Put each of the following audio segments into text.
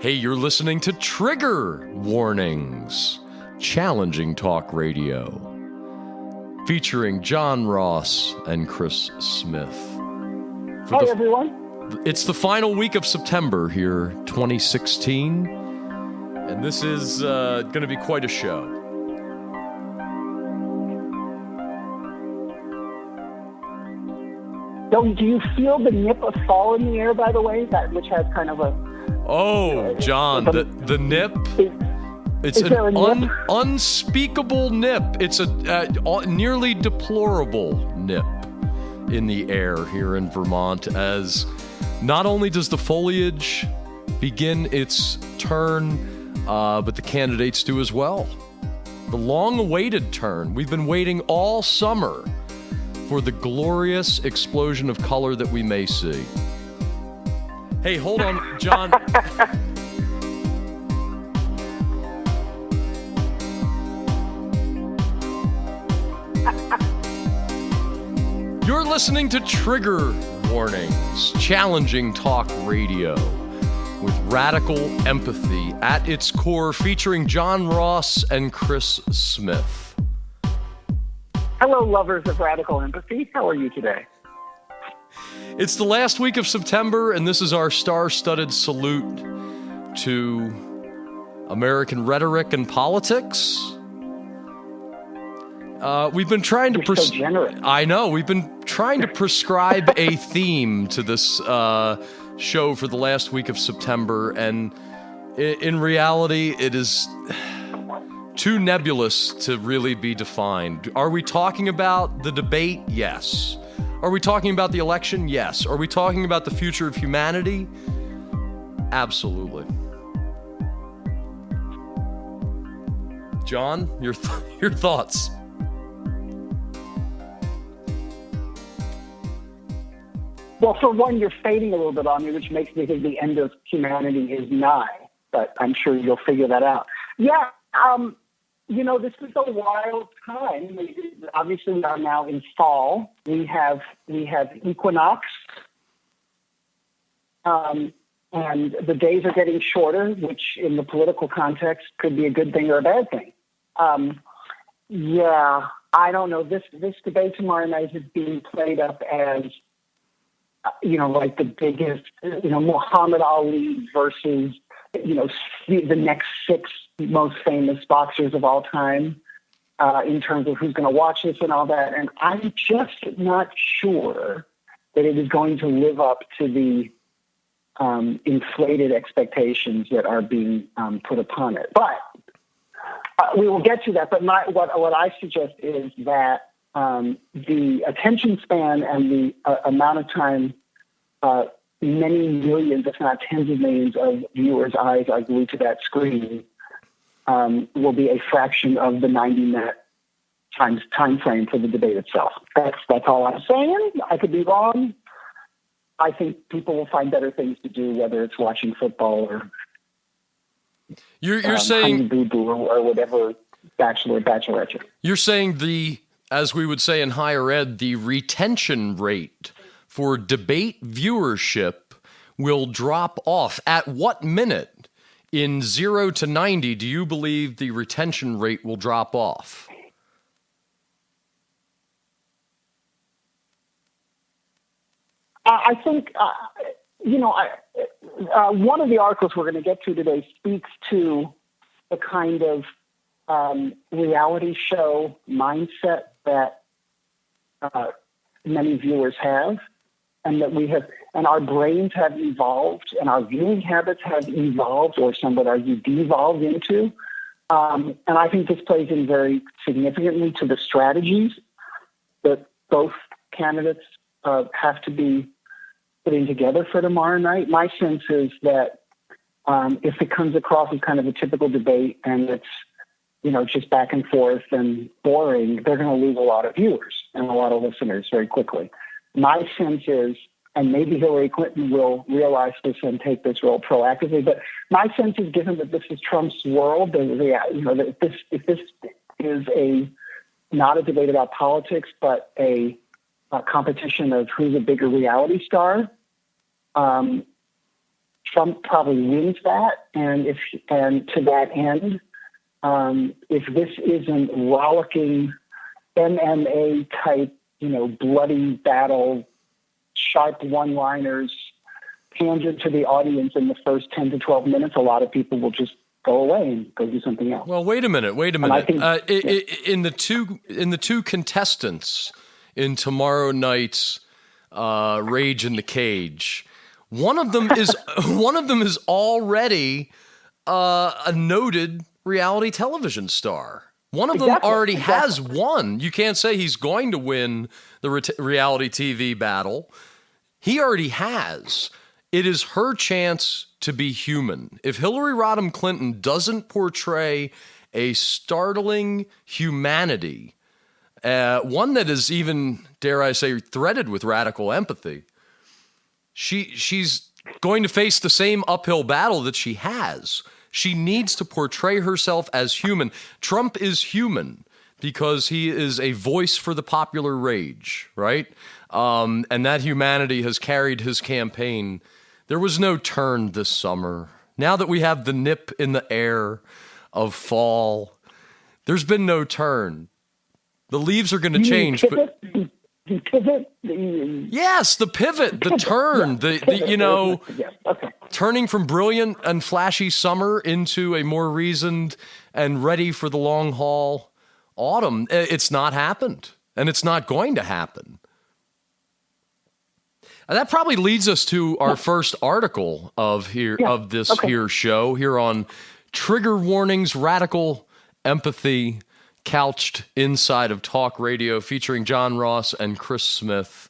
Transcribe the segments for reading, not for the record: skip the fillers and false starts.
Hey, you're listening to Trigger Warnings, challenging talk radio, featuring John Ross and Chris Smith. Hi, everyone. It's the final week of September here, 2016, and this is going to be quite a show. Do you feel the nip of fall in the air, by the way, which has kind of a... Oh, John, the nip. It's an unspeakable nip. It's a nearly deplorable nip in the air here in Vermont, as not only does the foliage begin its turn, but the candidates do as well. The long-awaited turn. We've been waiting all summer for the glorious explosion of color that we may see. Hey, hold on, John. You're listening to Trigger Warnings, challenging talk radio with radical empathy at its core, featuring John Ross and Chris Smith. Hello, lovers of radical empathy. How are you today? It's the last week of September, and this is our star-studded salute to American rhetoric and politics. We've been trying to... so generous. I know. We've been trying to prescribe a theme to this show for the last week of September, and in reality, it is too nebulous to really be defined. Are we talking about the debate? Yes. Are we talking about the election? Yes. Are we talking about the future of humanity? Absolutely. John, your thoughts? Well, for one, you're fading a little bit on me, which makes me think the end of humanity is nigh, but I'm sure you'll figure that out. Yeah, this is a wild time. Obviously, we are now in fall. We have equinox, and the days are getting shorter, which in the political context could be a good thing or a bad thing. I don't know. This debate tomorrow night is being played up as, like the biggest, Muhammad Ali versus, the next six most famous boxers of all time, in terms of who's going to watch this and all that. And I'm just not sure that it is going to live up to the inflated expectations that are being put upon it. But we will get to that. But what I suggest is that the attention span and the amount of time many millions, if not tens of millions of viewers' eyes are glued to that screen will be a fraction of the 90-minute time frame for the debate itself. That's all I'm saying. I could be wrong. I think people will find better things to do, whether it's watching football or you're saying boo-boo or whatever bachelorette. You're saying as we would say in higher ed, the retention rate for debate viewership will drop off. At what minute in 0 to 90 do you believe the retention rate will drop off? I think, one of the articles we're going to get to today speaks to the kind of reality show mindset that many viewers have, and that and our brains have evolved, and our viewing habits have evolved, or some would argue devolved into. And I think this plays in very significantly to the strategies that both candidates have to be putting together for tomorrow night. My sense is that if it comes across as kind of a typical debate and it's, just back and forth and boring, they're going to lose a lot of viewers and a lot of listeners very quickly. My sense is, and maybe Hillary Clinton will realize this and take this role proactively, but my sense is, given that this is Trump's world, that if this is not a debate about politics, but a competition of who's a bigger reality star, Trump probably wins that, and to that end, if this isn't rollicking MMA type, bloody battle, sharp one-liners, tangent to the audience in the first 10 to 12 minutes, a lot of people will just go away and go do something else. Well, wait a minute. I think, in the two contestants in tomorrow night's Rage in the Cage, one of them is already a noted reality television star. One of them already has won. You can't say he's going to win the reality TV battle. He already has. It is her chance to be human. If Hillary Rodham Clinton doesn't portray a startling humanity, one that is even, dare I say, threaded with radical empathy, she's going to face the same uphill battle that she has. She needs to portray herself as human. Trump is human because he is a voice for the popular rage, right? And that humanity has carried his campaign. There was no turn this summer. Now that we have the nip in the air of fall, there's been no turn. The leaves are going to change, but pivot? Yes, the pivot, the turn, turning from brilliant and flashy summer into a more reasoned and ready for the long haul autumn. It's not happened, and it's not going to happen. And that probably leads us to our first article of this show here on Trigger Warnings, Radical Empathy, couched inside of talk radio, featuring John Ross and Chris Smith.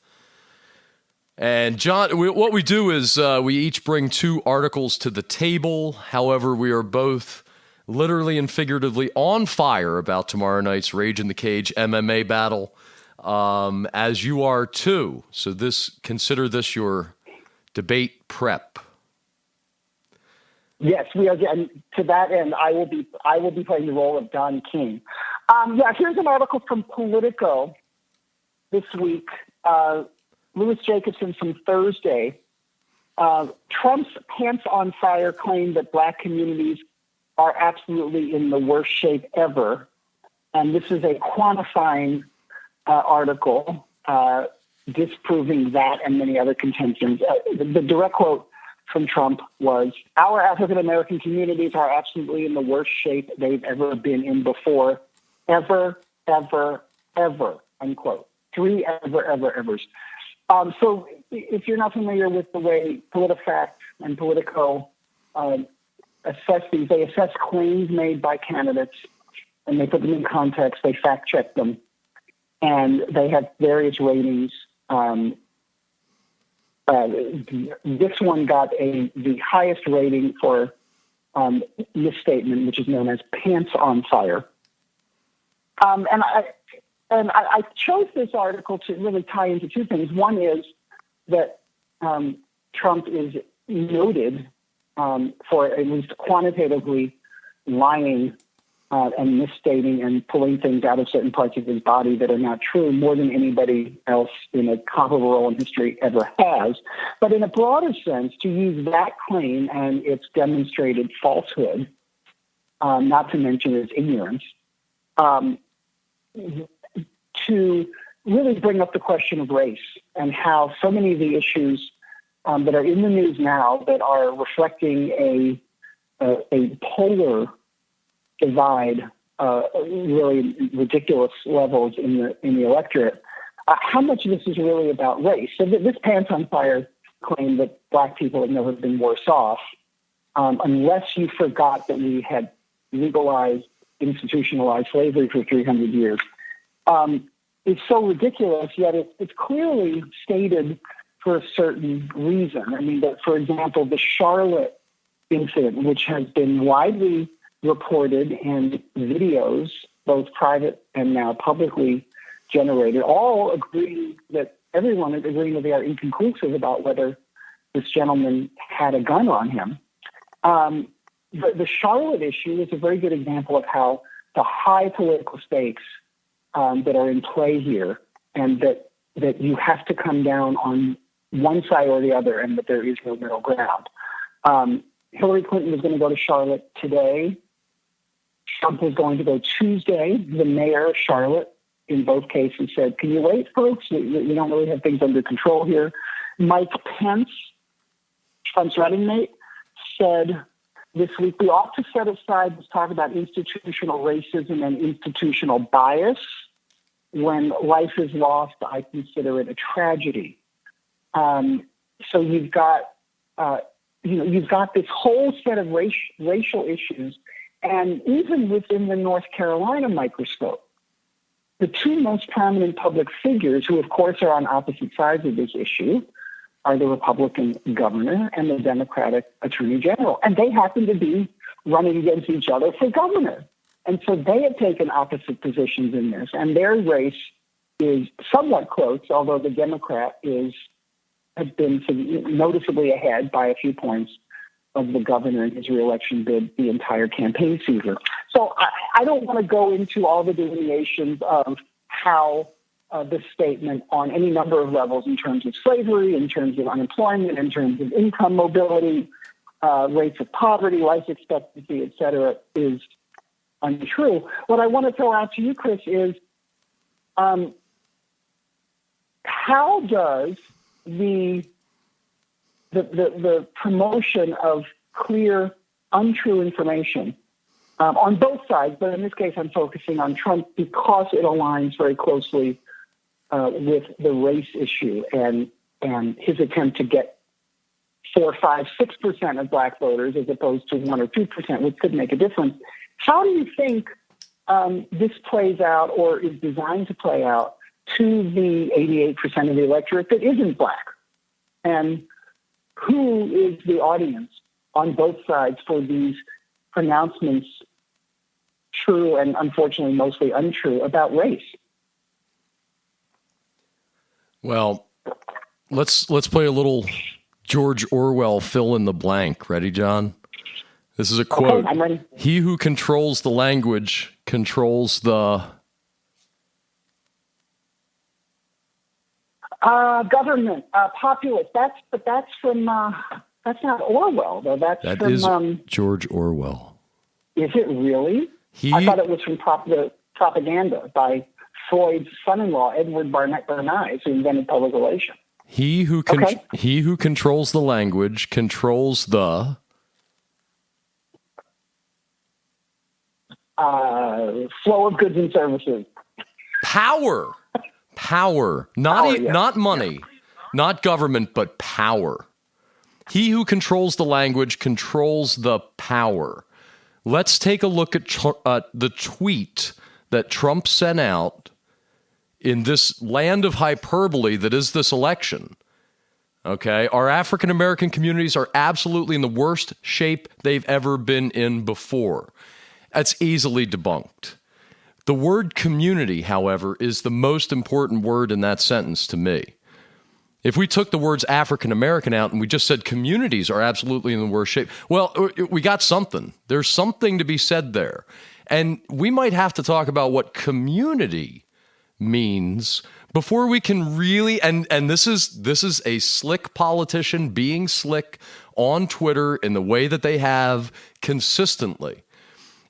And John, what we do is we each bring two articles to the table. However, we are both literally and figuratively on fire about tomorrow night's Rage in the Cage MMA battle, as you are too. So consider this your debate prep. Yes, we are. And to that end, I will be playing the role of Don King. Here's an article from Politico this week. Louis Jacobson from Thursday. Trump's pants on fire claim that black communities are absolutely in the worst shape ever. And this is a quantifying article disproving that and many other contentions. The direct quote from Trump was, "Our African-American communities are absolutely in the worst shape they've ever been in before. Ever, ever, ever," unquote. 3 evers. So if you're not familiar with the way PolitiFact and Politico assess these, they assess claims made by candidates and they put them in context, they fact check them, and they have various ratings. This one got the highest rating for misstatement, which is known as pants on fire. And I chose this article to really tie into two things. One is that Trump is noted for at least quantitatively lying and misstating and pulling things out of certain parts of his body that are not true more than anybody else in a comparable role in history ever has. But in a broader sense, to use that claim and its demonstrated falsehood, not to mention its ignorance, to really bring up the question of race and how so many of the issues that are in the news now that are reflecting a polar divide, really ridiculous levels in the electorate, how much of this is really about race? So this pants on fire claim that black people have never been worse off, unless you forgot that we had legalized, institutionalized slavery for 300 years, is so ridiculous, yet it's clearly stated for a certain reason. I mean, for example, the Charlotte incident, which has been widely reported in videos, both private and now publicly generated, all agreeing that everyone is agreeing that they are inconclusive about whether this gentleman had a gun on him. The Charlotte issue is a very good example of how the high political stakes that are in play here, and that you have to come down on one side or the other, and that there is no middle ground. Hillary Clinton was going to go to Charlotte today. Trump was going to go Tuesday. The mayor of Charlotte, in both cases, said, "Can you wait, folks? You don't really have things under control here." Mike Pence, Trump's running mate, said this week, "We ought to set aside this talk about institutional racism and institutional bias. When life is lost, I consider it a tragedy." So you've got this whole set of racial issues, and even within the North Carolina microscope, the two most prominent public figures, who of course are on opposite sides of this issue, are the Republican governor and the Democratic attorney general, and they happen to be running against each other for governor. And so they have taken opposite positions in this, and their race is somewhat close, although the Democrat has been noticeably ahead by a few points of the governor in his reelection bid the entire campaign season. So I don't want to go into all the delineations of how this statement on any number of levels, in terms of slavery, in terms of unemployment, in terms of income mobility, rates of poverty, life expectancy, et cetera, is untrue. What I want to throw out to you, Chris, is how does the promotion of clear, untrue information on both sides, but in this case I'm focusing on Trump because it aligns very closely with the race issue and his attempt to get 4, 5, 6% of black voters as opposed to 1 or 2%, which could make a difference. How do you think this plays out or is designed to play out to the 88% of the electorate that isn't black? And who is the audience on both sides for these pronouncements, true and unfortunately mostly untrue, about race? Well, let's play a little George Orwell fill in the blank. Ready, John? This is a quote. Okay, I'm ready. He who controls the language controls the... government, populace. That's from, that's not Orwell, though. That is George Orwell. Is it really? I thought it was from the propaganda by Freud's son-in-law, Edward Bernays, who invented public relations. He who controls the language controls the... flow of goods and services. Power. Not money, not government, but power. He who controls the language controls the power. Let's take a look at the tweet that Trump sent out in this land of hyperbole that is this election. Okay, our African American communities are absolutely in the worst shape they've ever been in before. That's easily debunked. The word community, however, is the most important word in that sentence to me. If we took the words African American out and we just said communities are absolutely in the worst shape, well, we got something. There's something to be said there. And we might have to talk about what community means before we can really, and this is a slick politician being slick on Twitter in the way that they have consistently.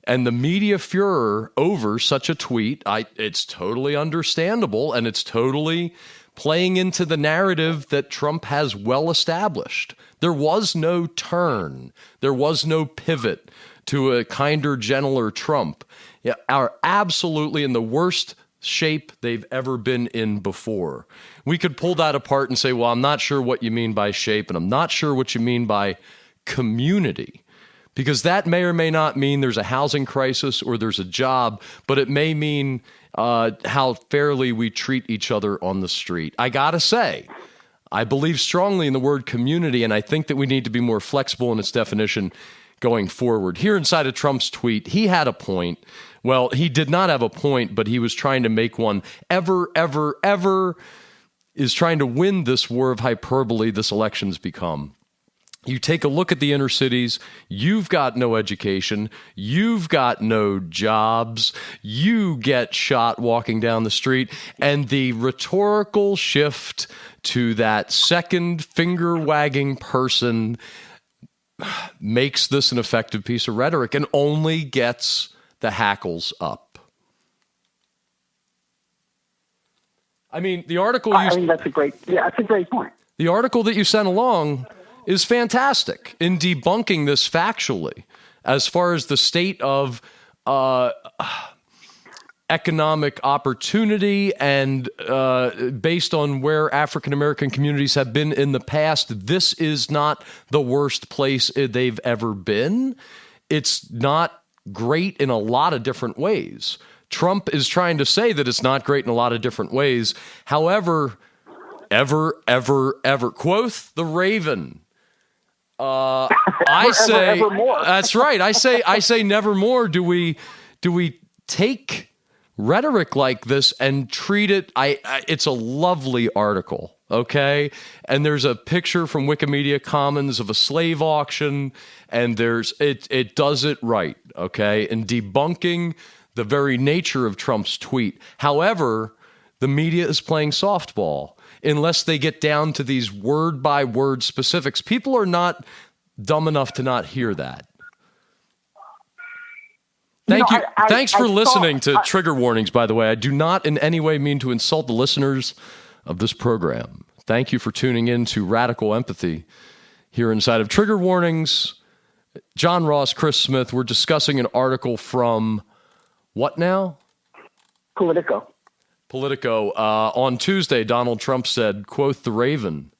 And the media furor over such a tweet, it's totally understandable, and it's totally playing into the narrative that Trump has well established. There was no turn. There was no pivot to a kinder, gentler Trump. Are absolutely in the worst shape they've ever been in before. We could pull that apart and say, well, I'm not sure what you mean by shape, and I'm not sure what you mean by community. Because that may or may not mean there's a housing crisis or there's a job, but it may mean how fairly we treat each other on the street. I gotta say, I believe strongly in the word community, and I think that we need to be more flexible in its definition going forward. Here inside of Trump's tweet, he had a point. Well, he did not have a point, but he was trying to make one. Ever is trying to win this war of hyperbole this election's become. You take a look at the inner cities, you've got no education, you've got no jobs, you get shot walking down the street, and the rhetorical shift to that second finger-wagging person makes this an effective piece of rhetoric and only gets the hackles up. I mean, the article I think that's a great point. The article that you sent along is fantastic in debunking this factually as far as the state of economic opportunity and based on where African American communities have been in the past. This is not the worst place they've ever been. It's not great in a lot of different ways. Trump is trying to say that it's not great in a lot of different ways. However, ever, quoth the Raven. I say, evermore. That's right. I say nevermore do we take rhetoric like this and treat it. It's a lovely article. Okay. And there's a picture from Wikimedia Commons of a slave auction, and it does it right. Okay. In debunking the very nature of Trump's tweet. However, the media is playing softball unless they get down to these word by word specifics. People are not dumb enough to not hear that. Thank you. Thanks for listening to Trigger Warnings, by the way. I do not in any way mean to insult the listeners of this program. Thank you for tuning in to Radical Empathy here inside of Trigger Warnings. John Ross, Chris Smith, we're discussing an article from what now? Politico. On Tuesday, Donald Trump said, quoth the Raven,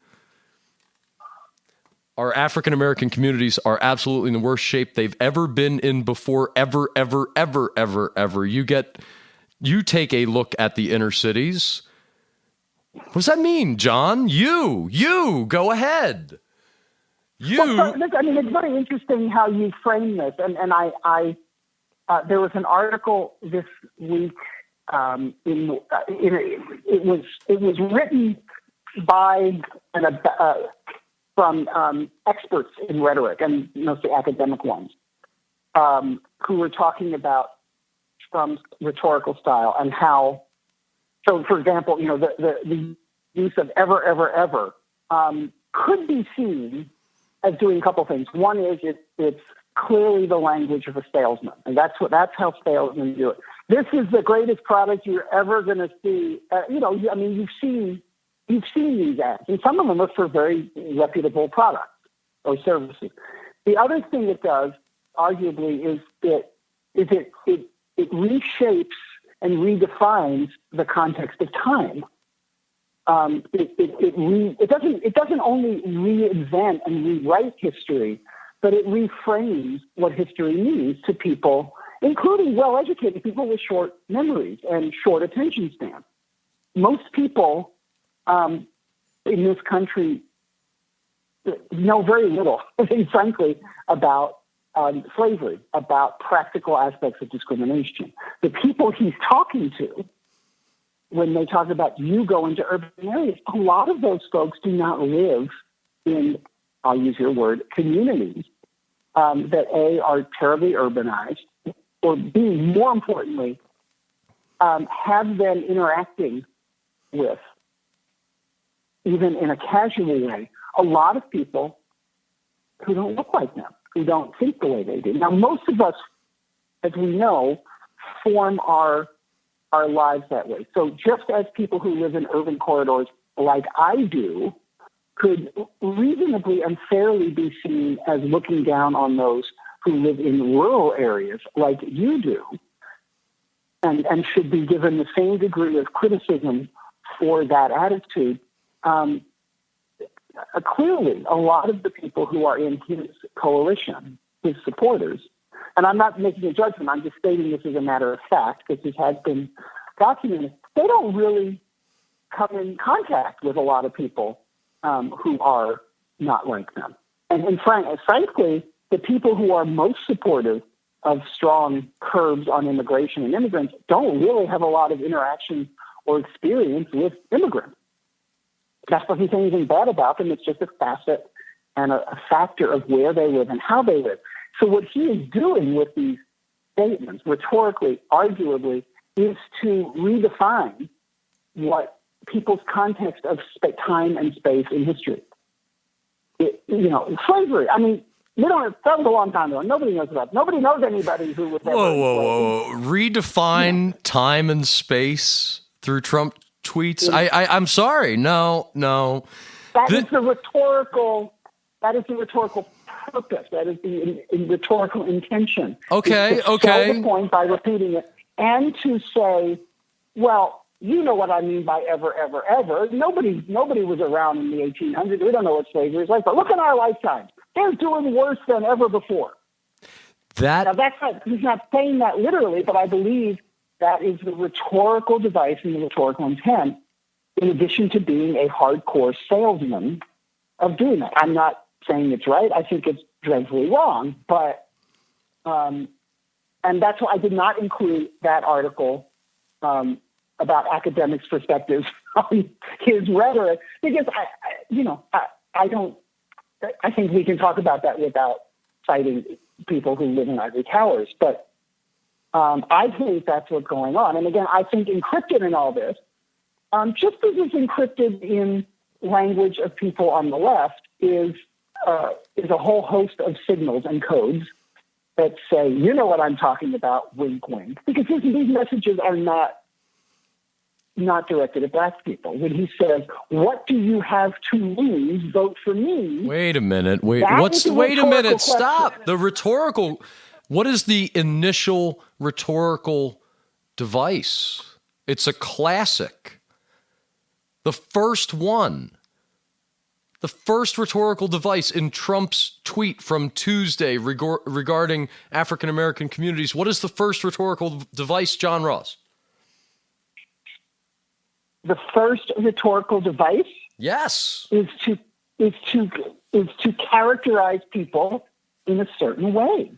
our African American communities are absolutely in the worst shape they've ever been in before, ever. You take a look at the inner cities. What does that mean, John? You, go ahead. Well, it's very interesting how you frame this, and I there was an article this week. It was written by from experts in rhetoric, and mostly academic ones, who were talking about Trump's rhetorical style and how. So, for example, the use of ever could be seen as doing a couple things. One is it's clearly the language of a salesman, and that's how salesmen do it. This is the greatest product you're ever going to see. You've seen these ads, and some of them are for very reputable products or services. The other thing it does, arguably, is it reshapes and redefines the context of time. It doesn't only reinvent and rewrite history, but it reframes what history means to people, including well-educated people with short memories and short attention spans. Most people in this country know very little, frankly, about slavery, about practical aspects of discrimination. The people he's talking to, when they talk about you go into urban areas, a lot of those folks do not live in, I'll use your word, communities that A, are terribly urbanized, or B, more importantly, have been interacting with, even in a casual way, a lot of people who don't look like them, who don't think the way they do. Now, most of us, as we know, form our lives that way. So just as people who live in urban corridors like I do could reasonably and fairly be seen as looking down on those who live in rural areas like you do, and should be given the same degree of criticism for that attitude, clearly a lot of the people who are in his coalition, his supporters, and I'm not making a judgment, I'm just stating this as a matter of fact, because this has been documented, they don't really come in contact with a lot of people who are not like them. And frankly, the people who are most supportive of strong curbs on immigration and immigrants don't really have a lot of interaction or experience with immigrants. That doesn't say anything bad about them. It's just a facet and a factor of where they live and how they live. So what he is doing with these statements, rhetorically, arguably, is to redefine what people's context of time and space in history. Slavery. I mean, That was a long time ago. Nobody knows about it. Nobody knows anybody who was ever Whoa. Redefine time and space through Trump tweets. I'm sorry. No. That is the rhetorical purpose. That is the rhetorical intention. Okay. Sell the point by repeating it, and to say, well, you know what I mean by ever, ever, ever. Nobody was around in the 1800s. We don't know what slavery is like, but look at our lifetime. They're doing worse than ever before. Now, he's not saying that literally, but I believe that is the rhetorical device and the rhetorical intent, in addition to being a hardcore salesman of doing that. I'm not saying it's right. I think it's dreadfully wrong, but and that's why I did not include that article about academics' perspectives on his rhetoric, because I think we can talk about that without citing people who live in ivory towers. But I think that's what's going on. And again, I think encrypted in all this, just as it's encrypted in language of people on the left, is a whole host of signals and codes that say, you know what I'm talking about, wink, wink. Because these messages are not directed at black people. When he says, what do you have to lose? Vote for me. Wait a minute. Wait a minute. Stop. The rhetorical. What is the initial rhetorical device? It's a classic. The first one. The first rhetorical device in Trump's tweet from Tuesday regarding African-American communities. What is the first rhetorical device, John Ross? The first rhetorical device, yes, is to characterize people in a certain way.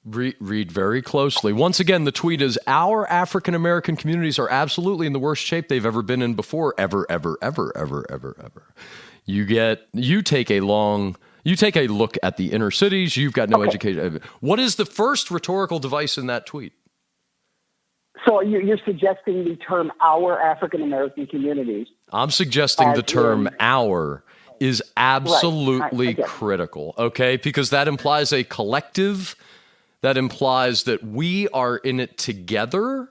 Read very closely. Once again, the tweet is, our African-American communities are absolutely in the worst shape they've ever been in before. Ever. You take a look at the inner cities. You've got no education. What is the first rhetorical device in that tweet? So you're suggesting the term "our African-American communities." I'm suggesting the term "our" is absolutely critical, okay? Because that implies a collective. That implies that we are in it together.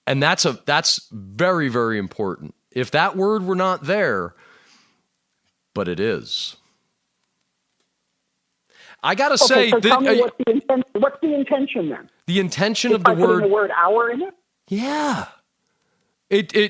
And that's very, very important. If that word were not there, but it is. I got to say... So tell me what's the intention then? The intention of the word... Putting the word "our" in it? Yeah.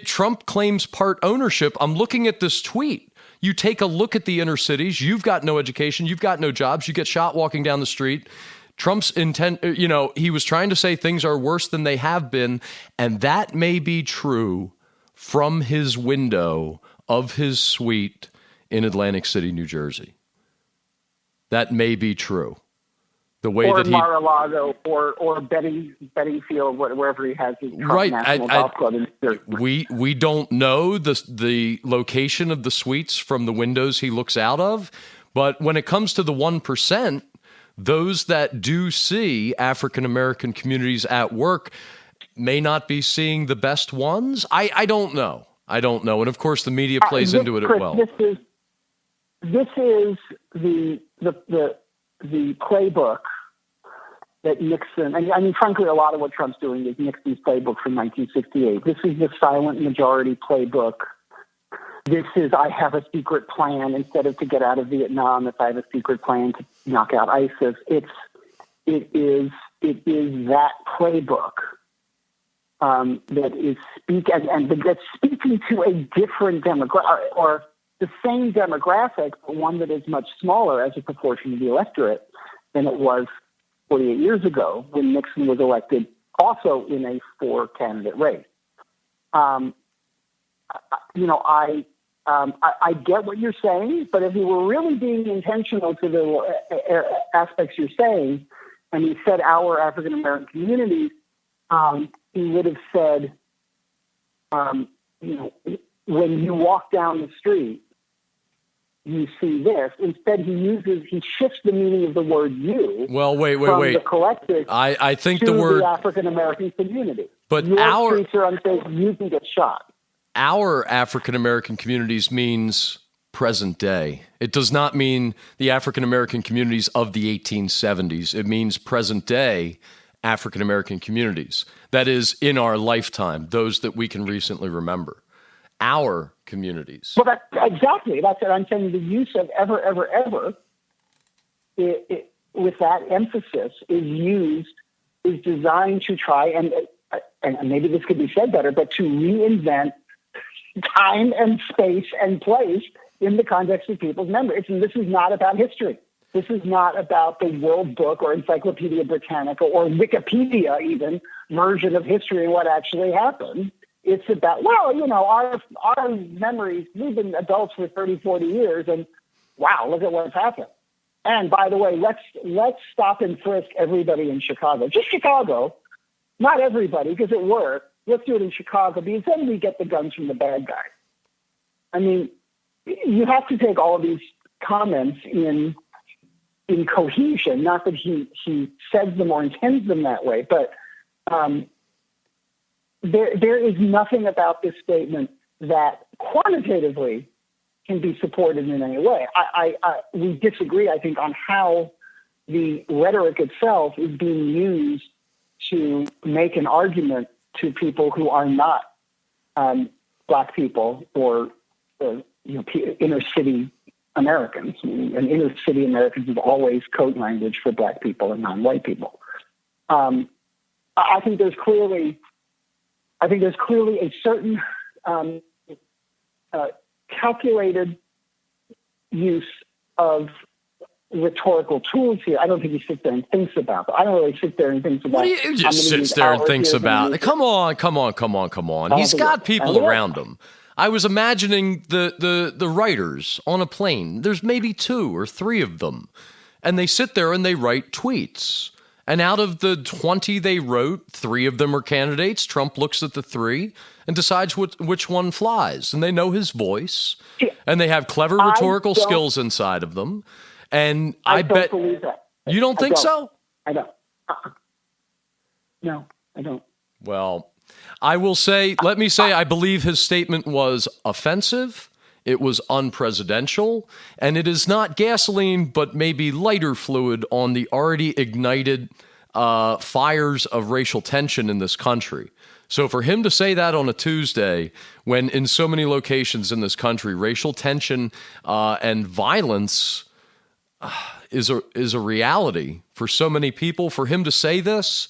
Trump claims part ownership. I'm looking at this tweet. You take a look at the inner cities. You've got no education. You've got no jobs. You get shot walking down the street. Trump's intent, he was trying to say things are worse than they have been. And that may be true from his window of his suite in Atlantic City, New Jersey. That may be true. The way that he, Mar-a-Lago or Bettingfield, wherever he has his Trump National Golf Club in New Jersey. We don't know the location of the suites from the windows he looks out of, but when it comes to the 1%, those that do see African American communities at work may not be seeing the best ones. I don't know. And of course, the media plays into it as well. This is the playbook that Nixon, I mean, frankly, a lot of what Trump's doing is Nixon's playbook from 1968. This is the silent majority playbook. This is, I have a secret plan instead of to get out of Vietnam, if I have a secret plan to knock out ISIS. It is that playbook that is that's speaking to a different demographic, or the same demographic, but one that is much smaller as a proportion of the electorate than it was 48 years ago when Nixon was elected, also in a 4-candidate race. I get what you're saying, but if he were really being intentional to the aspects you're saying, and he said our African American communities, he would have said, when you walk down the street, you see this. Instead, he shifts the meaning of the word "you." Well, wait. The collective. I think to the word the African American community. But your streets are unsafe. You can get shot. Our African American communities means present day. It does not mean the African American communities of the 1870s. It means present day African American communities. That is, in our lifetime, those that we can recently remember. Our communities. Well, exactly. That's what I'm saying. The use of ever, ever, ever, with that emphasis, is designed to try, and maybe this could be said better, but to reinvent time and space and place in the context of people's memories. And this is not about history. This is not about the World Book or Encyclopedia Britannica or Wikipedia even version of history and what actually happened. It's about, our memories, we've been adults for 30, 40 years, and wow, look at what's happened. And by the way, let's stop and frisk everybody in Chicago. Just Chicago, not everybody, because it worked. Let's do it in Chicago, because then we get the guns from the bad guy. I mean, you have to take all of these comments in cohesion, not that he says them or intends them that way, but there is nothing about this statement that quantitatively can be supported in any way. We disagree, I think, on how the rhetoric itself is being used to make an argument to people who are not Black people or inner city Americans. And inner city Americans is always code language for Black people and non-white people. I think there's clearly a certain calculated use of rhetorical tools here. I don't think he sits there and thinks about it. I don't really sit there and think about it. What do you just sits there and thinks about it? Come on. He's got people around him. I was imagining the writers on a plane. There's maybe 2 or 3 of them. And they sit there and they write tweets. And out of the 20 they wrote, 3 of them are candidates. Trump looks at the 3 and decides which one flies. And they know his voice. And they have clever rhetorical skills inside of them. And I bet... don't believe that. You don't think so? I don't. No, I don't. Well, I will say, let me say, I believe his statement was offensive. It was unpresidential, and it is not gasoline, but maybe lighter fluid on the already ignited fires of racial tension in this country. So for him to say that on a Tuesday, when in so many locations in this country, racial tension and violence is a reality for so many people, for him to say this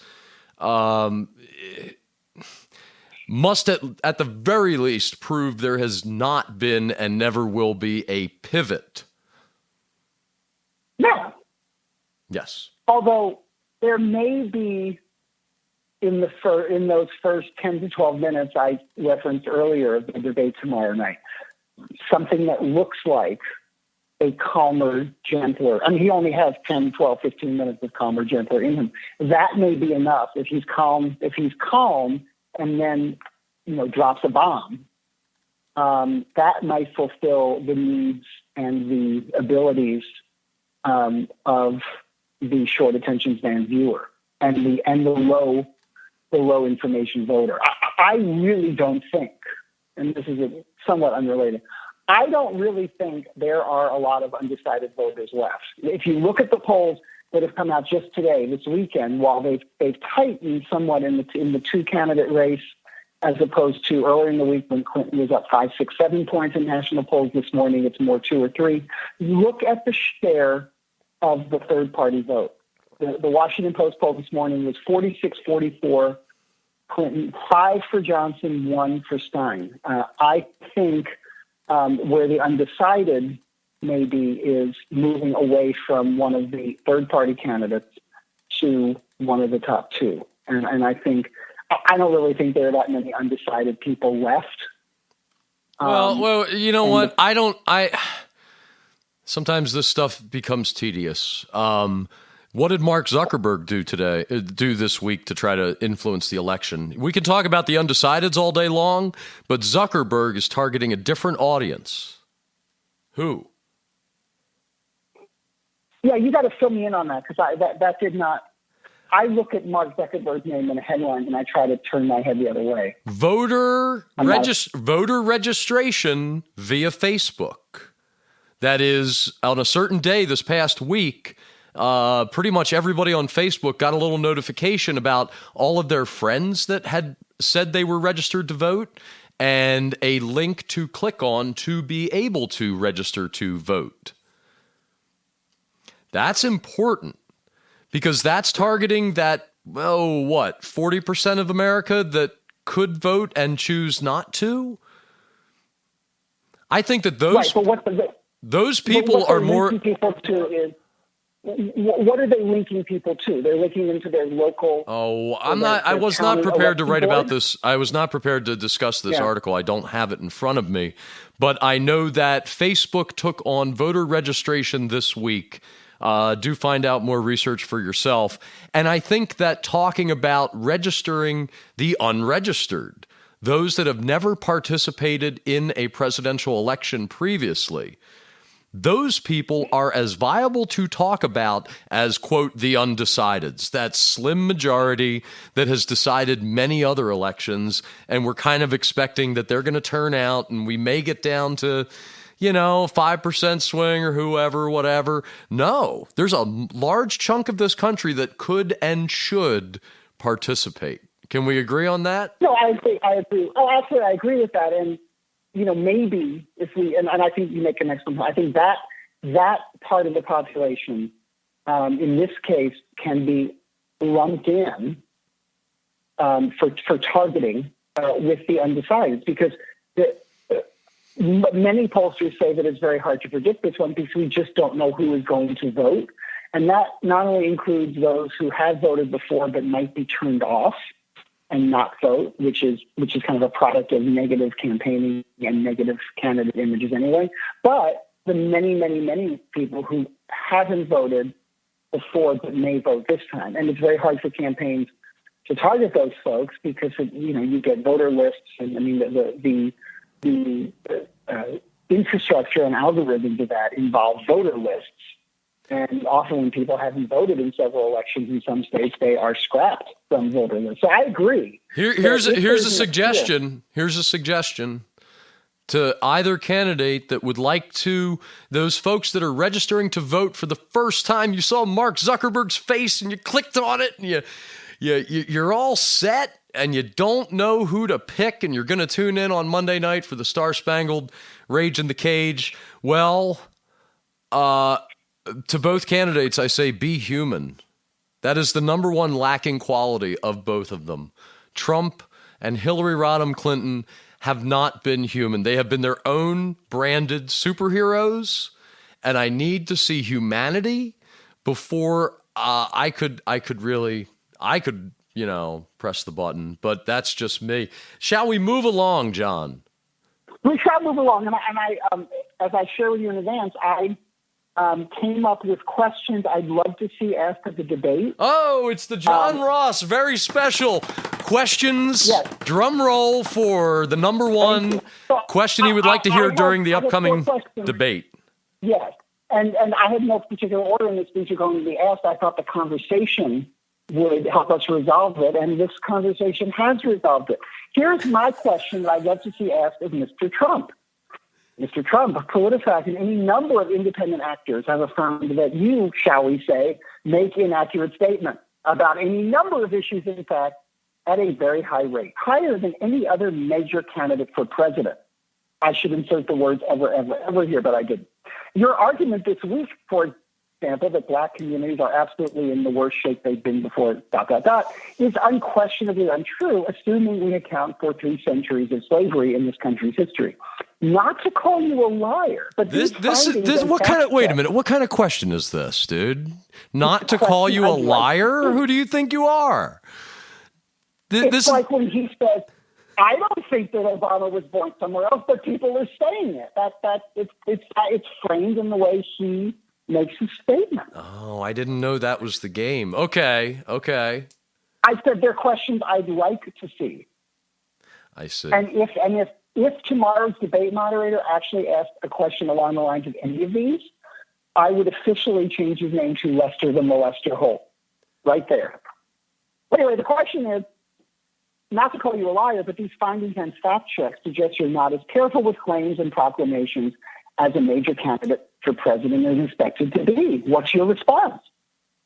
must at the very least prove there has not been and never will be a pivot. No. Yes. Although there may be in those first 10 to 12 minutes I referenced earlier of the debate tomorrow night, something that looks like a calmer, gentler. I mean, he only has 10, 12, 15 minutes of calmer, gentler in him. That may be enough. If he's calm and then, drops a bomb, that might fulfill the needs and the abilities of the short attention span viewer and the low information voter. I really don't think, and this is somewhat unrelated, I don't really think there are a lot of undecided voters left. If you look at the polls that have come out just today, this weekend, while they've tightened somewhat in the 2-candidate race, as opposed to earlier in the week when Clinton was up 5, 6, 7 points in national polls. This morning, it's more 2 or 3. Look at the share of the third-party vote. The Washington Post poll this morning was 46-44 Clinton, 5 for Johnson, 1 for Stein. I think where the undecided maybe is moving away from one of the third-party candidates to one of the top 2. And I think, I don't really think there are that many undecided people left. Well, you know what? Sometimes this stuff becomes tedious. What did Mark Zuckerberg do this week to try to influence the election? We can talk about the undecideds all day long, but Zuckerberg is targeting a different audience. Who? Yeah, you got to fill me in on that, because that did not. I look at Mark Zuckerberg's name in the headlines and I try to turn my head the other way. Voter registration via Facebook. That is, on a certain day this past week, pretty much everybody on Facebook got a little notification about all of their friends that had said they were registered to vote and a link to click on to be able to register to vote. That's important because that's targeting that, 40% of America that could vote and choose not to? I think that those people are more. People to is, what are they linking people to? They're linking them to their local. Oh, I was not prepared to write about this. I was not prepared to discuss this article. I don't have it in front of me, but I know that Facebook took on voter registration this week. Do find out more research for yourself. And I think that talking about registering the unregistered, those that have never participated in a presidential election previously, those people are as viable to talk about as, quote, the undecideds, that slim majority that has decided many other elections, and we're kind of expecting that they're going to turn out and we may get down to, 5% swing or whoever, whatever. No, there's a large chunk of this country that could and should participate. Can we agree on that? No, I agree. Oh, actually, I agree with that. And, maybe if we, and I think you make an excellent point, I think that part of the population, in this case, can be lumped in for targeting with the undecideds, because many pollsters say that it's very hard to predict this one because we just don't know who is going to vote. And that not only includes those who have voted before but might be turned off and not vote, which is kind of a product of negative campaigning and negative candidate images anyway, but the many, many, many people who haven't voted before but may vote this time. And it's very hard for campaigns to target those folks because, you get voter lists, and the infrastructure and algorithms of that involve voter lists. And often when people haven't voted in several elections in some states, they are scrapped from voter lists. So I agree. Here's a suggestion. Here's a suggestion to either candidate that would like to, those folks that are registering to vote for the first time. You saw Mark Zuckerberg's face and you clicked on it and you're all set and you don't know who to pick and you're going to tune in on Monday night for the Star-Spangled Rage in the Cage. Well, to both candidates, I say be human. That is the number one lacking quality of both of them. Trump and Hillary Rodham Clinton have not been human. They have been their own branded superheroes, and I need to see humanity before I could press the button. But that's just me. Shall we move along, John? We shall move along, and I as I share with you in advance, I came up with questions I'd love to see asked at the debate. Oh, it's the John Ross very special questions. Yes. Drum roll for the number one question he would like to hear during the upcoming debate. Yes, and I had no particular order in which these are going to be asked. I thought the conversation would help us resolve it, and this conversation has resolved it. Here's my question that I'd love to see asked of Mr. Trump. Mr. Trump, PolitiFact, and any number of independent actors have affirmed that you, shall we say, make inaccurate statements about any number of issues, in fact, at a very high rate, higher than any other major candidate for president. I should insert the words ever here, but I didn't. Your argument this week, for example, that black communities are absolutely in the worst shape they've been before, is unquestionably untrue, assuming we account for 3 centuries of slavery in this country's history. Not to call you a liar, but this what kind of, wait a minute, what kind of question is this, dude? Not to call you a liar? Who do you think you are? It's like when he says, I don't think that Obama was born somewhere else, but people are saying it. It's framed in the way he makes a statement. Oh, I didn't know that was the game. Okay. I said they're questions I'd like to see. I see. And if tomorrow's debate moderator actually asked a question along the lines of any of these, I would officially change his name to Lester the Molester Holt. Right there. Anyway, the question is, not to call you a liar, but these findings and fact checks suggest you're not as careful with claims and proclamations as a major candidate for president is expected to be? What's your response?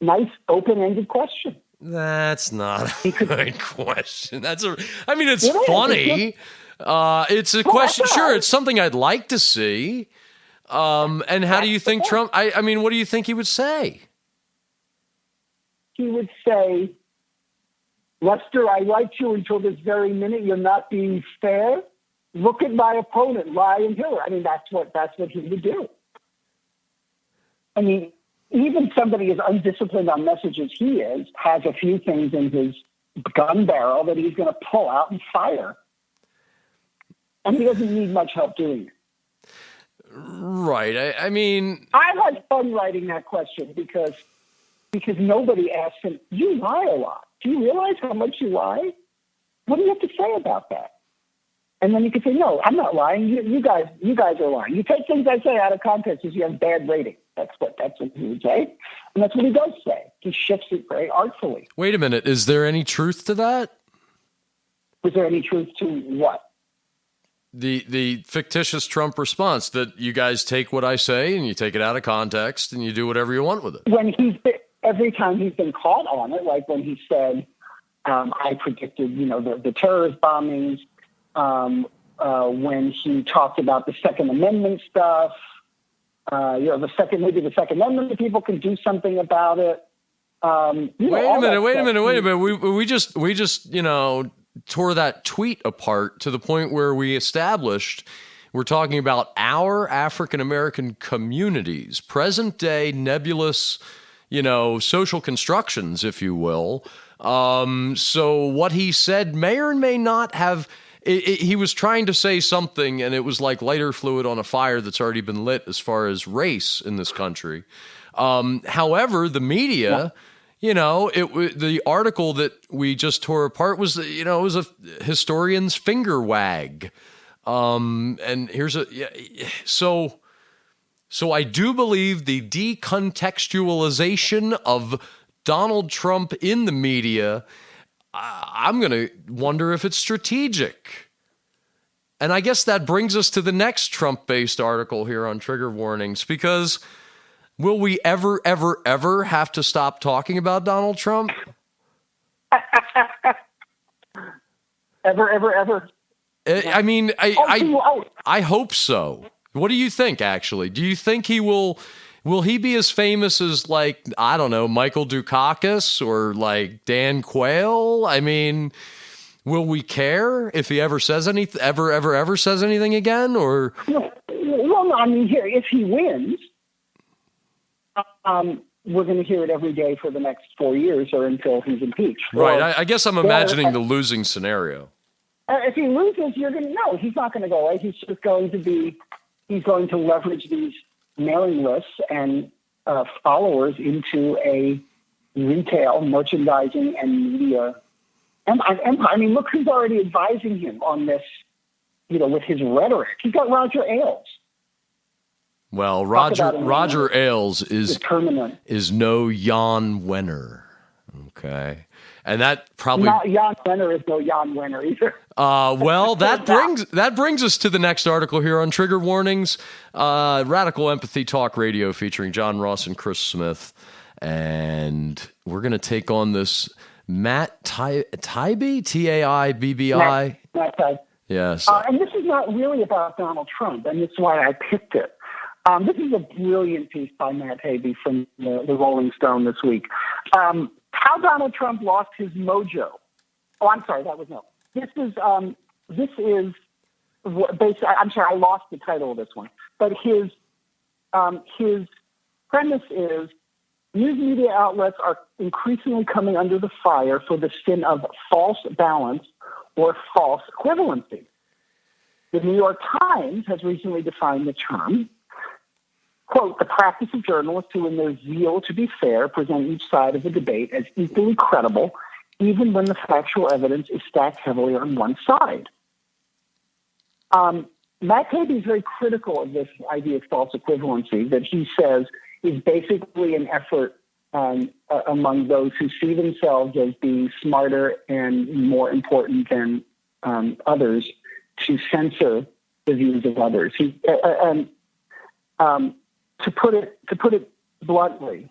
Nice, open-ended question. That's not a good question. It's funny. It's a question. Sure, it's something I'd like to see. And how do you think Trump, what do you think he would say? He would say, Lester, I liked you until this very minute. You're not being fair. Look at my opponent, Ryan Hiller. That's what he would do. Even somebody as undisciplined on message as he is has a few things in his gun barrel that he's going to pull out and fire. And he doesn't need much help doing it. Right. I had fun writing that question because nobody asked him, you lie a lot. Do you realize how much you lie? What do you have to say about that? And then you could say, no, I'm not lying. You guys are lying. You take things I say out of context because you have bad ratings. That's what he would say. And that's what he does say. He shifts it very artfully. Wait a minute. Is there any truth to that? Is there any truth to what? The fictitious Trump response that you guys take what I say and you take it out of context and you do whatever you want with it. Every time he's been caught on it, like when he said, I predicted, the terrorist bombings, when he talked about the Second Amendment stuff, the Second Amendment, people can do something about it. Wait a minute. We just tore that tweet apart to the point where we established we're talking about our African-American communities, present day nebulous, social constructions, if you will. So what he said may or may not have, he was trying to say something and it was like lighter fluid on a fire that's already been lit as far as race in this country. However, the media, the article that we just tore apart was, it was a historian's finger wag. And here's so I do believe the decontextualization of Donald Trump in the media, I'm going to wonder if it's strategic. And I guess that brings us to the next Trump-based article here on Trigger Warnings, because will we ever, ever, ever have to stop talking about Donald Trump? Ever. I hope so. What do you think, actually? Do you think he will he be as famous as, like, I don't know, Michael Dukakis or, like, Dan Quayle? Will we care if he ever says anything, ever says anything again? Or here, if he wins, we're going to hear it every day for the next 4 years or until he's impeached. Right. I guess I'm imagining the losing scenario. If he loses, you're going to know he's not going to go away. He's just going to leverage these mailing lists and followers into a retail, merchandising, and media empire. Look who's already advising him on this, with his rhetoric. He's got Roger Ailes. Well, Roger Ailes is no Jan Wenner. Okay. And that probably not Jan Wenner is no Jan Wenner either. Well, that brings us to the next article here on Trigger Warnings, Radical Empathy Talk Radio featuring John Ross and Chris Smith, and we're going to take on this Matt Taibbi, Taibbi. Matt Taibbi. Yes. And this is not really about Donald Trump, and that's why I picked it. This is a brilliant piece by Matt Taibbi from the Rolling Stone this week. How Donald Trump lost his mojo. Oh, I'm sorry, that was no. This is basically, I'm sorry, I lost the title of this one. But his premise is news media outlets are increasingly coming under the fire for the sin of false balance or false equivalency. The New York Times has recently defined the term, quote, the practice of journalists who, in their zeal to be fair, present each side of the debate as equally credible, even when the factual evidence is stacked heavily on one side. Matt Taibbi is very critical of this idea of false equivalency that he says is basically an effort among those who see themselves as being smarter and more important than others to censor the views of others. To put it bluntly,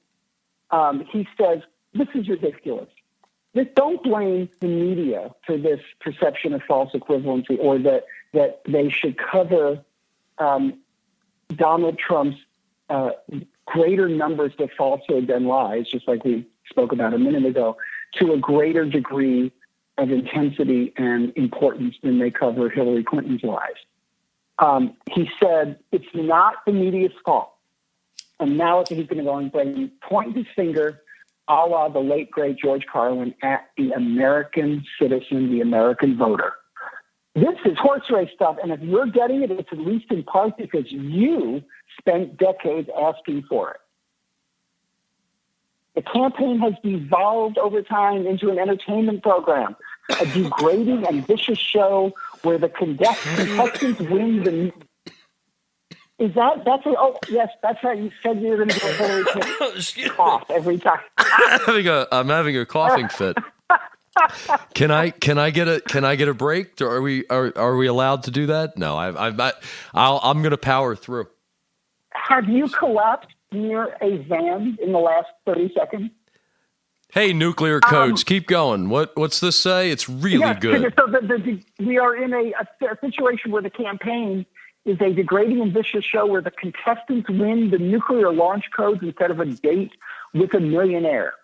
he says, this is ridiculous. Don't blame the media for this perception of false equivalency, or that they should cover Donald Trump's greater numbers of falsehood than lies, just like we spoke about a minute ago, to a greater degree of intensity and importance than they cover Hillary Clinton's lies. He said it's not the media's fault. And now he's going to go and point his finger, a la the late, great George Carlin, at the American citizen, the American voter. This is horse race stuff, and if you're getting it, it's at least in part because you spent decades asking for it. The campaign has devolved over time into an entertainment program, a degrading and vicious show where the contestants win the... Is that's it? Oh, yes, that's right. You said you were going to do a Hillary Clinton cough every time. I'm having a coughing fit. Can I get a break? Or are we allowed to do that? No, I'm going to power through. Have you collapsed near a van in the last 30 seconds? Hey, nuclear codes, keep going. What's this say? It's really good. So we are in a situation where the campaign is a degrading and vicious show where the contestants win the nuclear launch codes instead of a date with a millionaire.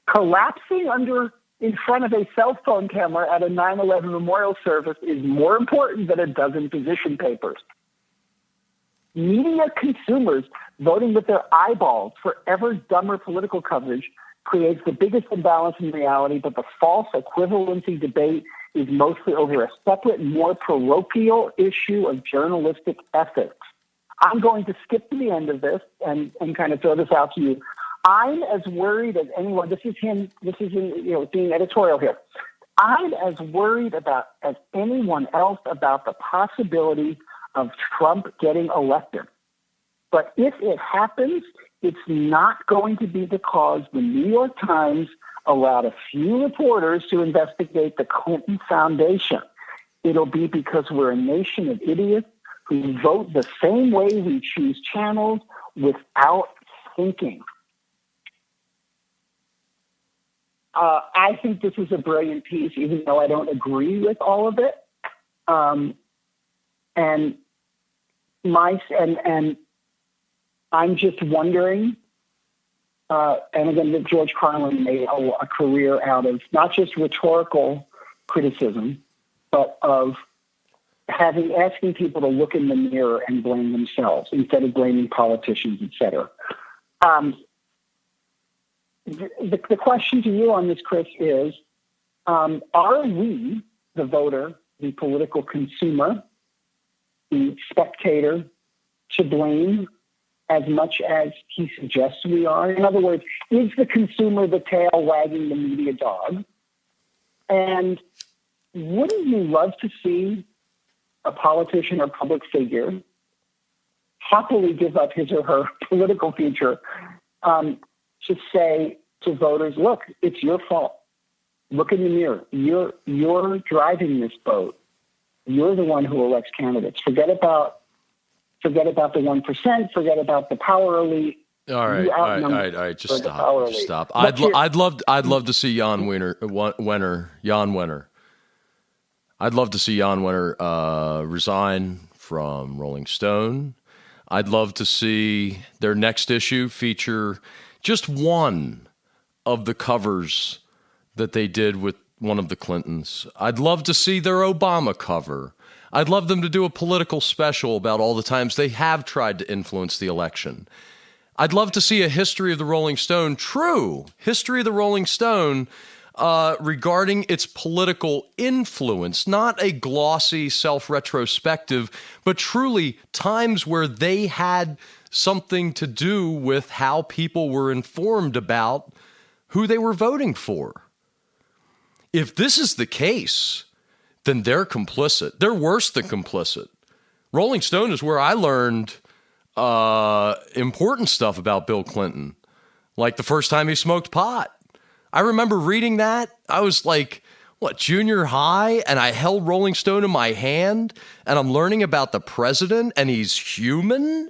Collapsing in front of a cell phone camera at a 9/11 memorial service is more important than a dozen position papers. Media consumers voting with their eyeballs for ever dumber political coverage creates the biggest imbalance in reality, but the false equivalency debate is mostly over a separate, more parochial issue of journalistic ethics. I'm going to skip to the end of this and kind of throw this out to you. I'm as worried as anyone. This is being editorial here. I'm as worried as anyone else about the possibility of Trump getting elected. But if it happens, it's not going to be because the New York Times allowed a few reporters to investigate the Clinton Foundation. It'll be because we're a nation of idiots who vote the same way we choose channels without thinking. I think this is a brilliant piece, even though I don't agree with all of it. And I'm just wondering. And again, that George Carlin made a career out of not just rhetorical criticism, but of asking people to look in the mirror and blame themselves instead of blaming politicians, et cetera. The question to you on this, Chris, is, are we, the voter, the political consumer, the spectator, to blame as much as he suggests we are? In other words, is the consumer the tail wagging the media dog? And wouldn't you love to see a politician or public figure happily give up his or her political future to say to voters, look, it's your fault. Look in the mirror. You're driving this boat. You're the one who elects candidates. Forget about the 1%. Forget about the power elite. All right. Just stop. I'd love to see Jan Wenner. I'd love to see Jan Wenner resign from Rolling Stone. I'd love to see their next issue feature just one of the covers that they did with one of the Clintons. I'd love to see their Obama cover. I'd love them to do a political special about all the times they have tried to influence the election. I'd love to see a history of the Rolling Stone, true history of the Rolling Stone, regarding its political influence, not a glossy self-retrospective, but truly times where they had something to do with how people were informed about who they were voting for. If this is the case, then they're complicit. They're worse than complicit. Rolling Stone is where I learned important stuff about Bill Clinton, like the first time he smoked pot. I remember reading that. I was like, junior high? And I held Rolling Stone in my hand, and I'm learning about the president, and he's human?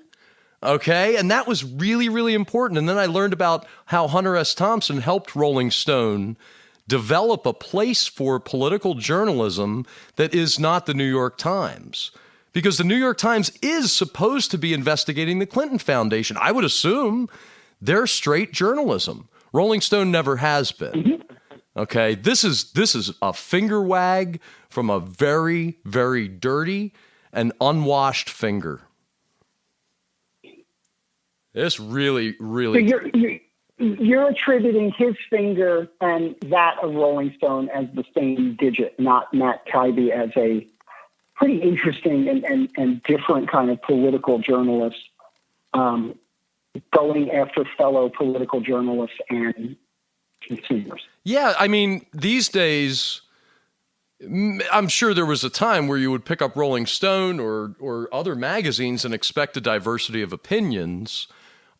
Okay, and that was really, really important. And then I learned about how Hunter S. Thompson helped Rolling Stone develop a place for political journalism that is not the New York Times. Because the New York Times is supposed to be investigating the Clinton Foundation. I would assume they're straight journalism. Rolling Stone never has been. Okay, this is a finger wag from a very, very dirty and unwashed finger. It's really, really. So you're attributing his finger and that of Rolling Stone as the same digit, not Matt Taibbi as a pretty interesting and different kind of political journalist, going after fellow political journalists and consumers. Yeah, I mean, these days, I'm sure there was a time where you would pick up Rolling Stone or other magazines and expect a diversity of opinions,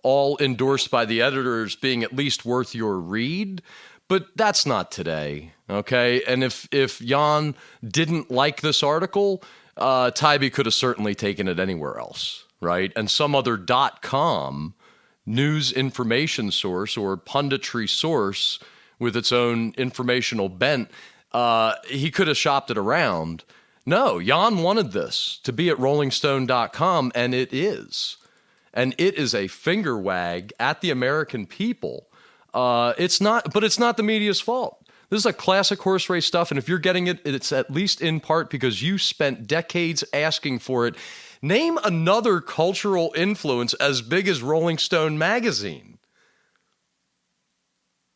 all endorsed by the editors being at least worth your read. But that's not today, okay? And if Jan didn't like this article, Taibbi could have certainly taken it anywhere else, right? And some other .com news information source or punditry source with its own informational bent, he could have shopped it around. No, Jan wanted this to be at rollingstone.com, and it is. And it is a finger wag at the American people. It's not the media's fault. This is a classic horse race stuff, and if you're getting it, it's at least in part because you spent decades asking for it. Name another cultural influence as big as Rolling Stone magazine.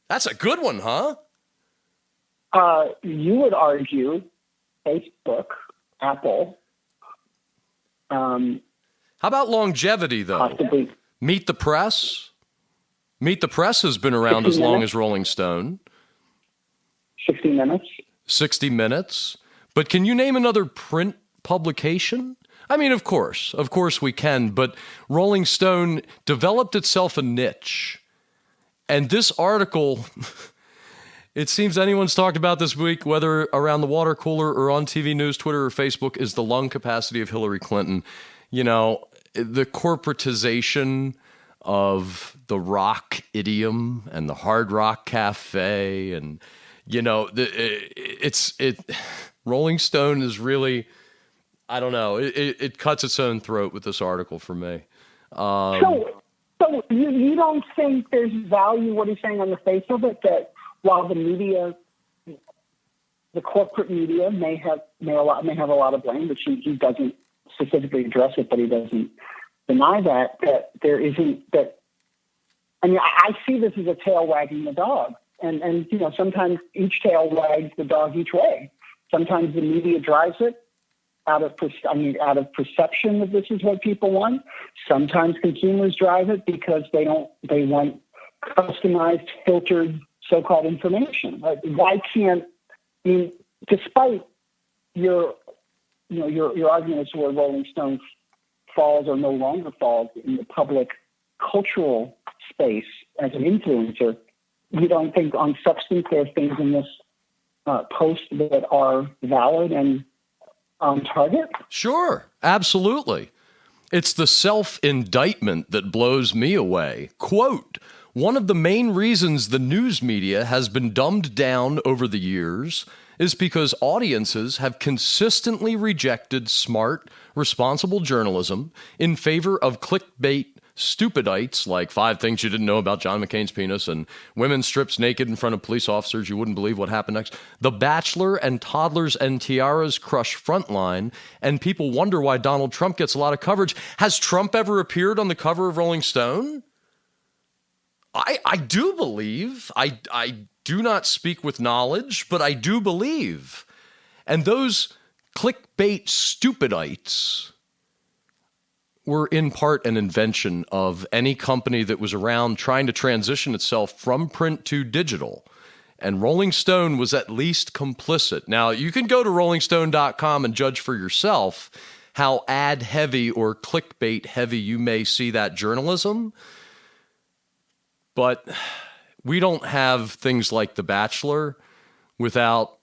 That's a good one, huh? You would argue Facebook, Apple. How about longevity, though? Possibly. Meet the Press? Meet the Press has been around as long as Rolling Stone. 60 Minutes. 60 Minutes. But can you name another print publication? I mean, of course we can, but Rolling Stone developed itself a niche. And this article, it seems anyone's talked about this week, whether around the water cooler or on TV news, Twitter, or Facebook, is the lung capacity of Hillary Clinton. You know, the corporatization of the rock idiom and the Hard Rock Cafe, and you know, Rolling Stone is really, I don't know, it cuts its own throat with this article for me. So you don't think there's value, what he's saying on the face of it, that while the media, the corporate media may have a lot of blame, which he doesn't specifically address it, but he doesn't deny that there isn't that. I mean, I see this as a tail wagging the dog, and you know, sometimes each tail wags the dog each way. Sometimes the media drives it out of perception that this is what people want. Sometimes consumers drive it because they want customized, filtered, so-called information. Why can't, I mean, despite your arguments where Rolling Stone falls or no longer falls in the public cultural space as an influencer, you don't think on substance there are things in this post that are valid and on target? Sure, absolutely. It's the self-indictment that blows me away. Quote, one of the main reasons the news media has been dumbed down over the years is because audiences have consistently rejected smart, responsible journalism in favor of clickbait stupidites like 5 things you didn't know about John McCain's penis and women stripped naked in front of police officers. You wouldn't believe what happened next. The Bachelor and Toddlers and Tiaras crush Frontline, and people wonder why Donald Trump gets a lot of coverage. Has Trump ever appeared on the cover of Rolling Stone? I do believe. I do not speak with knowledge, but I do believe. And those clickbait stupidites were in part an invention of any company that was around trying to transition itself from print to digital. And Rolling Stone was at least complicit. Now, you can go to rollingstone.com and judge for yourself how ad heavy or clickbait heavy you may see that journalism. But we don't have things like The Bachelor without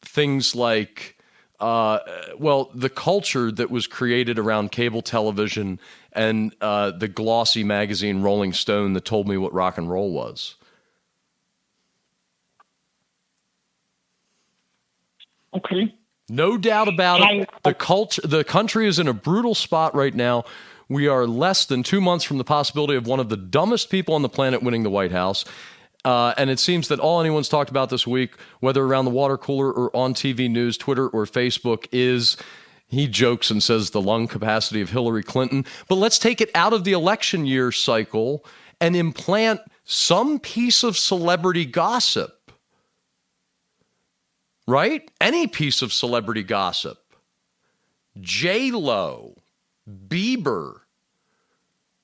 things like the culture that was created around cable television and the glossy magazine Rolling Stone that told me what rock and roll was. Okay. No doubt about it. The country is in a brutal spot right now. We are less than 2 months from the possibility of one of the dumbest people on the planet winning the White House. And it seems that all anyone's talked about this week, whether around the water cooler or on TV news, Twitter or Facebook, is, he jokes and says, the lung capacity of Hillary Clinton. But let's take it out of the election year cycle and implant some piece of celebrity gossip. Right? Any piece of celebrity gossip. J-Lo, Bieber,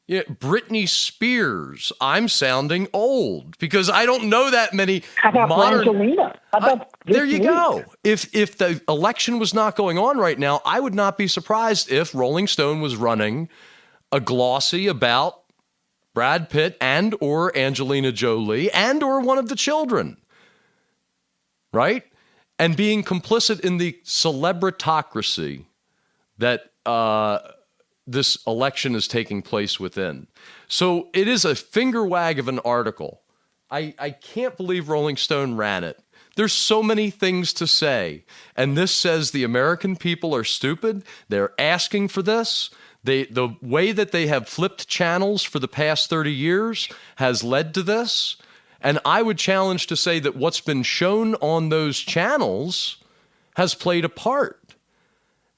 Britney Spears. I'm sounding old because I don't know that many. How about Brangelina? There you go. If the election was not going on right now, I would not be surprised if Rolling Stone was running a glossy about Brad Pitt and or Angelina Jolie and or one of the children. Right? And being complicit in the celebritocracy that this election is taking place within. So it is a finger wag of an article. I can't believe Rolling Stone ran it. There's so many things to say. And this says the American people are stupid. They're asking for this. The way that they have flipped channels for the past 30 years has led to this. And I would challenge to say that what's been shown on those channels has played a part.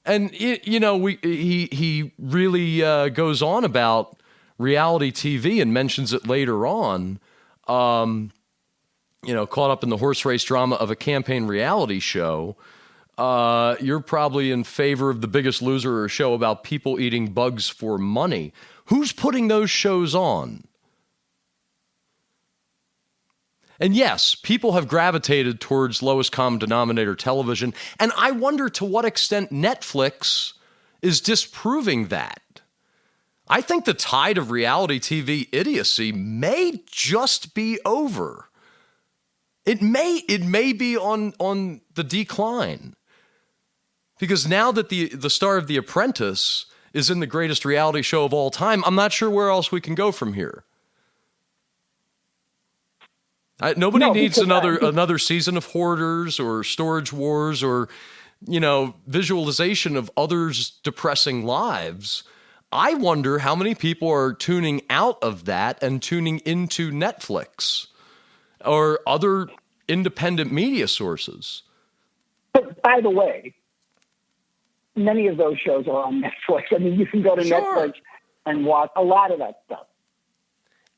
And, he really goes on about reality TV and mentions it later on, caught up in the horse race drama of a campaign reality show. You're probably in favor of The Biggest Loser, or a show about people eating bugs for money. Who's putting those shows on? And yes, people have gravitated towards lowest common denominator television, and I wonder to what extent Netflix is disproving that. I think the tide of reality TV idiocy may just be over. It may be on the decline. Because now that the star of The Apprentice is in the greatest reality show of all time, I'm not sure where else we can go from here. Nobody needs another season of Hoarders or Storage Wars or, visualization of others' depressing lives. I wonder how many people are tuning out of that and tuning into Netflix or other independent media sources. But by the way, many of those shows are on Netflix. I mean, you can go to Netflix and watch a lot of that stuff.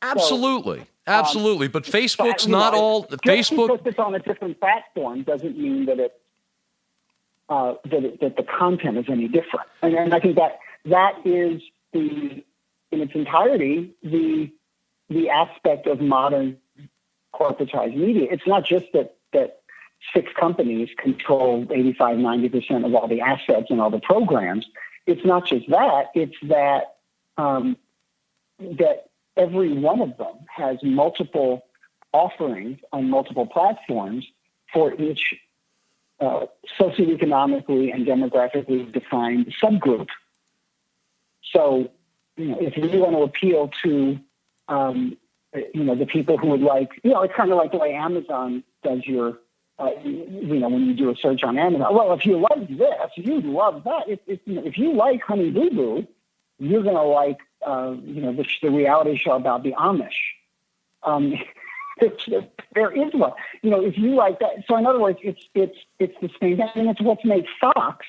Absolutely. Absolutely, but Facebook's not all. Facebook, because it's on a different platform doesn't mean that that the content is any different. And I think that is in its entirety the aspect of modern corporatized media. It's not just that 6 companies control 85-90% of all the assets and all the programs. It's not just that. It's that that every one of them has multiple offerings on multiple platforms for each socioeconomically and demographically defined subgroup. So, if you want to appeal to, the people who would like, it's kind of like the way Amazon does your, when you do a search on Amazon. Well, if you like this, you love that. If you like Honey Boo Boo, you're going to like, the reality show about the Amish. There is one. If you like that. So in other words, it's the same thing, and it's what's made Fox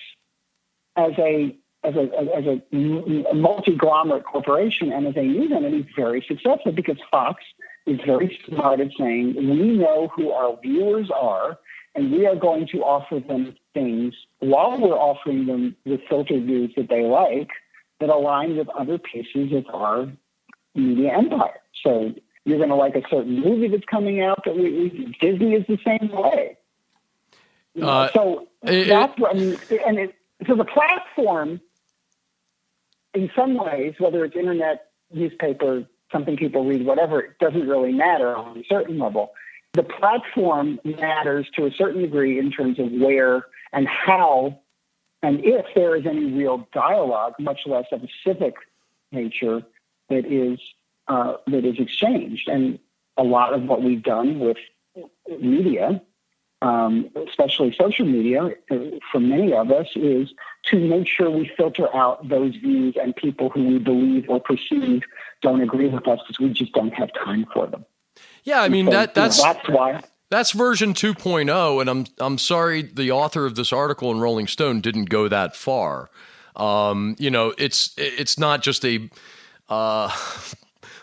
as a multi-glomerate corporation and as a news entity very successful, because Fox is very smart at saying, we know who our viewers are, and we are going to offer them things while we're offering them the filtered views that they like, that align with other pieces of our media empire. So you're going to like a certain movie that's coming out that Disney is the same way. So that's what I mean. So the platform, in some ways, whether it's internet, newspaper, something people read, whatever, it doesn't really matter on a certain level. The platform matters to a certain degree in terms of where and how And if there is any real dialogue, much less of a civic nature, that is exchanged. And a lot of what we've done with media, especially social media, for many of us, is to make sure we filter out those views and people who we believe or perceive don't agree with us, because we just don't have time for them. Yeah, I mean, so, that's why. That's version 2.0, and I'm sorry the author of this article in Rolling Stone didn't go that far. It's not just a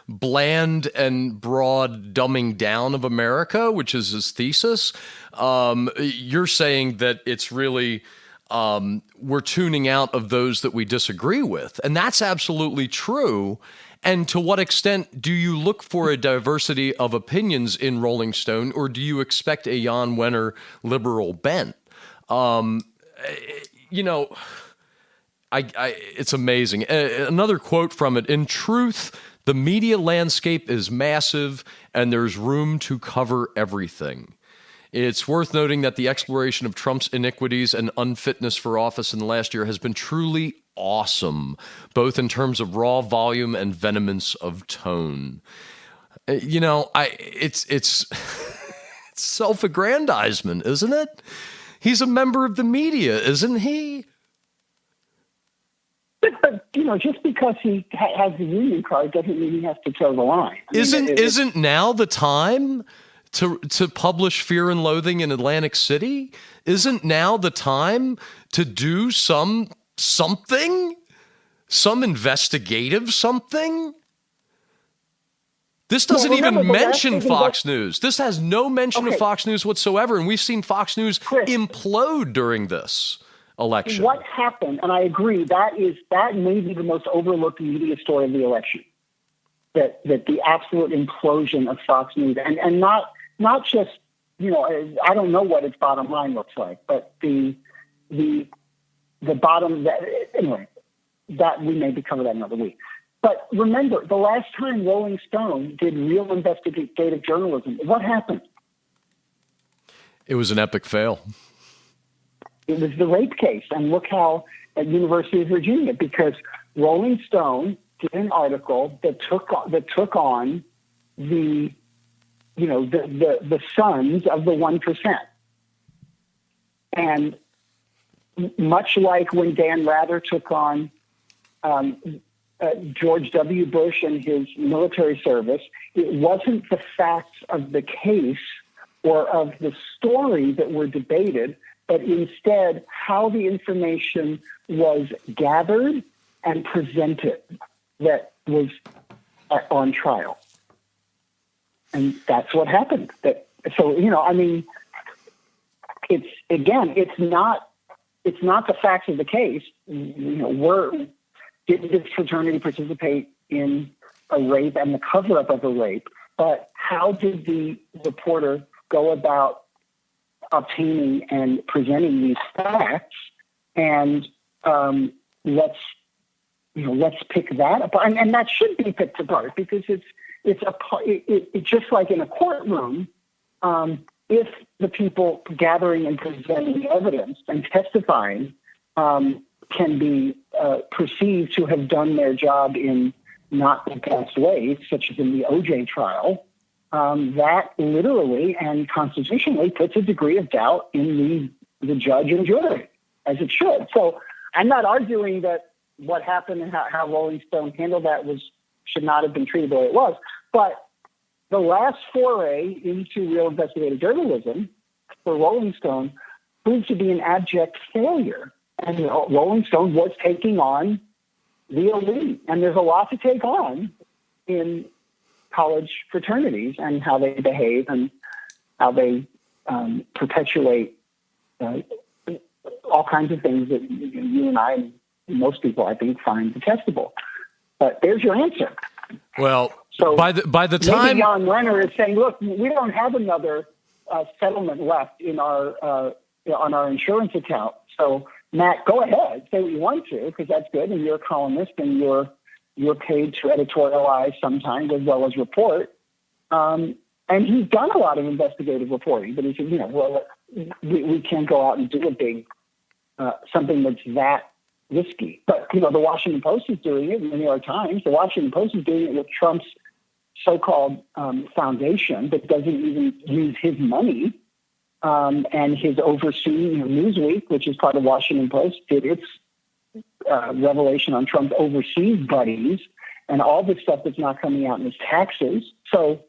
bland and broad dumbing down of America, which is his thesis. You're saying that it's really we're tuning out of those that we disagree with, and that's absolutely true. And to what extent do you look for a diversity of opinions in Rolling Stone, or do you expect a Jan Wenner liberal bent? It's amazing. Another quote from it: "In truth, the media landscape is massive, and there's room to cover everything. It's worth noting that the exploration of Trump's iniquities and unfitness for office in the last year has been truly awesome, both in terms of raw volume and venomance of tone." It's self-aggrandizement, isn't it? He's a member of the media, isn't he? But just because he has the union card doesn't mean he has to toe the line. Isn't now the time to publish Fear and Loathing in Atlantic City? Isn't now the time to do something? Some investigative something? This doesn't even mention Fox News. This has no mention of Fox News whatsoever, and we've seen Fox News implode during this election. What happened, and I agree, that may be the most overlooked media story of the election, that the absolute implosion of Fox News, and not just, I don't know what its bottom line looks like, but the bottom, anyway, that we may cover that another week. But remember, the last time Rolling Stone did real investigative journalism, what happened? It was an epic fail. It was the rape case. And look how at University of Virginia, because Rolling Stone did an article that took on the sons of the 1%. And much like when Dan Rather took on George W. Bush and his military service, it wasn't the facts of the case or of the story that were debated, but instead how the information was gathered and presented that was on trial. And that's what happened. It's not the facts of the case. Did this fraternity participate in a rape and the cover-up of a rape? But how did the reporter go about obtaining and presenting these facts? And let's pick that apart, and that should be picked apart, because it's just like in a courtroom. If the people gathering and presenting evidence and testifying can be perceived to have done their job in not the best ways, such as in the OJ trial, that literally and constitutionally puts a degree of doubt in the judge and jury, as it should. So I'm not arguing that what happened and how Rolling Stone handled that should not have been treated the way it was, but the last foray into real investigative journalism for Rolling Stone proved to be an abject failure. And Rolling Stone was taking on the elite. And there's a lot to take on in college fraternities and how they behave and how they perpetuate all kinds of things that you and I and most people, I think, find detestable. But there's your answer. Well, so by the time maybe Jan Wenner is saying, look, we don't have another settlement left in our on our insurance account. So Matt, go ahead, say what you want to, because that's good, and you're a columnist and you're paid to editorialize sometimes as well as report. And he's done a lot of investigative reporting, but he said, we can't go out and do a big something that's that risky. But, the Washington Post is doing it, and the New York Times. The Washington Post is doing it with Trump's so-called foundation that doesn't even use his money, and his overseeing Newsweek, which is part of Washington Post, did its revelation on Trump's overseas buddies and all the stuff that's not coming out in his taxes. So,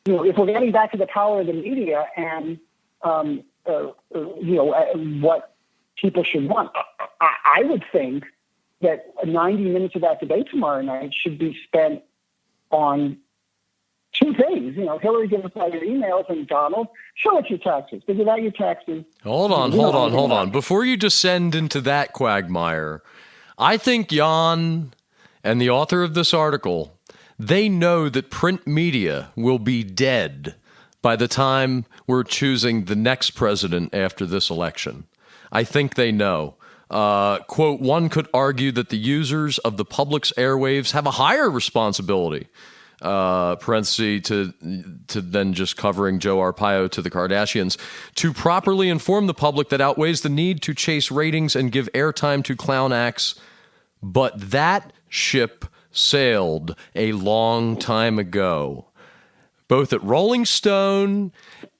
if we're getting back to the power of the media and, what people should want, I would think that 90 minutes of that debate tomorrow night should be spent on two things. Hillary, give us all your emails, and Donald, show us your taxes. Because without your taxes... Hold on. Before you descend into that quagmire, I think Jan and the author of this article, they know that print media will be dead by the time we're choosing the next president after this election. I think they know. Quote, one could argue that the users of the public's airwaves have a higher responsibility, parenthesis to then just covering Joe Arpaio to the Kardashians, to properly inform the public that outweighs the need to chase ratings and give airtime to clown acts. But that ship sailed a long time ago, both at Rolling Stone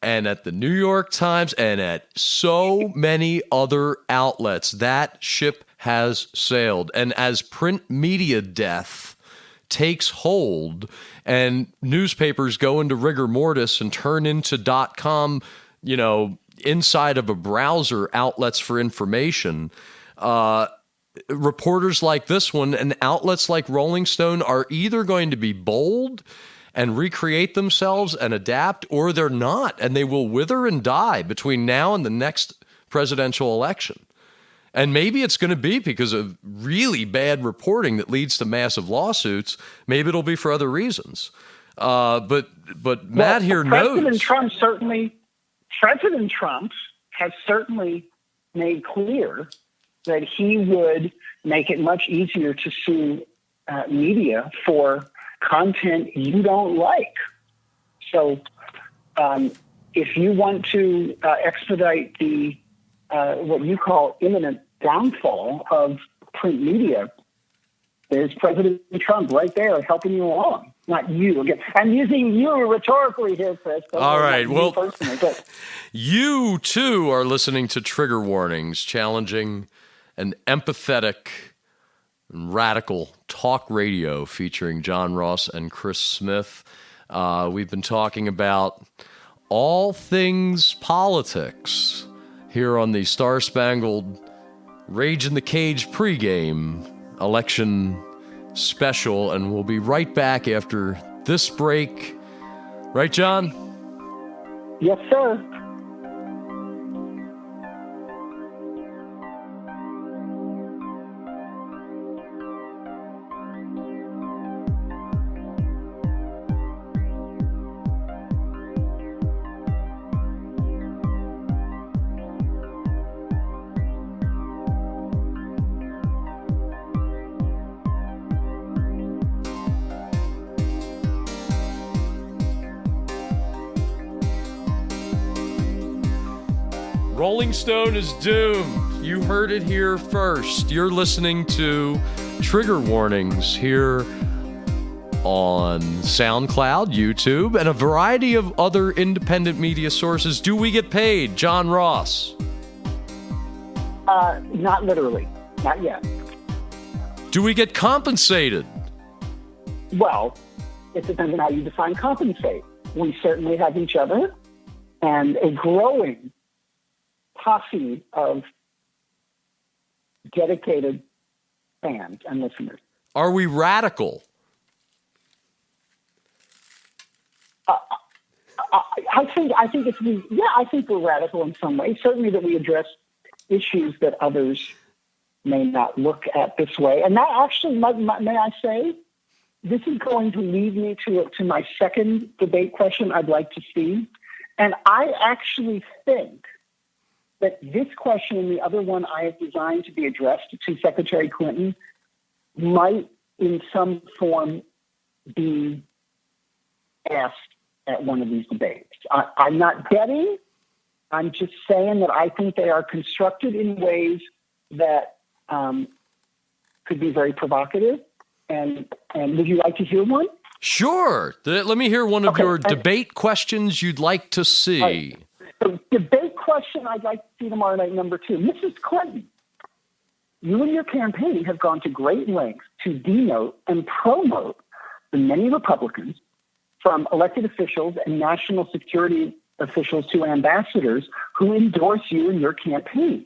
and at the New York Times and at so many other outlets. That ship has sailed. And as print media death takes hold and newspapers go into rigor mortis and turn into .com, inside of a browser outlets for information, reporters like this one and outlets like Rolling Stone are either going to be bold and recreate themselves and adapt, or they're not, and they will wither and die between now and the next presidential election. And maybe it's going to be because of really bad reporting that leads to massive lawsuits. Maybe it'll be for other reasons. But Matt here knows. President Trump has certainly made clear that he would make it much easier to sue media for content you don't like. So if you want to expedite the what you call imminent downfall of print media, there's President Trump right there helping you along. Not you. Again, I'm using you rhetorically here, Chris. All right. Well, you too are listening to Trigger Warnings, challenging an empathetic and radical talk radio featuring John Ross and Chris Smith. We've been talking about all things politics here on the Star-Spangled Rage in the Cage pregame election special, and we'll be right back after this break. Right, John? Yes, sir. Rolling Stone is doomed. You heard it here first. You're listening to Trigger Warnings here on SoundCloud, YouTube, and a variety of other independent media sources. Do we get paid, John Ross? Not literally. Not yet. Do we get compensated? Well, it depends on how you define compensate. We certainly have each other and a growing posse of dedicated fans and listeners. Are we radical? I think we're radical in some ways. Certainly that we address issues that others may not look at this way. And that actually, may I say, this is going to lead me to my second debate question I'd like to see. And I actually think that this question and the other one I have designed to be addressed to Secretary Clinton might in some form be asked at one of these debates. I'm not betting. I'm just saying that I think they are constructed in ways that could be very provocative. And would you like to hear one? Sure. Let me hear one of your debate questions you'd like to see. Right. So debate question I'd like to see tomorrow night, number 2. Mrs. Clinton, you and your campaign have gone to great lengths to denote and promote the many Republicans, from elected officials and national security officials to ambassadors, who endorse you in your campaign.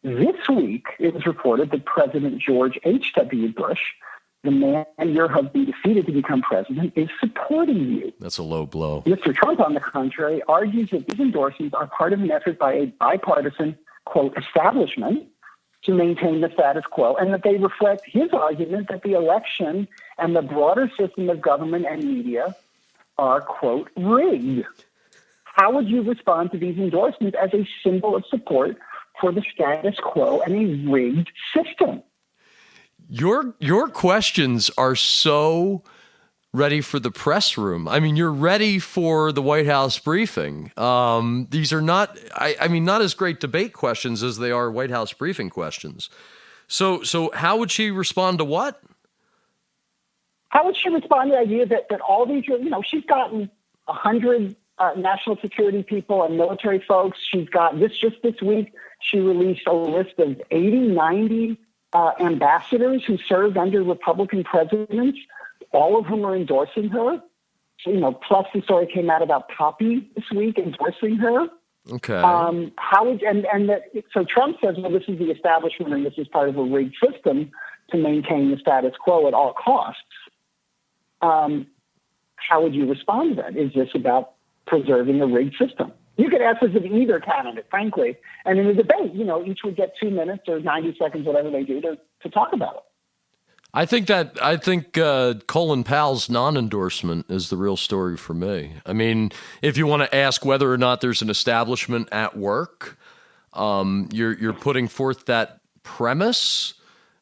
This week, it was reported that President George H.W. Bush, the man your husband defeated to become president, is supporting you. That's a low blow. Mr. Trump, on the contrary, argues that these endorsements are part of an effort by a bipartisan, quote, establishment to maintain the status quo, and that they reflect his argument that the election and the broader system of government and media are, quote, rigged. How would you respond to these endorsements as a symbol of support for the status quo and a rigged system? Your questions are so ready for the press room. I mean, you're ready for the White House briefing. These are not, I mean, not as great debate questions as they are White House briefing questions. So how would she respond to what? How would she respond to the idea that all these, she's gotten 100 national security people and military folks. She's got just this week, she released a list of 80, 90 ambassadors who served under Republican presidents, all of whom are endorsing her. So, plus the story came out about Poppy this week endorsing her. Okay. So Trump says, well, this is the establishment and this is part of a rigged system to maintain the status quo at all costs. How would you respond to that? Is this about preserving a rigged system? You could ask this of either candidate, frankly. And in a debate, each would get 2 minutes or 90 seconds, whatever they do, to talk about it. I think Colin Powell's non-endorsement is the real story for me. I mean, if you want to ask whether or not there's an establishment at work, you're putting forth that premise,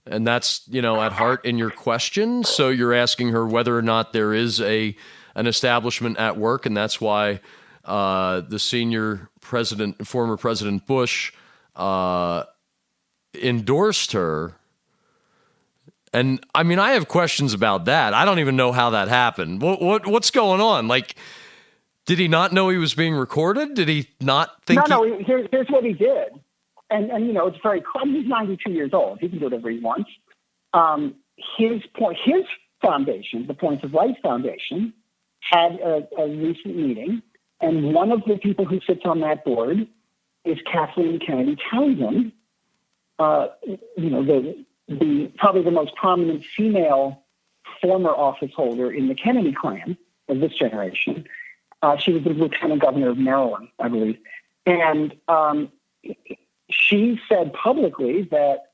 and that's at heart in your question. So you're asking her whether or not there is an establishment at work, and that's why the former President Bush, endorsed her. And I mean, I have questions about that. I don't even know how that happened. What's going on? Like, did he not know he was being recorded? Did he not think? No. Here's what he did, and it's very. He's 92 years old. He can do whatever he wants. His foundation, the Points of Light Foundation, had a recent meeting, and one of the people who sits on that board is Kathleen Kennedy Townsend. Probably the most prominent female former office holder in the Kennedy clan of this generation. She was the lieutenant governor of Maryland, I believe. And she said publicly that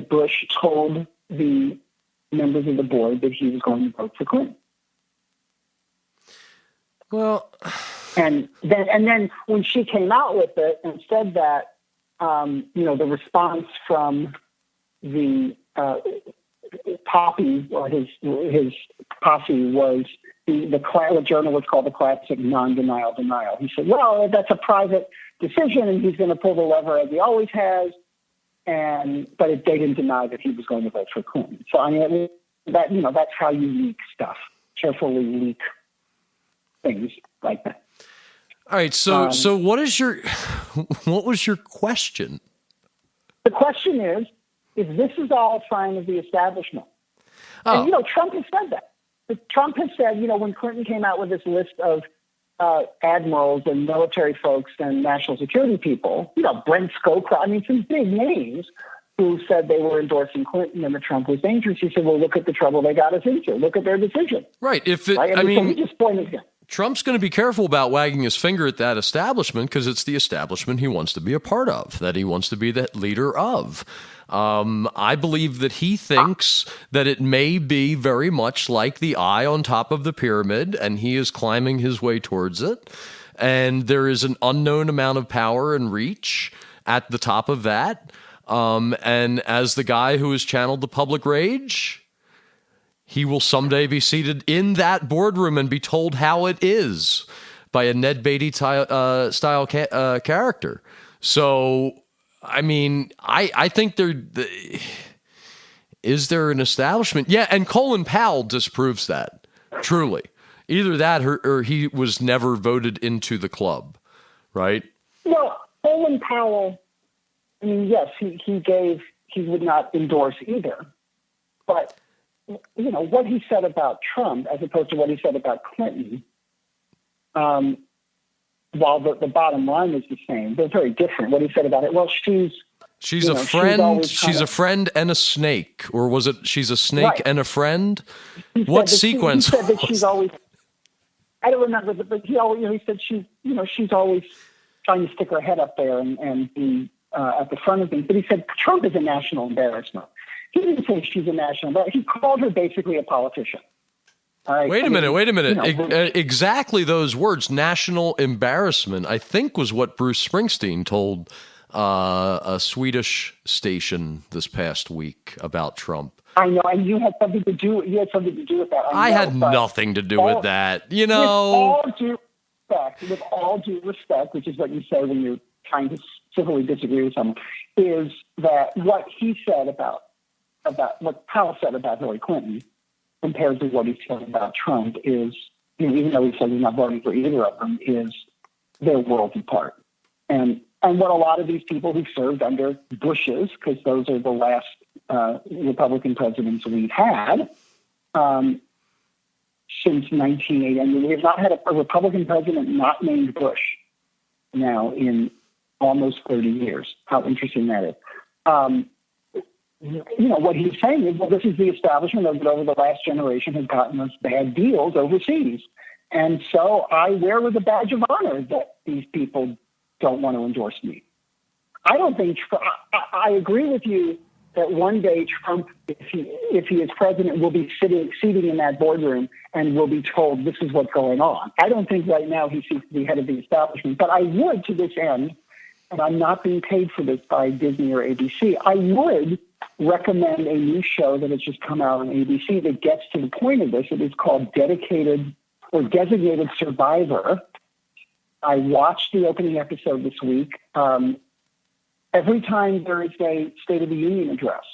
Bush told the members of the board that he was going to vote for Clinton. Well, and then when she came out with it and said that, the response from the Poppy or his posse was the journalist called the classic non-denial denial. He said, well, that's a private decision and he's going to pull the lever as he always has. But they didn't deny that he was going to vote for Clinton. So I mean, that's how you leak stuff. Carefully leak things like that. All right. So what was your question? The question is this is all a sign of the establishment? Oh. And, Trump has said that. Trump has said, when Clinton came out with this list of admirals and military folks and national security people, Brent Scowcroft, some big names who said they were endorsing Clinton and that Trump was dangerous. He said, well, look at the trouble they got us into. Look at their decision. Right. So he just pointed out. Trump's going to be careful about wagging his finger at that establishment because it's the establishment he wants to be a part of, that he wants to be the leader of. I believe that he thinks that it may be very much like the eye on top of the pyramid, and he is climbing his way towards it. And there is an unknown amount of power and reach at the top of that. And as the guy who has channeled the public rage, he will someday be seated in that boardroom and be told how it is by a Ned Beatty style character. So I mean, I think is there an establishment? Yeah, and Colin Powell disproves that, truly. Either that or he was never voted into the club, right? Well, Colin Powell, I mean, yes, he would not endorse either. But, what he said about Trump as opposed to what he said about Clinton, while the bottom line is the same, they're very different. What he said about it, well, she's a friend. She's a friend and a snake, or was it? She's a snake right. and a friend. What sequence? He said that she's always. I don't remember, but he always. He said she's always trying to stick her head up there and be at the front of things. But he said Trump is a national embarrassment. He didn't say she's a national embarrassment. He called her basically a politician. All right? Wait a minute. Exactly those words, national embarrassment, I think was what Bruce Springsteen told a Swedish station this past week about Trump. I know, and you had something to do with that. I had nothing to do with that. With all due respect, which is what you say when you're trying to civilly disagree with someone, is that what he said about what Powell said about Hillary Clinton compared to what he said about Trump is, even though he said he's not voting for either of them, is they're worlds apart. And what a lot of these people who served under Bushes, because those are the last Republican presidents we've had since 1980. I mean, we've not had a Republican president not named Bush now in almost 30 years. How interesting that is. What he's saying is, well, this is the establishment that over the last generation has gotten us bad deals overseas. And so I wear with a badge of honor that these people don't want to endorse me. I don't think I agree with you that one day Trump, if he is president, will be sitting in that boardroom and will be told this is what's going on. I don't think right now he seems to be head of the establishment, but I would, to this end, and I'm not being paid for this by Disney or ABC, I would recommend a new show that has just come out on ABC that gets to the point of this. It is called Dedicated or Designated Survivor. I watched the opening episode this week. Every time there is a State of the Union address,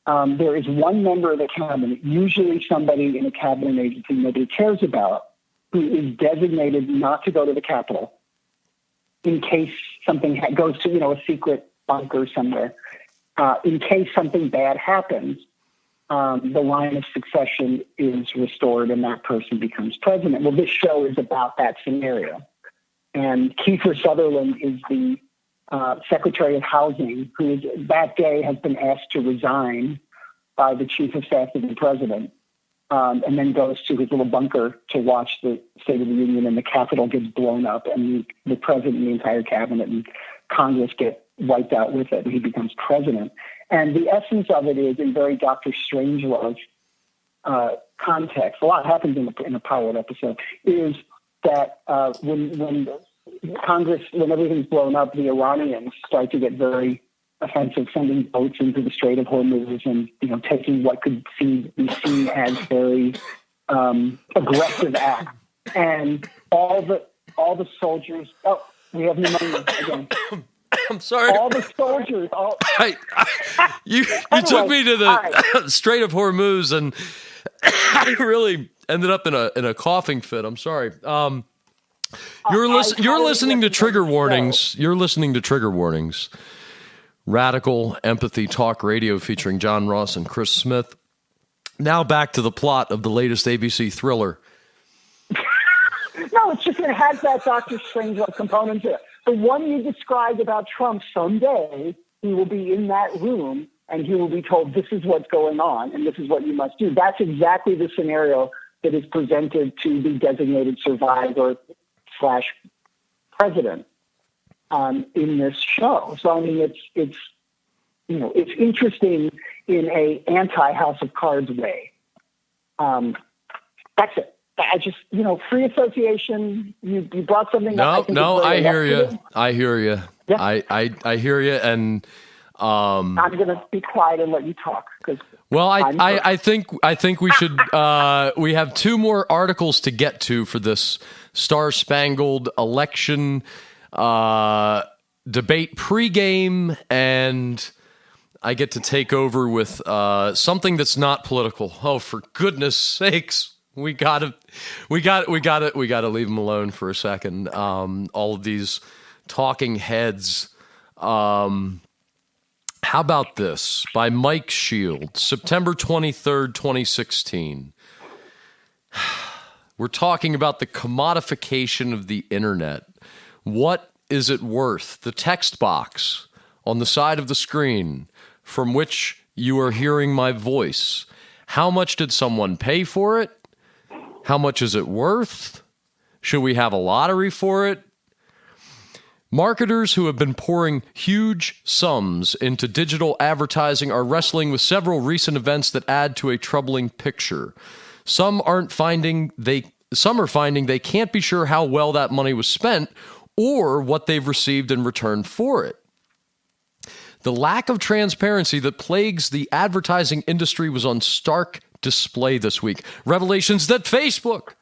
there is one member of the cabinet, usually somebody in a cabinet agency nobody cares about, who is designated not to go to the Capitol in case something goes to, a secret bunker somewhere. In case something bad happens, the line of succession is restored and that person becomes president. Well, this show is about that scenario. And Kiefer Sutherland is the Secretary of Housing, who that day has been asked to resign by the Chief of Staff of the President, and then goes to his little bunker to watch the State of the Union, and the Capitol gets blown up, and the President and the entire cabinet and Congress get wiped out with it, and he becomes president. And the essence of it is, in very Dr. Strangelove context, a lot happens in a pilot episode, is that when Congress, when everything's blown up, the Iranians start to get very offensive, sending boats into the Strait of Hormuz and, taking what could be seen as very aggressive acts. And all the soldiers, we have pneumonia again. I'm sorry. All the soldiers. You took me to the Strait of Hormuz, and I really ended up in a coughing fit. I'm sorry. You're listening to trigger warnings. You're listening to trigger warnings. Radical Empathy Talk Radio featuring John Ross and Chris Smith. Now back to the plot of the latest ABC thriller. No, it's just it has that Dr. Strangelove component to it. The one you described about Trump, someday he will be in that room and he will be told this is what's going on and this is what you must do. That's exactly the scenario that is presented to the designated survivor / president in this show. So I mean, it's interesting in a anti-House of Cards way. That's it. I just, free association. You brought something up. No, I hear you. I hear you. Yeah. I hear you, and I'm going to be quiet and let you talk. Well, I think we should. We have two more articles to get to for this Star-Spangled election debate pregame, and I get to take over with something that's not political. Oh, for goodness sakes. We gotta leave them alone for a second. All of these talking heads. How about this? By Mike Shields, September 23rd, 2016. We're talking about the commodification of the internet. What is it worth? The text box on the side of the screen from which you are hearing my voice. How much did someone pay for it? How much is it worth? Should we have a lottery for it? Marketers who have been pouring huge sums into digital advertising are wrestling with several recent events that add to a troubling picture. Some are finding they can't be sure how well that money was spent or what they've received in return for it. The lack of transparency that plagues the advertising industry was on stark display this week. Revelations that Facebook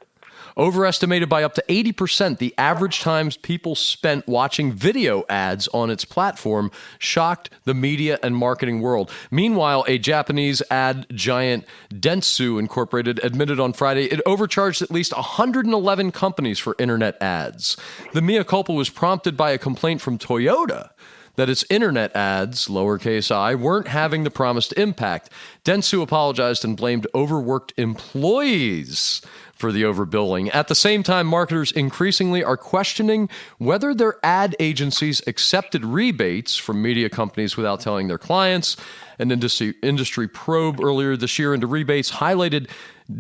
overestimated by up to 80% the average times people spent watching video ads on its platform shocked the media and marketing world. Meanwhile, a Japanese ad giant, Dentsu Incorporated, admitted on Friday it overcharged at least 111 companies for internet ads. The mea culpa was prompted by a complaint from Toyota that its internet ads, lowercase I, weren't having the promised impact. Dentsu apologized and blamed overworked employees for the overbilling. At the same time, marketers increasingly are questioning whether their ad agencies accepted rebates from media companies without telling their clients. An industry probe earlier this year into rebates highlighted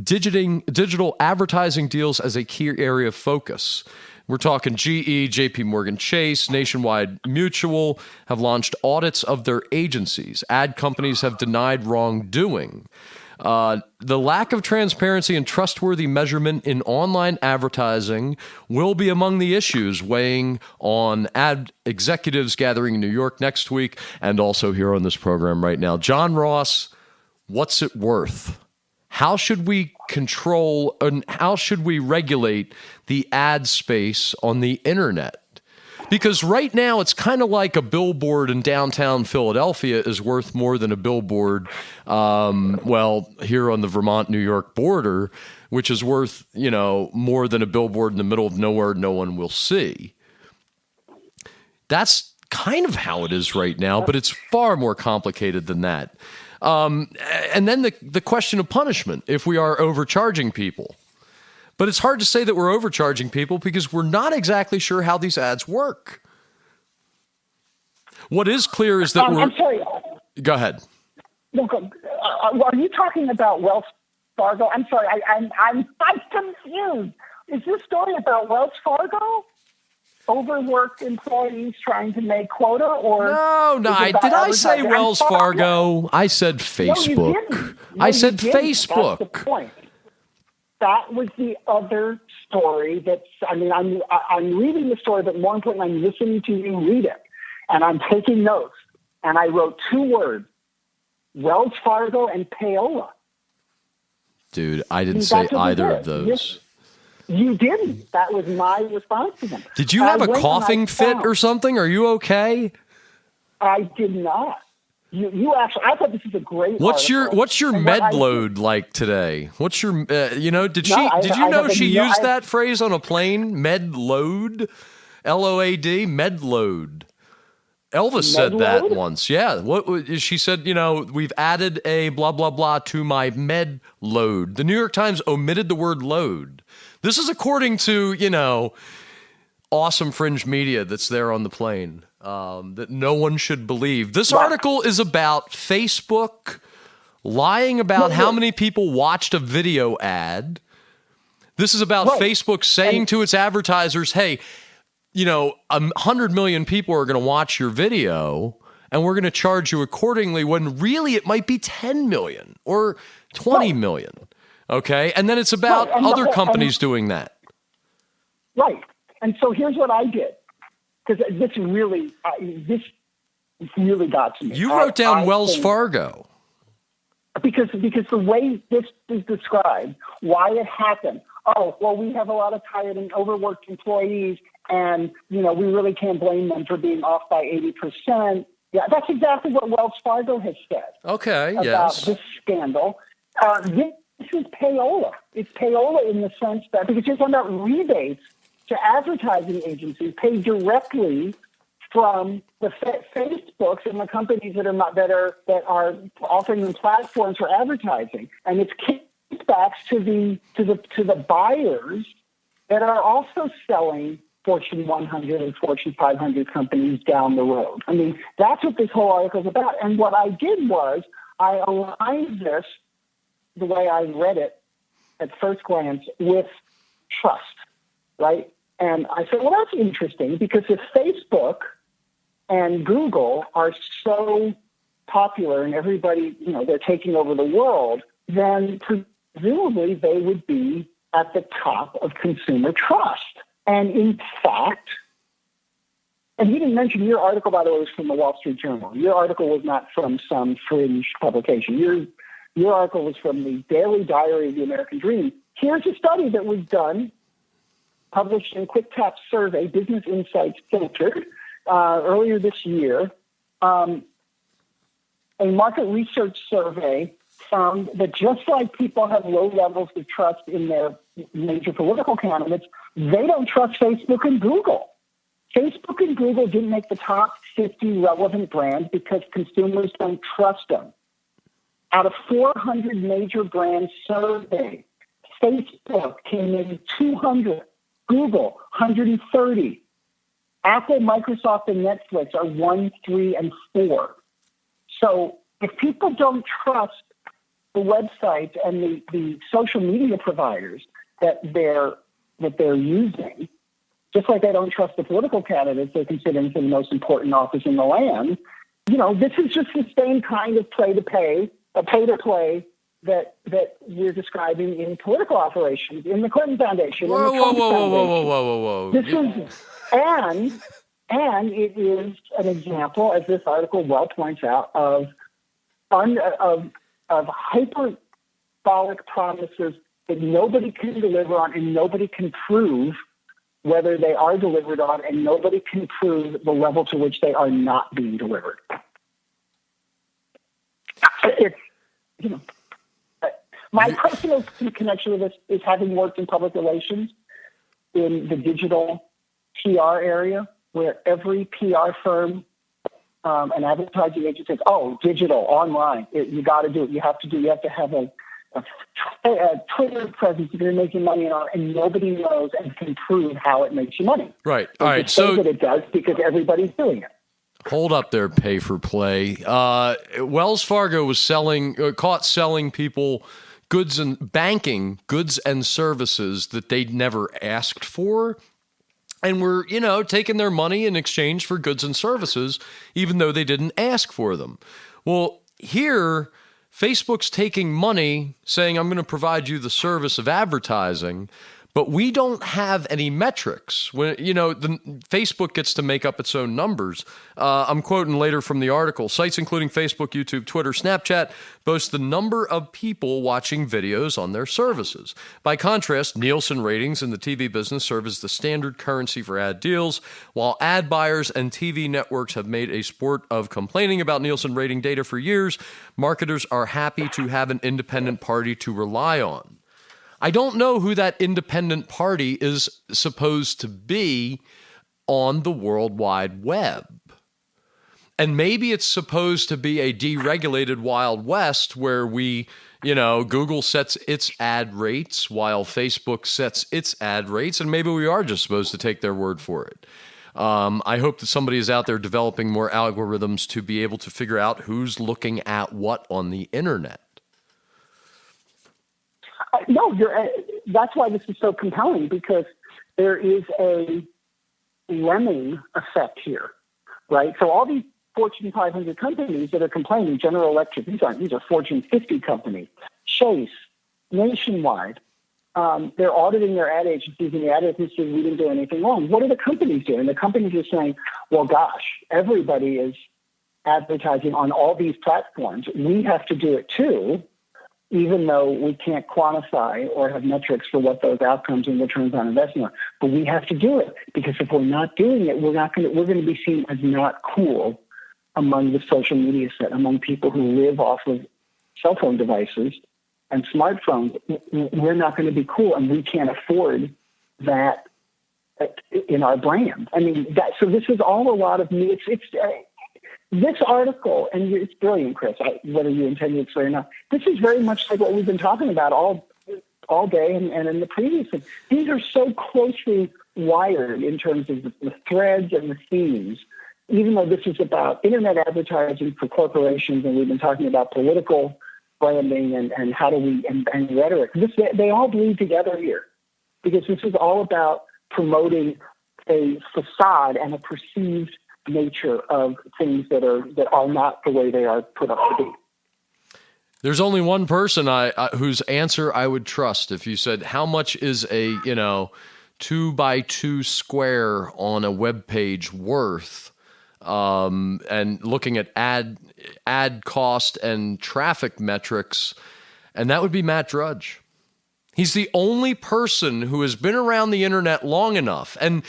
digital advertising deals as a key area of focus. We're talking GE, JP Morgan Chase, Nationwide Mutual have launched audits of their agencies. Ad companies have denied wrongdoing. The lack of transparency and trustworthy measurement in online advertising will be among the issues weighing on ad executives gathering in New York next week and also here on this program right now. John Ross, what's it worth? How should we control and how should we regulate the ad space on the internet? Because right now it's kind of like a billboard in downtown Philadelphia is worth more than a billboard, here on the Vermont-New York border, which is worth, more than a billboard in the middle of nowhere no one will see. That's kind of how it is right now, but it's far more complicated than that. And then the question of punishment if we are overcharging people. But it's hard to say that we're overcharging people because we're not exactly sure how these ads work. What is clear is that I'm sorry. Go ahead. Look, are you talking about Wells Fargo? I'm sorry. I'm confused. Is this story about Wells Fargo? Overworked employees trying to make quota, or no? Did I say Wells Fargo? I said Facebook. No, you didn't. No, I said you didn't. Facebook. That's the point. That was the other story. I'm reading the story, but more importantly, I'm listening to you read it, and I'm taking notes. And I wrote two words: Wells Fargo and payola. Dude, I didn't say either of those. You didn't. That was my response to them. Did you have a coughing fit or something? Are you okay? I did not. You actually, I thought this was a great article. What's your med load like today? What's your, did you know she used that phrase on a plane? Med load? LOAD? Med load. Elvis said that once. Yeah. She said, we've added a blah, blah, blah to my med load. The New York Times omitted the word load. This is according to, awesome fringe media that's there on the plane that no one should believe. This article is about Facebook lying about how many people watched a ad ad. This is about Facebook saying to its advertisers, hey, 100 million people are going to watch your video and we're going to charge you accordingly, when really it might be 10 million or 20 million. Okay. And then it's about other companies doing that. Right. And so here's what I did, because this really got to me. You wrote down Wells Fargo. Because the way this is described, why it happened. Oh, well, we have a lot of tired and overworked employees, And, we really can't blame them for being off by 80%. Yeah, that's exactly what Wells Fargo has said about this scandal. This is payola. It's payola in the sense that, because you're talking about rebates to advertising agencies paid directly from the Facebooks and the companies that are offering them platforms for advertising, and it's kickbacks to the buyers that are also selling Fortune 100 and Fortune 500 companies down the road. I mean, that's what this whole article is about. And what I did was I aligned this, the way I read it at first glance, with trust, right? And I said, well, that's interesting, because if Facebook and Google are so popular and everybody, they're taking over the world, then presumably they would be at the top of consumer trust. And in fact, and you didn't mention your article, by the way, was from the Wall Street Journal. Your article was not from some fringe publication. Your article was from the Daily Diary of the American Dream. Here's a study that was done, published in QuickTap Survey, Business Insights Filtered, earlier this year. A market research survey found that just like people have low levels of trust in their major political candidates, they don't trust Facebook and Google. Facebook and Google didn't make the top 50 relevant brands because consumers don't trust them. Out of 400 major brands surveyed, Facebook came in 200, Google 130. Apple, Microsoft, and Netflix are 1, 3, and 4. So if people don't trust the websites and the social media providers that they're using, just like they don't trust the political candidates they're considering for the most important office in the land, this is just the same kind of pay-to-play that we're describing in political operations, in the Clinton Foundation, in the Trump Foundation. Whoa. This is, and it is an example, as this article well points out, of hyperbolic promises that nobody can deliver on and nobody can prove whether they are delivered on, and nobody can prove the level to which they are not being delivered. My personal connection with this is having worked in public relations in the digital PR area, where every PR firm and advertising agency says, "Oh, digital, online, you got to do it. You have to have a Twitter presence if you're making money on, and nobody knows and can prove how it makes you money." Right. All right. So that it does because everybody's doing it. Hold up there, pay for play. Wells Fargo was caught selling people goods and services that they'd never asked for, and were, taking their money in exchange for goods and services, even though they didn't ask for them. Well, here, Facebook's taking money, saying, I'm going to provide you the service of advertising, but we don't have any metrics. When Facebook gets to make up its own numbers. I'm quoting later from the article. Sites including Facebook, YouTube, Twitter, Snapchat boast the number of people watching videos on their services. By contrast, Nielsen ratings in the TV business serve as the standard currency for ad deals. While ad buyers and TV networks have made a sport of complaining about Nielsen rating data for years, marketers are happy to have an independent party to rely on. I don't know who that independent party is supposed to be on the World Wide Web. And maybe it's supposed to be a deregulated Wild West where Google sets its ad rates while Facebook sets its ad rates, and maybe we are just supposed to take their word for it. I hope that somebody is out there developing more algorithms to be able to figure out who's looking at what on the internet. No, that's why this is so compelling, because there is a lemming effect here, right? So all these Fortune 500 companies that are complaining, General Electric, these are Fortune 50 companies, Chase, Nationwide, they're auditing their ad agencies, and the ad agencies, we didn't do anything wrong. What are the companies doing? The companies are saying, well, gosh, everybody is advertising on all these platforms. We have to do it too. even though we can't quantify or have metrics for what those outcomes and returns on investment are. But we have to do it, because if we're not doing it, we're going to be seen as not cool among the social media set, among people who live off of cell phone devices and smartphones. We're not going to be cool, and we can't afford that in our brand. I mean, so this is all a lot of me. It's this article, and it's brilliant, Chris, whether you intended it or not. This is very much like what we've been talking about all day and in the previous thing. These are so closely wired in terms of the threads and the themes. Even though this is about internet advertising for corporations, and we've been talking about political branding and how do we and rhetoric, they all bleed together here, because this is all about promoting a facade and a perceived nature of things that are not the way they are put up to be. There's only one person whose answer I would trust. If you said, how much is a 2x2 square on a web page worth, and looking at ad cost and traffic metrics, and that would be Matt Drudge. He's the only person who has been around the internet long enough. And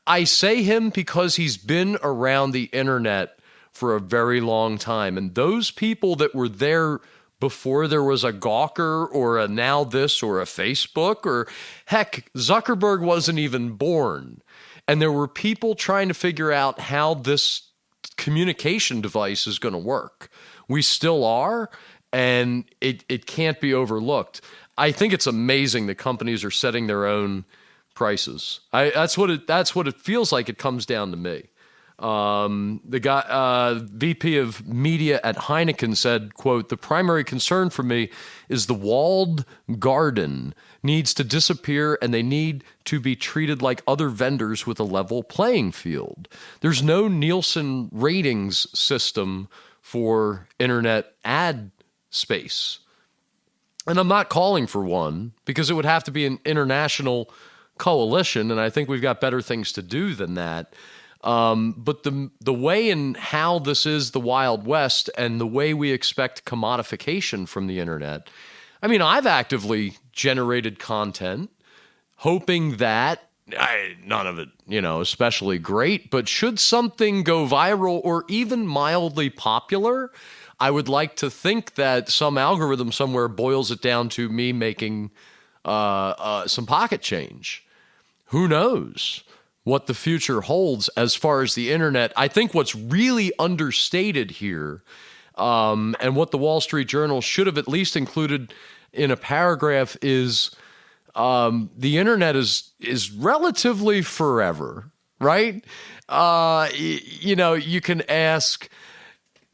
I say him because he's been around the internet for a very long time. And those people that were there before there was a Gawker or a Now This or a Facebook, or heck, Zuckerberg wasn't even born. And there were people trying to figure out how this communication device is going to work. We still are, and it can't be overlooked. I think it's amazing that companies are setting their own prices. That's what it feels like. It comes down to me. The guy, VP of media at Heineken said, quote, "The primary concern for me is the walled garden needs to disappear, and they need to be treated like other vendors with a level playing field. There's no Nielsen ratings system for internet ad space. And I'm not calling for one, because it would have to be an international coalition, and I think we've got better things to do than that. But the way and how this is the Wild West, and the way we expect commodification from the internet, I mean, I've actively generated content hoping that, none of it, especially great, but should something go viral or even mildly popular, I would like to think that some algorithm somewhere boils it down to me making some pocket change. Who knows what the future holds as far as the internet? I think what's really understated here, and what the Wall Street Journal should have at least included in a paragraph, is the internet is relatively forever, right? You can ask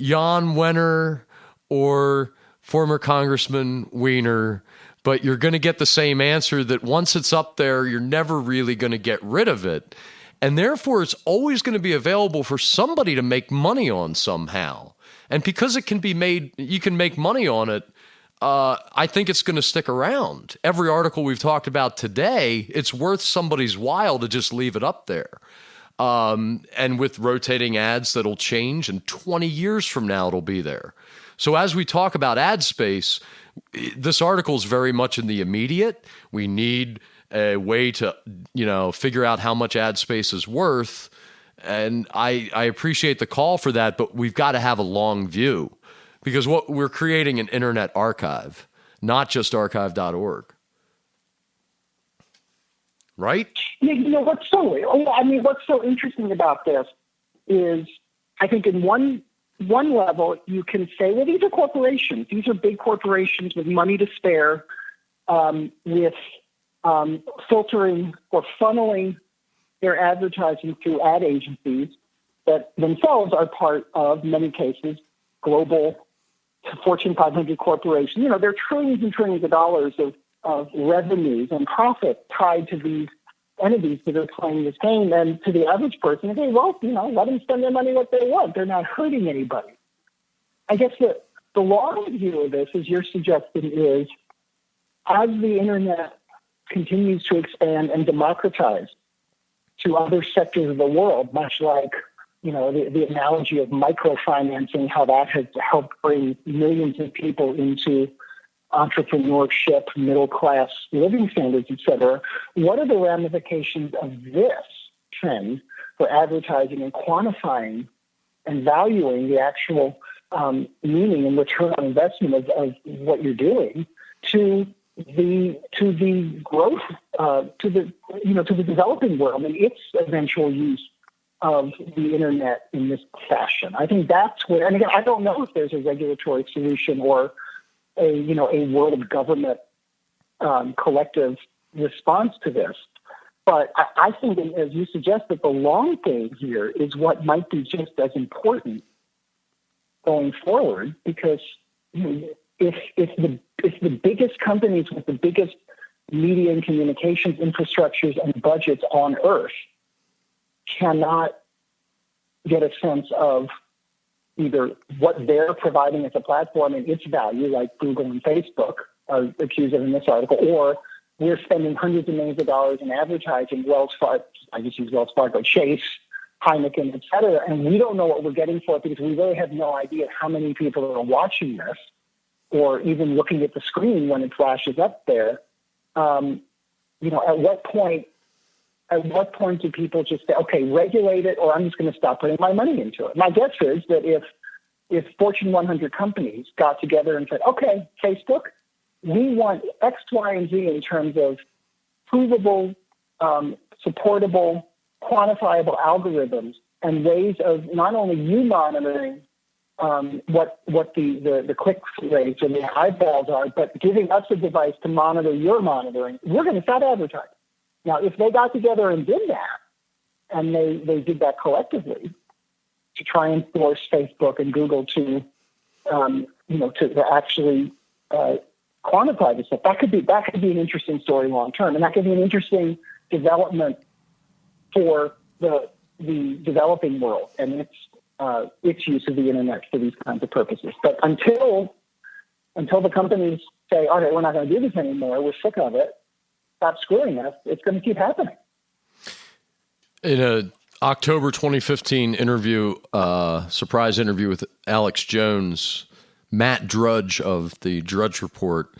Jan Wenner or former Congressman Weiner, but you're going to get the same answer, that once it's up there, you're never really going to get rid of it. And therefore, it's always going to be available for somebody to make money on somehow. And because it can be made, you can make money on it, I think it's going to stick around. Every article we've talked about today, it's worth somebody's while to just leave it up there. And with rotating ads that'll change, and 20 years from now, it'll be there. So as we talk about ad space, this article is very much in the immediate. We need a way to, figure out how much ad space is worth. And I appreciate the call for that, but we've got to have a long view, because what we're creating an internet archive, not just archive.org. Right? What's so interesting about this is, I think in one level, you can say, well, these are corporations. These are big corporations with money to spare, with filtering or funneling their advertising through ad agencies that themselves are part of, many cases, global Fortune 500 corporations. There are trillions and trillions of dollars of revenues and profit tied to these entities that are playing this game. And to the average person, okay, well, let them spend their money what they want. They're not hurting anybody. I guess the long view of this, as you're suggesting, is as the internet continues to expand and democratize to other sectors of the world, much like, the analogy of microfinancing, how that has helped bring millions of people into entrepreneurship, middle-class living standards, et cetera. What are the ramifications of this trend for advertising and quantifying and valuing the actual meaning and return on investment of what you're doing to the growth, to the developing world and its eventual use of the internet in this fashion? I think that's where, and again, I don't know if there's a regulatory solution or a world government collective response to this. But I think, as you suggest, that the long game here is what might be just as important going forward, because if the biggest companies with the biggest media and communications infrastructures and budgets on Earth cannot get a sense of either what they're providing as a platform and its value, like Google and Facebook are accused of in this article, or we're spending hundreds of millions of dollars in advertising, Wells Fargo, I just use Wells Fargo, Chase, Heineken, et cetera, and we don't know what we're getting for it because we really have no idea how many people are watching this or even looking at the screen when it flashes up there. At what point do people just say, okay, regulate it, or I'm just going to stop putting my money into it? My guess is that if Fortune 100 companies got together and said, okay, Facebook, we want X, Y, and Z in terms of provable, supportable, quantifiable algorithms and ways of not only you monitoring what the click rates and the eyeballs are, but giving us a device to monitor your monitoring, we're going to stop advertising. Now, if they got together and did that, and they did that collectively to try and force Facebook and Google to actually quantify this stuff, that could be an interesting story long term, and that could be an interesting development for the developing world and its use of the internet for these kinds of purposes. But until the companies say, all right, we're not going to do this anymore, we're sick of it, stop screwing us, it's going to keep happening. In a October 2015 interview, surprise interview with Alex Jones, Matt Drudge of the Drudge Report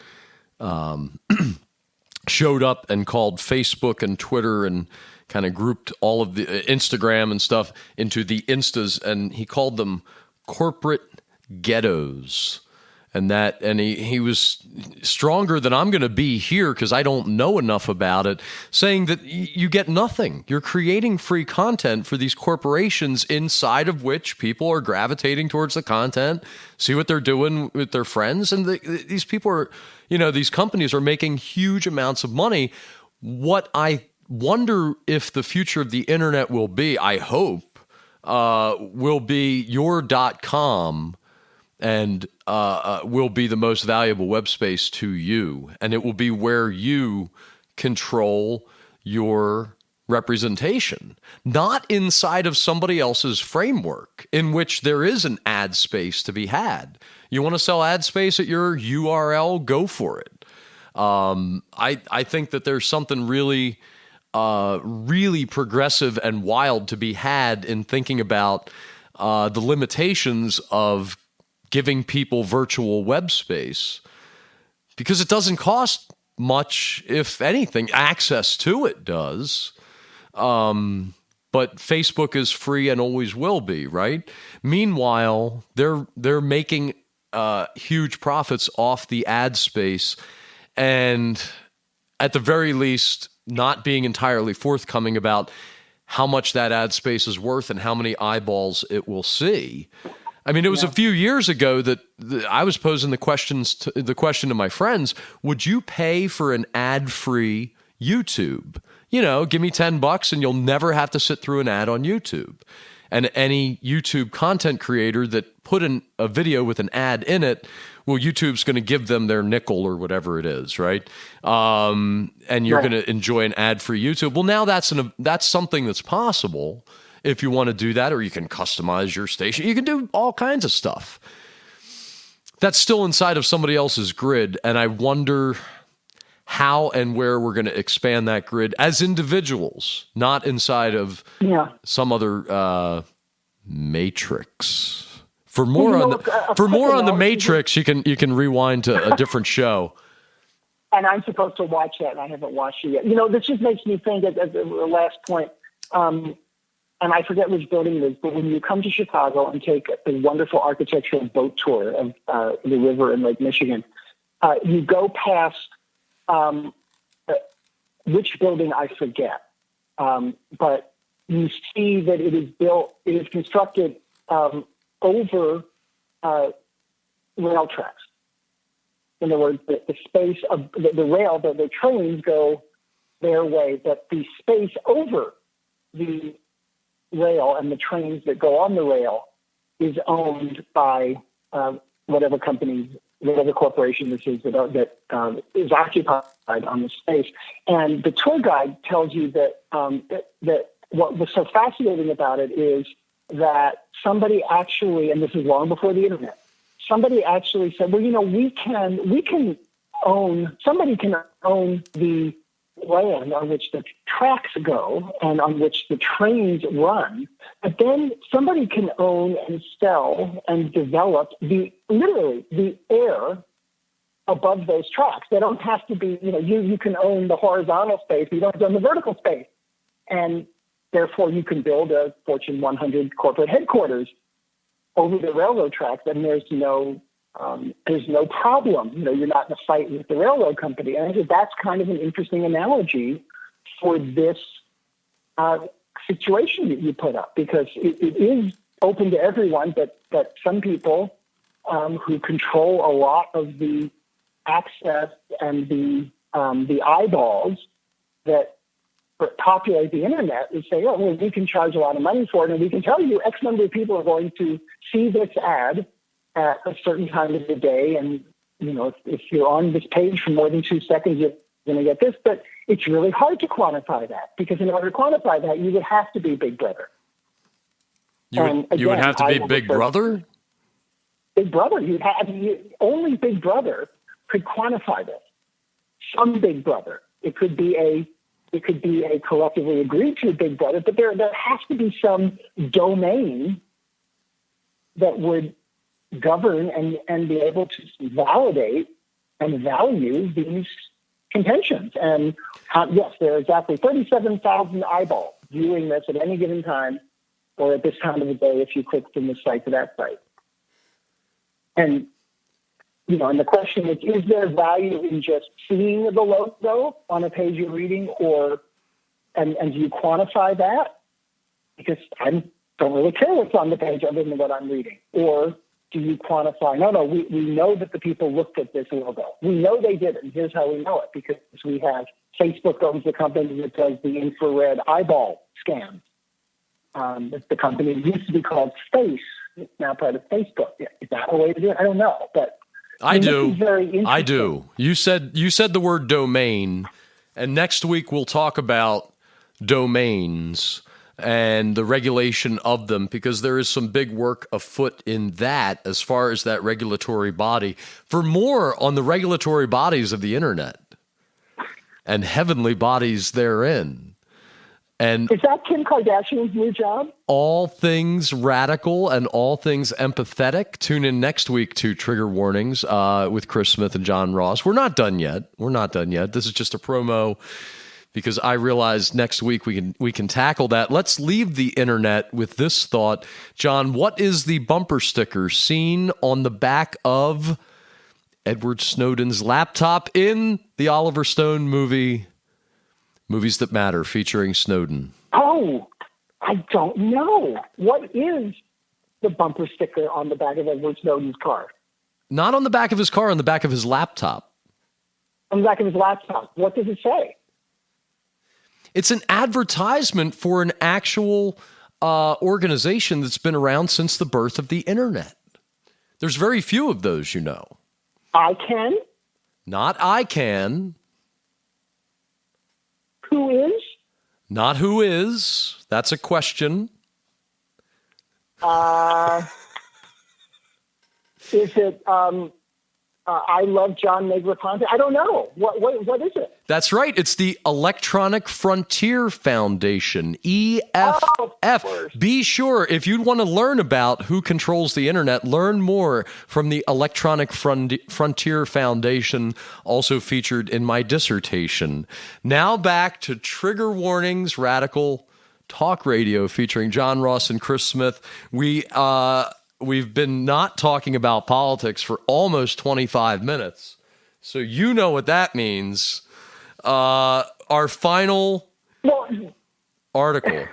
showed up and called Facebook and Twitter and kind of grouped all of the Instagram and stuff into the Instas, and he called them corporate ghettos. And he was stronger than I'm going to be here because I don't know enough about it, saying that you get nothing. You're creating free content for these corporations inside of which people are gravitating towards the content, see what they're doing with their friends. And these people are, these companies are making huge amounts of money. What I wonder if the future of the internet will be, I hope, will be your .com and will be the most valuable web space to you. And it will be where you control your representation, not inside of somebody else's framework in which there is an ad space to be had. You want to sell ad space at your URL? Go for it. I think that there's something really progressive and wild to be had in thinking about the limitations of giving people virtual web space, because it doesn't cost much, if anything. Access to it does. But Facebook is free and always will be, right? Meanwhile, they're making huge profits off the ad space, and at the very least, not being entirely forthcoming about how much that ad space is worth and how many eyeballs it will see. I mean, it was a few years ago that I was posing the question to my friends: would you pay for an ad-free YouTube? Give me $10 and you'll never have to sit through an ad on YouTube. And any YouTube content creator that put in a video with an ad in it, well, YouTube's going to give them their nickel or whatever it is, right? And you're going to enjoy an ad-free YouTube. Well, now that's something that's possible if you want to do that, or you can customize your station. You can do all kinds of stuff. That's still inside of somebody else's grid, and I wonder how and where we're going to expand that grid as individuals, not inside of some other matrix. For more on the know, Matrix, you can rewind to a different show. And I'm supposed to watch that, and I haven't watched it yet. This just makes me think at the last point, and I forget which building it is, but when you come to Chicago and take a wonderful architectural boat tour of the river in Lake Michigan, you go past which building I forget, but you see that it is constructed over rail tracks. In other words, the space of the rail, the trains go their way, but the space over the rail and the trains that go on the rail is owned by whatever corporation this is that is occupied on the space. And the tour guide tells you that that what was so fascinating about it is that somebody actually, and this is long before the internet, somebody actually said, well, somebody can own the land on which the tracks go and on which the trains run, but then somebody can own and sell and develop literally the air above those tracks. They don't have to be, you can own the horizontal space, you don't have to own the vertical space. And therefore you can build a Fortune 100 corporate headquarters over the railroad tracks, and there's no problem. You're not in a fight with the railroad company. And I think that's kind of an interesting analogy for this situation that you put up, because it is open to everyone, but some people who control a lot of the access and the eyeballs that populate the internet and say, oh, well, we can charge a lot of money for it, and we can tell you X number of people are going to see this ad at a certain time of the day, and if you're on this page for more than 2 seconds, you're going to get this. But it's really hard to quantify that, because in order to quantify that, you would have to be Big Brother. You would have to be Big Brother? Big Brother. Only Big Brother could quantify this. Some Big Brother. It could be a collectively agreed to Big Brother, but there has to be some domain that would govern and be able to validate and value these contentions. And yes, there are exactly 37,000 eyeballs viewing this at any given time, or at this time of the day if you click from this site to that site. And and the question is there value in just seeing the logo on a page you're reading, and do you quantify that? Because I don't really care what's on the page other than what I'm reading. Or do you quantify, no, we know that the people looked at this logo. We know they did it, and here's how we know it, because we have Facebook owns the company that does the infrared eyeball scans. The company used to be called Space. It's now part of Facebook. Is that a way to do it? I don't know, but I do. I do. You said the word domain, and next week we'll talk about domains and the regulation of them, because there is some big work afoot in that as far as that regulatory body. For more on the regulatory bodies of the internet and heavenly bodies therein. And is that Kim Kardashian's new job? All things radical and all things empathetic. Tune in next week to Trigger Warnings with Chris Smith and John Ross. We're not done yet. This is just a promo, because I realize next week we can tackle that. Let's leave the internet with this thought. John, what is the bumper sticker seen on the back of Edward Snowden's laptop in the Oliver Stone movie Movies That Matter, featuring Snowden? Oh, I don't know. What is the bumper sticker on the back of Edward Snowden's car? Not on the back of his car, on the back of his laptop. On the back of his laptop. What does it say? It's an advertisement for an actual organization that's been around since the birth of the internet. There's very few of those, ICANN? Not ICANN. Who is? Not who is. That's a question. Is it I love John Negroponte. I don't know. What is it? That's right. It's the Electronic Frontier Foundation, EFF. Be sure, if you want to learn about who controls the internet, learn more from the Electronic Frontier Foundation, also featured in my dissertation. Now back to Trigger Warnings, Radical Talk Radio, featuring John Ross and Chris Smith. We've been not talking about politics for almost 25 minutes. So you know what that means. Our final article.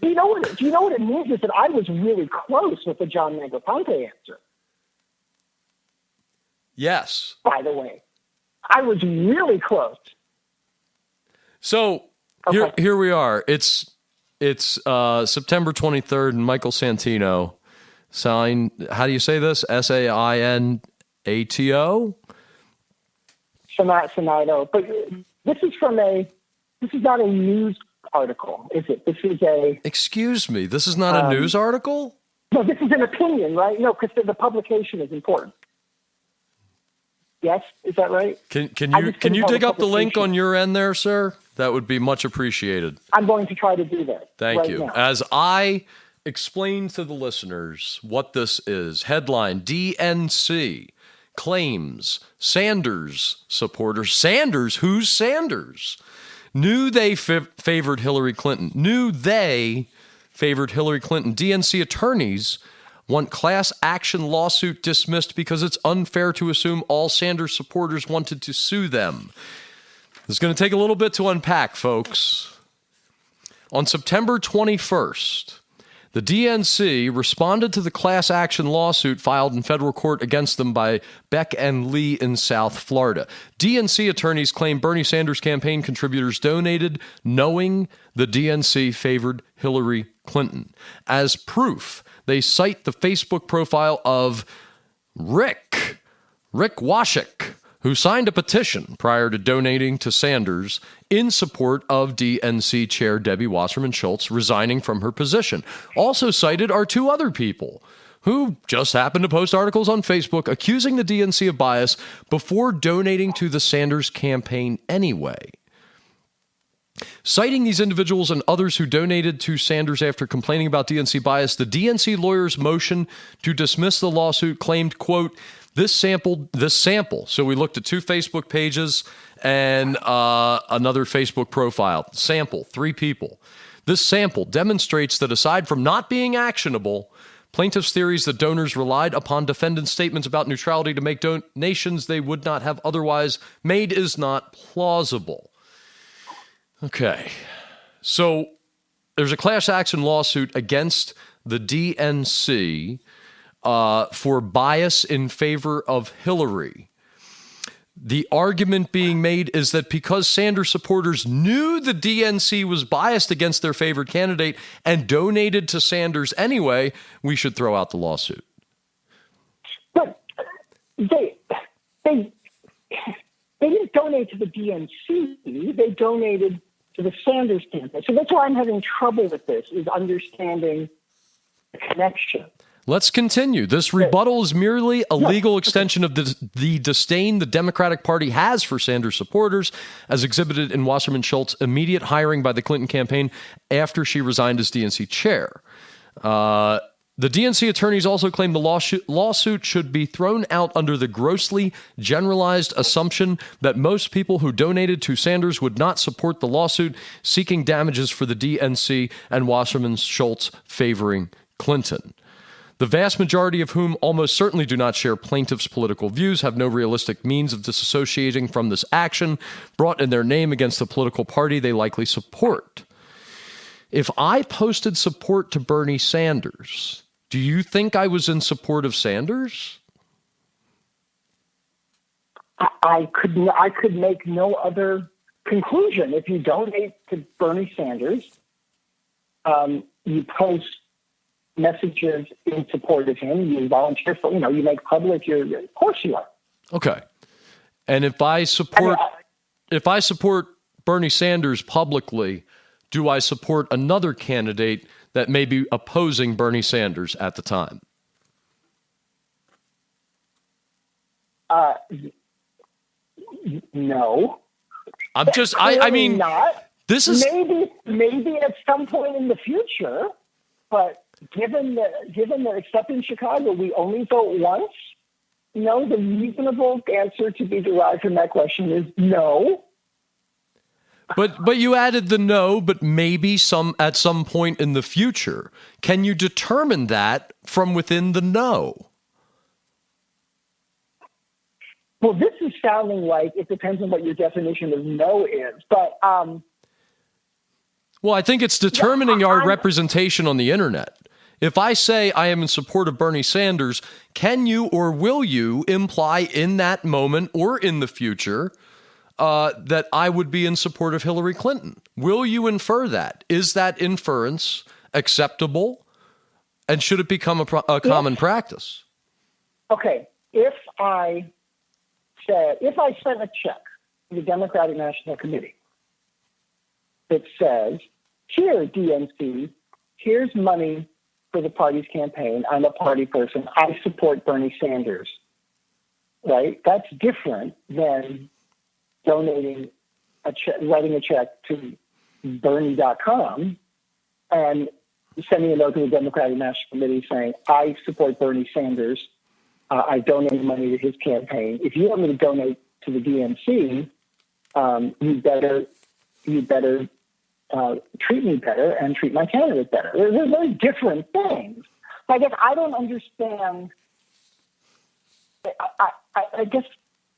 Do you know what it means? Is that I was really close with the John Negroponte answer. Yes. By the way, I was really close. So here we are. It's September 23rd, and Michael Santino signed. How do you say this? Sainato. Sanato. But this is not a news article, is it? This is a... Excuse me, this is not a news article? No, this is an opinion, right? No, because the publication is important. Yes? Is that right? Can you dig up the link on your end there, sir? That would be much appreciated. I'm going to try to do that. Thank you. Now. As I explain to the listeners what this is, headline, DNC claims Sanders supporters. Sanders? Who's Sanders? Knew they favored Hillary Clinton. DNC attorneys want class action lawsuit dismissed because it's unfair to assume all Sanders supporters wanted to sue them. It's going to take a little bit to unpack, folks. On September 21st, the DNC responded to the class action lawsuit filed in federal court against them by Beck and Lee in South Florida. DNC attorneys claim Bernie Sanders campaign contributors donated knowing the DNC favored Hillary Clinton. As proof, they cite the Facebook profile of Rick Washik, who signed a petition prior to donating to Sanders in support of DNC Chair Debbie Wasserman Schultz resigning from her position. Also cited are two other people who just happened to post articles on Facebook accusing the DNC of bias before donating to the Sanders campaign anyway. Citing these individuals and others who donated to Sanders after complaining about DNC bias, the DNC lawyer's motion to dismiss the lawsuit claimed, quote, this sample. So we looked at two Facebook pages and another Facebook profile. Sample, 3 people. This sample demonstrates that aside from not being actionable, plaintiffs' theories that donors relied upon defendants' statements about neutrality to make donations they would not have otherwise made is not plausible. Okay, so there's a class action lawsuit against the DNC for bias in favor of Hillary. The argument being made is that because Sanders supporters knew the DNC was biased against their favorite candidate and donated to Sanders anyway, we should throw out the lawsuit. But they didn't donate to the DNC. They donated to the Sanders campaign. So that's why I'm having trouble with this, is understanding the connection. Let's continue. This rebuttal is merely a legal extension of the disdain the Democratic Party has for Sanders supporters, as exhibited in Wasserman Schultz's immediate hiring by the Clinton campaign after she resigned as DNC chair. The DNC attorneys also claim the lawsuit should be thrown out under the grossly generalized assumption that most people who donated to Sanders would not support the lawsuit, seeking damages for the DNC and Wasserman Schultz favoring Clinton. The vast majority of whom almost certainly do not share plaintiffs' political views, have no realistic means of disassociating from this action brought in their name against the political party they likely support. If I posted support to Bernie Sanders, do you think I was in support of Sanders? I could make no other conclusion. If you donate to Bernie Sanders, you post messages in support of him, you volunteer for, you make public of course you are. Okay. And if I support Bernie Sanders publicly, do I support another candidate that may be opposing Bernie Sanders at the time? No. I'm just, I mean, not. This is maybe at some point in the future, but given that except in Chicago we only vote once, no, the reasonable answer to be derived from that question is no. But you added the no, but maybe at some point in the future. Can you determine that from within the no? Well, this is sounding like it depends on what your definition of no is, but well, I think it's determining our representation on the internet. If I say I am in support of Bernie Sanders, can you or will you imply in that moment or in the future that I would be in support of Hillary Clinton? Will you infer that? Is that inference acceptable? And should it become a common practice? Okay, if I sent a check to the Democratic National Committee that says, here, DNC, here's money for the party's campaign. I'm a party person. I support Bernie Sanders. Right? That's different than donating writing a check to Bernie.com and sending a note to the Democratic National Committee saying, I support Bernie Sanders. I donate money to his campaign. If you want me to donate to the DNC, you better treat me better and treat my candidate better. They're very different things. I guess I don't understand. I guess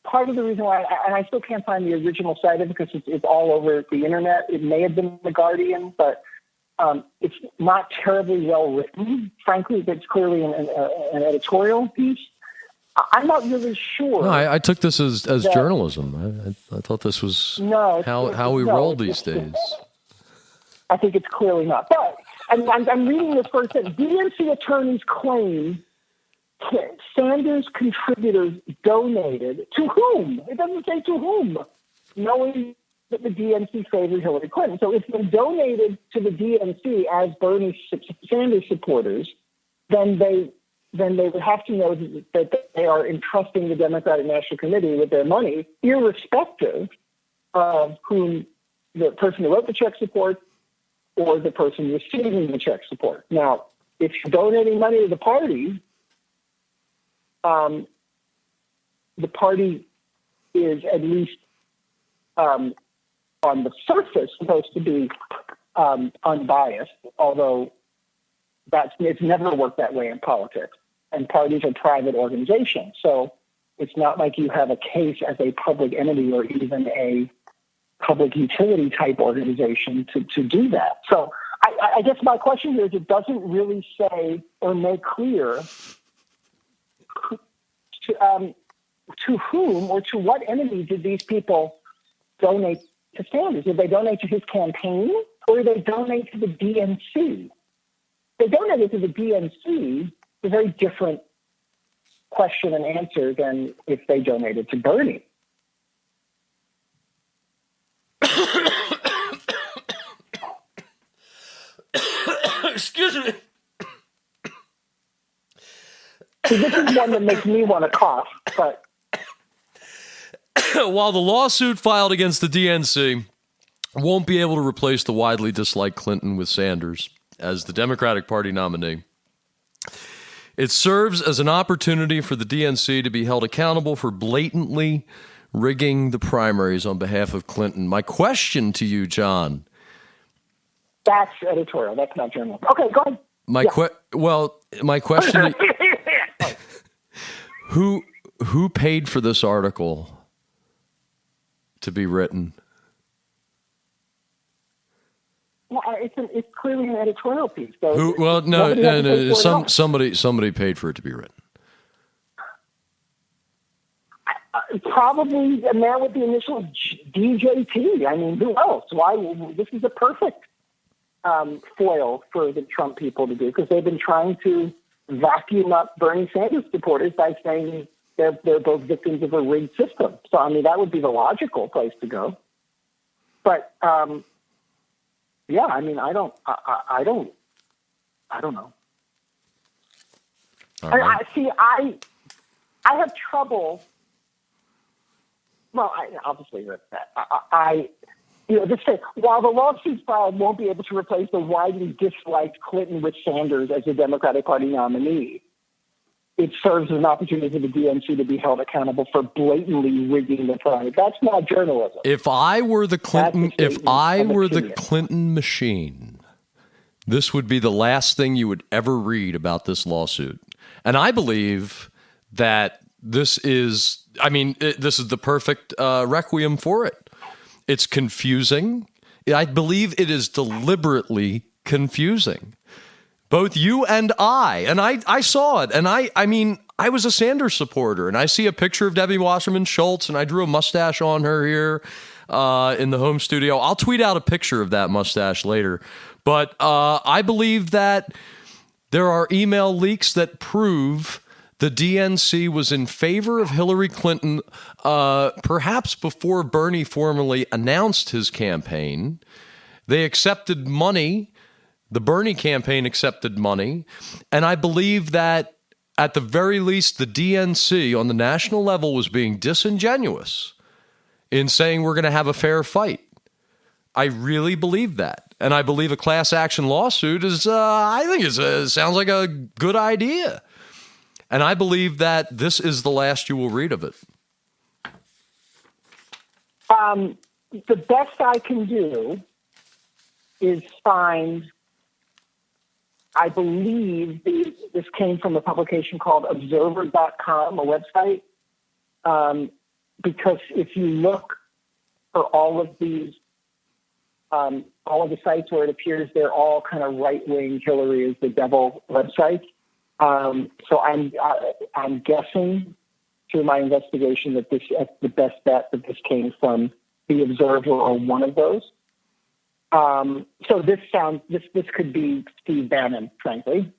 part of the reason why, and I still can't find the original site of it because it's all over the internet. It may have been The Guardian, but it's not terribly well written. Frankly, it's clearly an editorial piece. I'm not really sure. No, I took this as journalism. I thought this was how we roll these days. I think it's clearly not. But I'm reading this first sentence. DNC attorneys claim Sanders contributors donated to whom? It doesn't say to whom, knowing that the DNC favored Hillary Clinton. So if they donated to the DNC as Bernie Sanders supporters, then they would have to know that they are entrusting the Democratic National Committee with their money, irrespective of whom the person who wrote the check supports or the person receiving the check support. Now, if you're donating money to the party is at least on the surface supposed to be unbiased, although it's never worked that way in politics. And parties are private organizations, so it's not like you have a case as a public entity or even a public utility type organization to do that. So I guess my question here is it doesn't really say or make clear to whom or to what entity did these people donate to Sanders? Did they donate to his campaign or did they donate to the DNC? They donated to the DNC, a very different question and answer than if they donated to Bernie. Excuse me. So this is one that makes me want to cough, but while the lawsuit filed against the DNC won't be able to replace the widely disliked Clinton with Sanders as the Democratic Party nominee, it serves as an opportunity for the DNC to be held accountable for blatantly rigging the primaries on behalf of Clinton. My question to you, John. That's editorial. That's not journalism. Okay, go ahead. My question to who paid for this article to be written? Well, it's clearly an editorial piece. So somebody paid for it to be written. Probably a man with the initials DJT. I mean, who else? Why? This is a perfect foil for the Trump people to do because they've been trying to vacuum up Bernie Sanders supporters by saying they're both victims of a rigged system. So, I mean, that would be the logical place to go. But yeah, I mean, I don't know. All right. I have trouble well, I obviously with that. This thing, while the lawsuit filed won't be able to replace the widely disliked Clinton with Sanders as the Democratic Party nominee, it serves as an opportunity for the DNC to be held accountable for blatantly rigging the primary. That's not journalism. If I were the Clinton machine, this would be the last thing you would ever read about this lawsuit. And I believe that this is the perfect requiem for it. It's confusing. I believe it is deliberately confusing. Both you and I saw it. And I was a Sanders supporter, and I see a picture of Debbie Wasserman Schultz, and I drew a mustache on her here in the home studio. I'll tweet out a picture of that mustache later. But I believe that there are email leaks that prove the DNC was in favor of Hillary Clinton, perhaps before Bernie formally announced his campaign. They accepted money. The Bernie campaign accepted money. And I believe that, at the very least, the DNC on the national level was being disingenuous in saying we're going to have a fair fight. I really believe that. And I believe a class action lawsuit sounds like a good idea. And I believe that this is the last you will read of it. The best I can do is find, I believe this came from a publication called Observer.com, a website. Because if you look for all of the sites where it appears they're all kind of right-wing Hillary is the devil websites. So I'm guessing through my investigation that that's the best bet that this came from the Observer or one of those. So this could be Steve Bannon, frankly,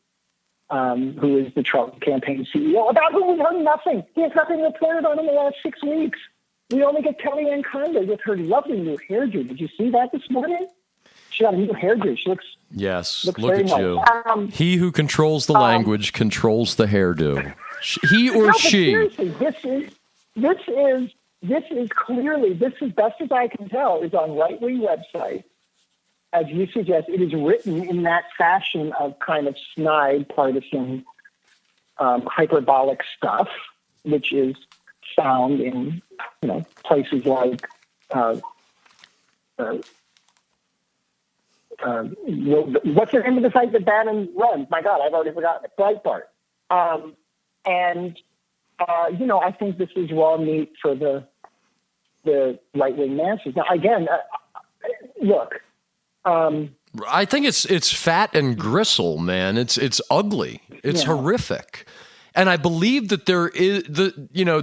who is the Trump campaign CEO, about whom we heard nothing. He has nothing reported on in the last 6 weeks. We only get Kellyanne Conway with her lovely new hairdo. Did you see that this morning? She got a new hairdo. She looks look at nice. you. He who controls the language controls the hairdo. He or she. Seriously, this is clearly, best as I can tell, is on right-wing websites. As you suggest, it is written in that fashion of kind of snide, partisan, hyperbolic stuff, which is found in places like what's the name of the site that Bannon runs? My God, I've already forgotten it. Breitbart. I think this is raw meat for the right-wing masses. Now, again, look. I think it's fat and gristle, man. It's ugly. It's horrific. And I believe that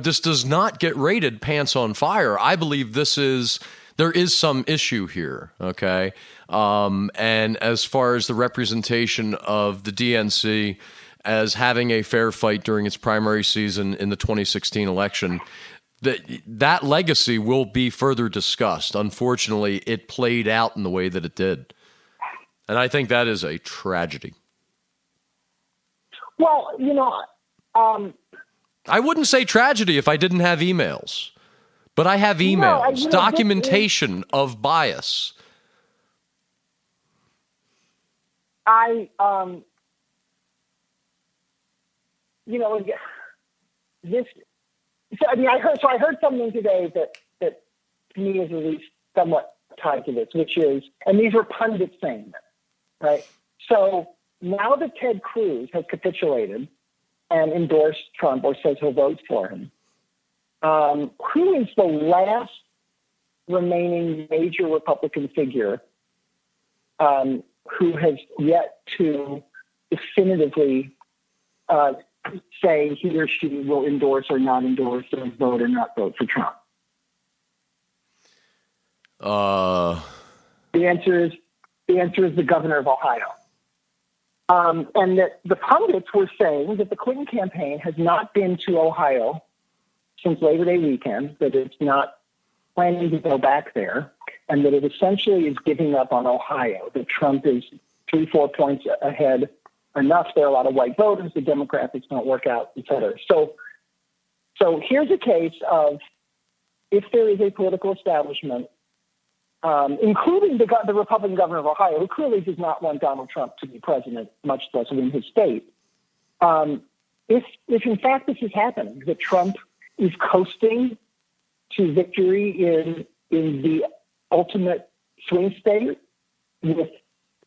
this does not get rated pants on fire. I believe there is some issue here. Okay. And as far as the representation of the DNC as having a fair fight during its primary season in the 2016 election, that legacy will be further discussed. Unfortunately, it played out in the way that it did. And I think that is a tragedy. Well, I wouldn't say tragedy if I didn't have emails. But I have emails, documentation of bias. I heard something today that to me is at least somewhat tied to this, which is, and these were pundits saying this, right? So now that Ted Cruz has capitulated and endorsed Trump or says he'll vote for him, who is the last remaining major Republican figure who has yet to definitively say he or she will endorse or not endorse or vote or not vote for Trump? The answer is the governor of Ohio. And that the pundits were saying that the Clinton campaign has not been to Ohio since Labor Day weekend, that it's not planning to go back there, and that it essentially is giving up on Ohio, that Trump is 3-4 points ahead enough. There are a lot of white voters, the demographics don't work out, et cetera. So here's a case of if there is a political establishment, including the Republican governor of Ohio, who clearly does not want Donald Trump to be president, much less win his state, if in fact this is happening, that Trump is coasting to victory in the ultimate swing state with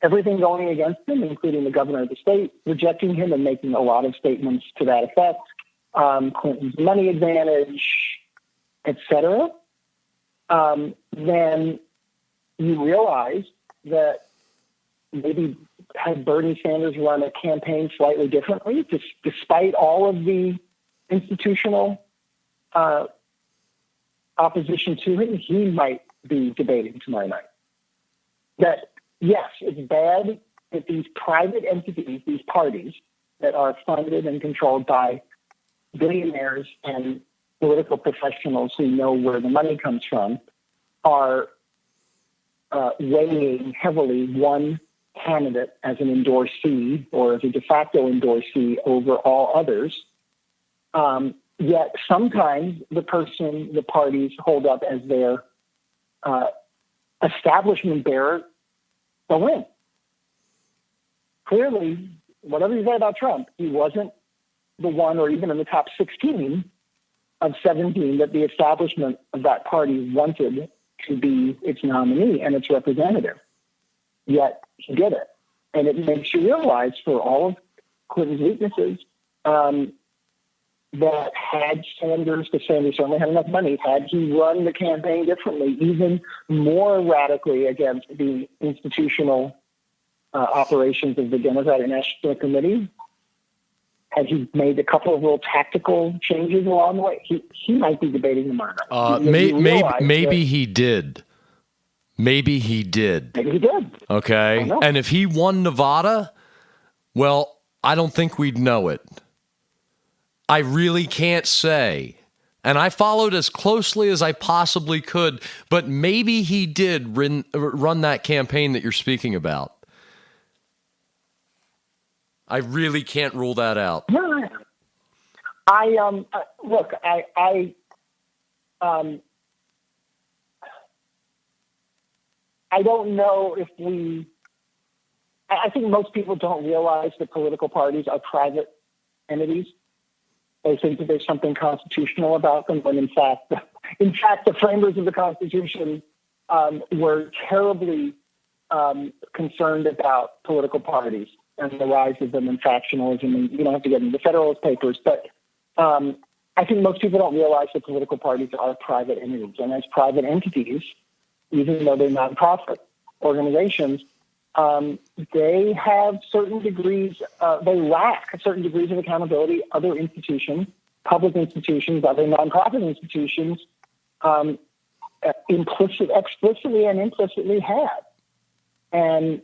everything going against him, including the governor of the state rejecting him and making a lot of statements to that effect, Clinton's money advantage, etc., then you realize that maybe had Bernie Sanders run a campaign slightly differently, despite all of the institutional opposition to him, he might be debating tomorrow night. That, yes, it's bad that these private entities, these parties that are funded and controlled by billionaires and political professionals who know where the money comes from, are weighing heavily one candidate as an endorsee or as a de facto endorsee over all others. Yet sometimes the parties hold up as their establishment bearer will win. Clearly, whatever you say about Trump, he wasn't the one or even in the top 16 of 17 that the establishment of that party wanted to be its nominee and its representative. Yet he did it. And it makes you realize, for all of Clinton's weaknesses, that had Sanders, because Sanders certainly had enough money, had he run the campaign differently, even more radically against the institutional operations of the Democratic National Committee, had he made a couple of little tactical changes along the way, he might be debating tomorrow night. Maybe he did. Maybe he did. Maybe he did. Okay. And if he won Nevada, well, I don't think we'd know it. I really can't say. And I followed as closely as I possibly could, but maybe he did run that campaign that you're speaking about. I really can't rule that out. No. Look, I don't know if I think most people don't realize that political parties are private entities. They think that there's something constitutional about them, when in fact, the framers of the Constitution were terribly concerned about political parties and the rise of them and factionalism. And you don't have to get into the Federalist Papers, but I think most people don't realize that political parties are private entities. And as private entities, even though they're nonprofit organizations, they have certain degrees, they lack certain degrees of accountability. Other institutions, public institutions, other nonprofit institutions, explicitly and implicitly have. And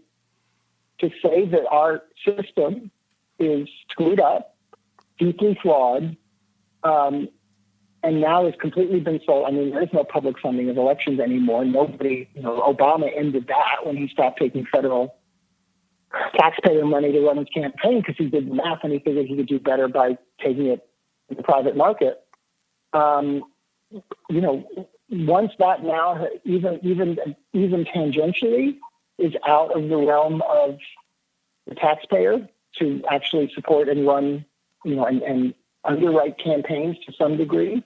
to say that our system is screwed up, deeply flawed, and now has completely been sold. I mean, there is no public funding of elections anymore. Nobody, Obama ended that when he stopped taking federal taxpayer money to run his campaign, because he did the math and he figured he could do better by taking it in the private market. Once that now even tangentially is out of the realm of the taxpayer to actually support and run, and underwrite campaigns to some degree,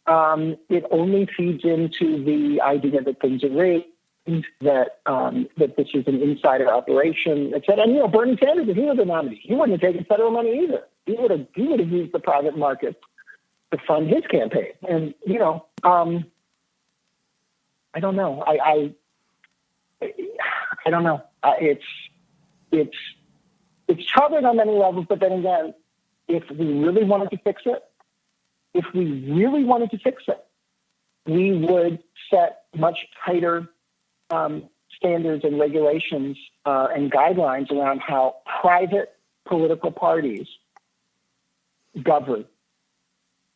it only feeds into the idea that things are rigged, that this is an insider operation, et cetera. And Bernie Sanders, if he was a nominee, he wouldn't have taken federal money either. He would have used the private market to fund his campaign. And I don't know. I don't know. It's troubling on many levels. But then again, if we really wanted to fix it, we would set much tighter standards and regulations and guidelines around how private political parties govern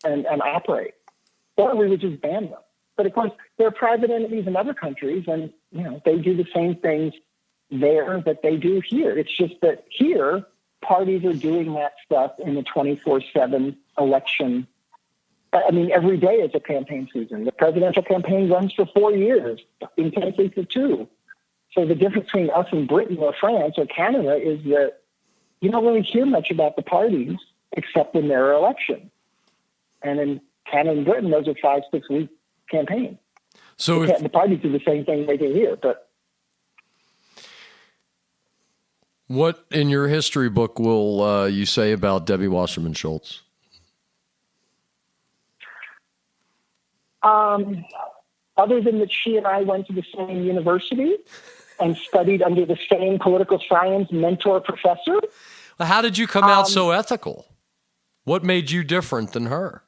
and operate. Or we would just ban them. But of course, there are private entities in other countries, and they do the same things there that they do here. It's just that here, parties are doing that stuff in the 24/7 election I mean, every day is a campaign season. The presidential campaign runs for 4 years, intensely for 2. So the difference between us and Britain or France or Canada is that you don't really hear much about the parties except in their election. And in Canada and Britain, those are 5-6 week campaigns. So the parties do the same thing they do here. But what in your history book will you say about Debbie Wasserman Schultz? Other than that she and I went to the same university and studied under the same political science mentor professor. Well, how did you come out so ethical? What made you different than her?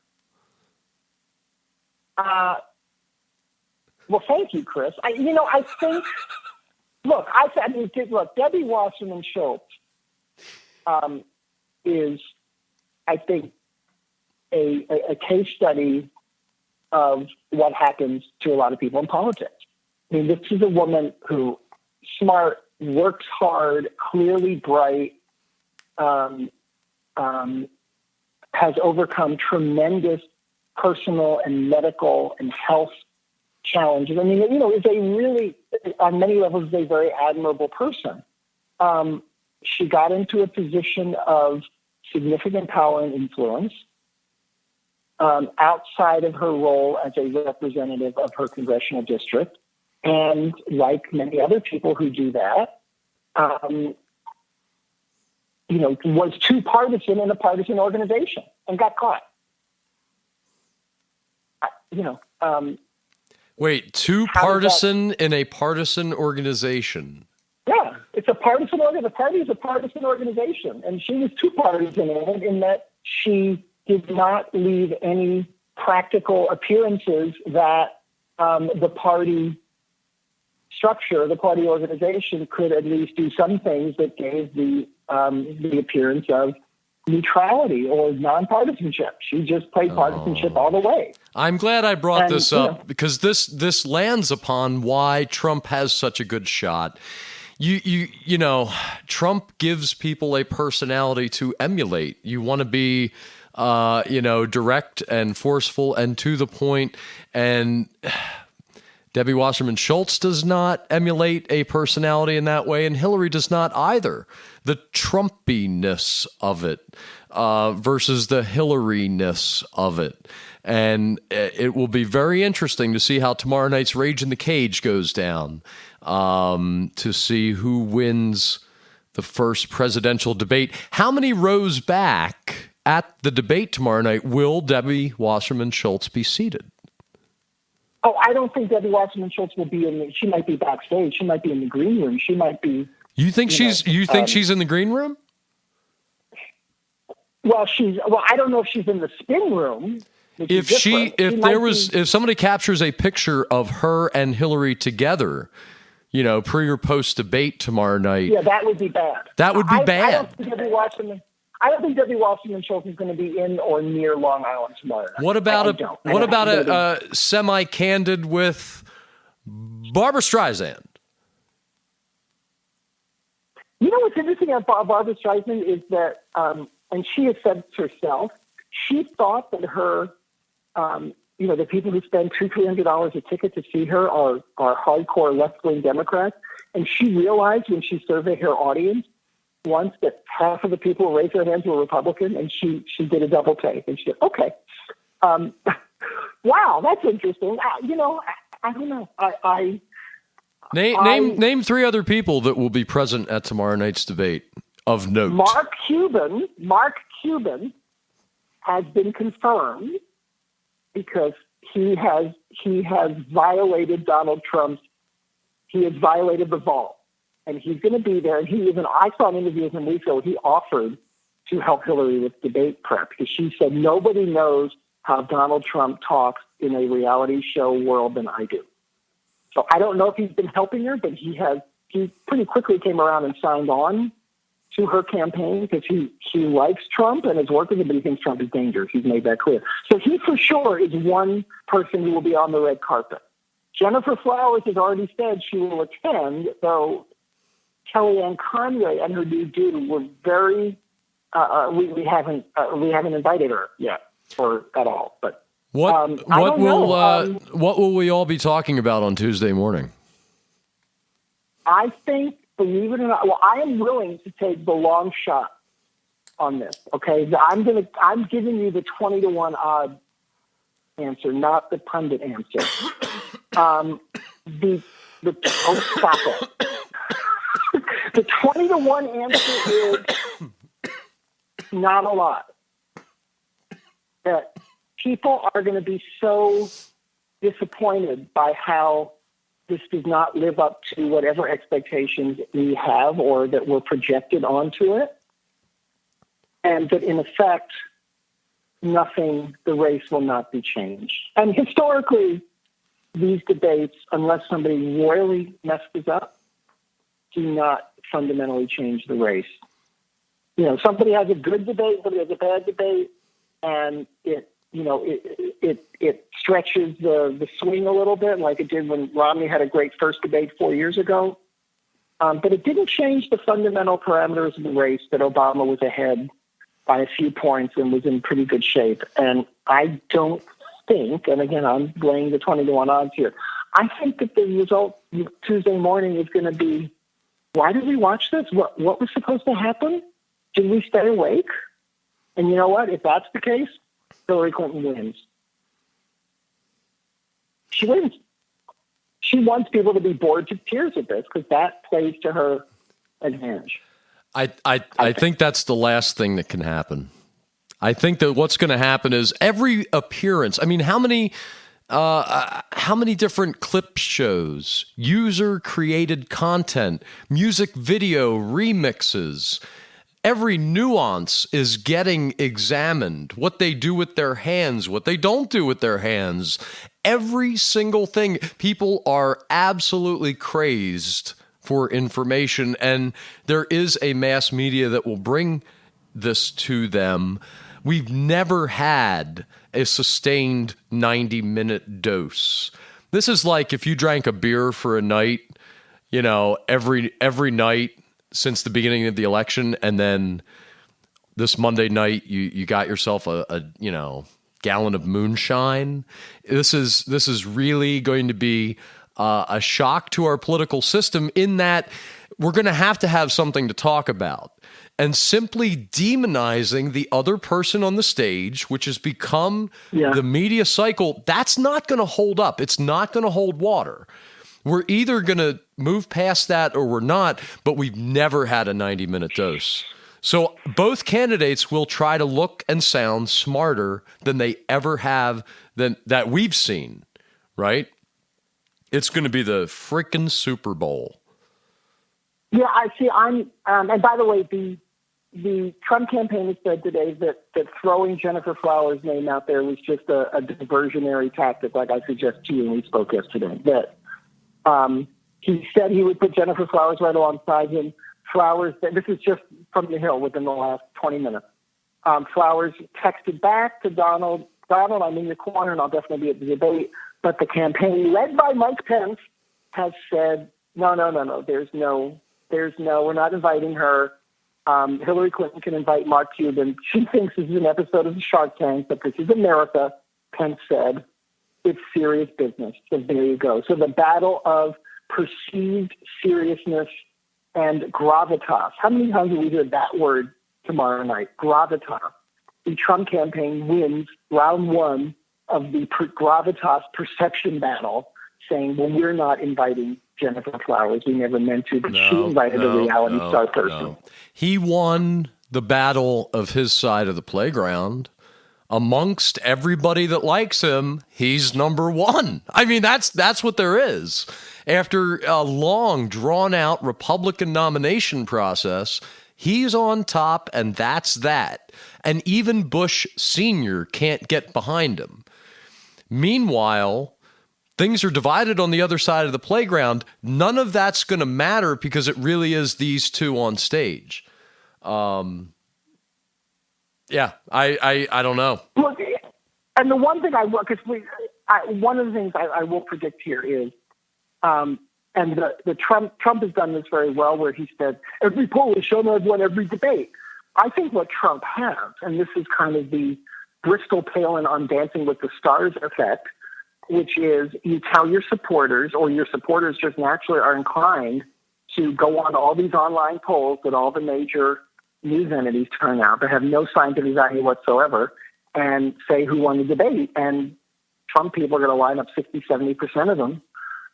Well, thank you, Chris. I think, Debbie Wasserman Schultz is, I think, a case study of what happens to a lot of people in politics. I mean, this is a woman who smart, works hard, clearly bright, has overcome tremendous personal and medical and health challenges. I mean, is a really, on many levels, a very admirable person. She got into a position of significant power and influence outside of her role as a representative of her congressional district. And like many other people who do that, was too partisan in a partisan organization and got caught. Wait, too partisan in a partisan organization? Yeah, it's a partisan organization. The party is a partisan organization, and she was too partisan in that she did not leave any practical appearances that the party structure, the party organization, could at least do some things that gave the appearance of neutrality or nonpartisanship. She just played partisanship all the way. I'm glad I brought this up because this lands upon why Trump has such a good shot. You know, Trump gives people a personality to emulate. You want to be direct and forceful and to the point. And Debbie Wasserman Schultz does not emulate a personality in that way, and Hillary does not either. The Trumpiness of it versus the Hillary-ness of it. And it will be very interesting to see how tomorrow night's Rage in the Cage goes down, to see who wins the first presidential debate. How many rows back at the debate tomorrow night will Debbie Wasserman Schultz be seated? Oh, I don't think Debbie Wasserman Schultz will be she might be backstage. She might be in the green room. She might be. You think she's in the green room? Well, I don't know if she's in the spin room. If somebody captures a picture of her and Hillary together, pre or post debate tomorrow night. Yeah, that would be bad. That would be bad. I don't think Debbie Wasserman Schultz is going to be in or near Long Island tomorrow night. What about a semi-candid with Barbra Streisand? You know what's interesting about Barbra Streisand is that, and she has said herself, she thought that her, the people who spend $200-300 a ticket to see her are hardcore left-wing Democrats, and she realized when she surveyed her audience once that half of the people who raised their hands were Republican, and she did a double take, and she said, okay, wow, that's interesting. I don't know. Name 3 other people that will be present at tomorrow night's debate of note. Mark Cuban has been confirmed because he has violated Donald Trump's. He has violated the vault. And he's going to be there. And I saw an interview with him weeks ago. He offered to help Hillary with debate prep because she said nobody knows how Donald Trump talks in a reality show world than I do. So I don't know if he's been helping her, but he pretty quickly came around and signed on to her campaign because he likes Trump and has worked with him, but he thinks Trump is dangerous. He's made that clear. So he for sure is one person who will be on the red carpet. Jennifer Flowers has already said she will attend, though Kellyanne Conway and her new dude were very. We haven't invited her yet or at all. But What will we all be talking about on Tuesday morning? I think, believe it or not, I am willing to take the long shot on this. Okay, I'm giving you the 20-1 odd answer, not the pundit answer. Stop it. The 20-1 answer is not a lot. That people are going to be so disappointed by how this does not live up to whatever expectations we have or that were projected onto it. And that in effect, the race will not be changed. And historically, these debates, unless somebody royally messes up, do not fundamentally change the race. Somebody has a good debate, somebody has a bad debate, and it stretches the swing a little bit, like it did when Romney had a great first debate 4 years ago. But it didn't change the fundamental parameters of the race that Obama was ahead by a few points and was in pretty good shape. And I don't think, and again, I'm laying the 20-1 odds here, I think that the result Tuesday morning is going to be, why did we watch this? What was supposed to happen? Did we stay awake? And you know what? If that's the case, Hillary Clinton wins. She wins. She wants people to be bored to tears with this because that plays to her advantage. I think that's the last thing that can happen. I think that what's going to happen is every appearance. I mean, how many different clip shows, user-created content, music video remixes, every nuance is getting examined. What they do with their hands, what they don't do with their hands. Every single thing. People are absolutely crazed for information, and there is a mass media that will bring this to them. We've never had a sustained 90-minute dose. This is like if you drank a beer for a night, every night since the beginning of the election, and then this Monday night you got yourself a gallon of moonshine. This is really going to be a shock to our political system in that we're going to have something to talk about. And simply demonizing the other person on the stage, which has become the media cycle, that's not going to hold up. It's not going to hold water. We're either going to move past that or we're not, but we've never had a 90-minute dose. So both candidates will try to look and sound smarter than they ever have that we've seen, right? It's going to be the freaking Super Bowl. Yeah, I see. And by the way, the Trump campaign has said today that throwing Jennifer Flowers' name out there was just a diversionary tactic, like I suggested to you when we spoke yesterday. That he said he would put Jennifer Flowers right alongside him. Flowers, this is just from the Hill within the last 20 minutes. Flowers texted back to Donald, I'm in your corner and I'll definitely be at the debate. But the campaign led by Mike Pence has said, no, we're not inviting her. Hillary Clinton can invite Mark Cuban. She thinks this is an episode of the Shark Tank, but this is America, Pence said. It's serious business. So there you go. So the battle of perceived seriousness and gravitas. How many times have we heard that word tomorrow night? Gravitas. The Trump campaign wins round one of the gravitas perception battle, saying, well, we're not inviting Jennifer Flowers. We never meant to, but she invited a reality star person. No. He won the battle of his side of the playground. Amongst everybody that likes him, he's number one. I mean, that's what there is. After a long, drawn-out Republican nomination process, he's on top, and that's that. And even Bush Sr. can't get behind him. Meanwhile, things are divided on the other side of the playground. None of that's going to matter because it really is these two on stage. Yeah, I don't know. Look, and the one thing one of the things I will predict here is, and the Trump has done this very well, where he said every poll has shown I've won every debate. I think what Trump has, and this is kind of the Bristol Palin on Dancing with the Stars effect, which is you tell your supporters, or your supporters just naturally are inclined to go on all these online polls that all the major news entities turn out that have no scientific value whatsoever and say who won the debate. And Trump people are going to line up 60, 70% of them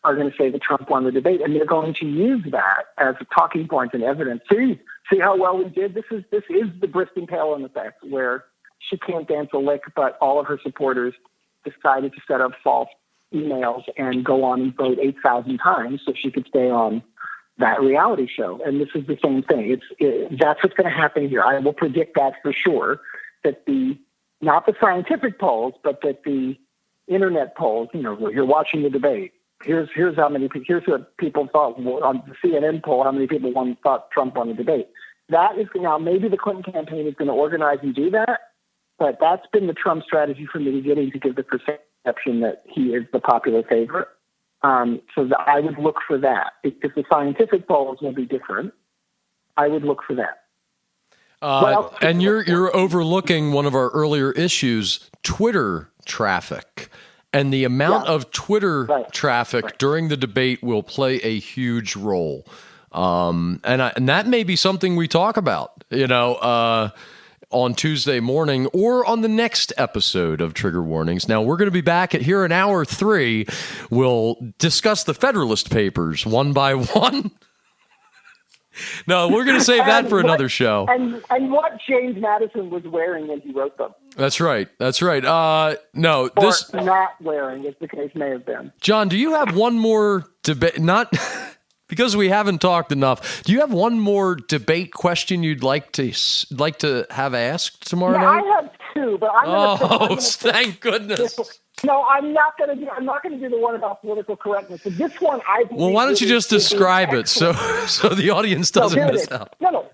are going to say that Trump won the debate. And they're going to use that as a talking point and evidence. See how well we did? This is the Bristol Palin effect, where she can't dance a lick, but all of her supporters decided to set up false emails and go on and vote 8,000 times so she could stay on that reality show. And this is the same thing. That's what's going to happen here. I will predict that for sure, that not the scientific polls, but that the internet polls, you're watching the debate. Here's what people thought on the CNN poll, how many people thought Trump won the debate. That is now, maybe the Clinton campaign is going to organize and do that, but that's been the Trump strategy from the beginning, to give the perception that he is the popular favorite. So I would look for that. If the scientific polls will be different, I would look for that. And you're overlooking one of our earlier issues, Twitter traffic. And the amount of Twitter traffic during the debate will play a huge role. And that may be something we talk about, on Tuesday morning or on the next episode of Trigger Warnings. Now, we're going to be back here in hour 3. We'll discuss the Federalist Papers one by one. No, we're going to save that for another show. And what James Madison was wearing when he wrote them. That's right. No, or not wearing, as the case may have been. John, do you have one more debate? Not because we haven't talked enough. Do you have one more debate question you'd like to have asked tomorrow night? I have two, but I'm going to. Thank goodness. No, I'm not going to do the one about political correctness. But this one, I believe. Well, why don't you just describe it so the audience doesn't miss out? No.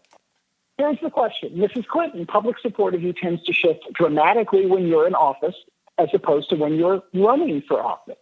Here's the question. Mrs. Clinton, public support of you tends to shift dramatically when you're in office as opposed to when you're running for office.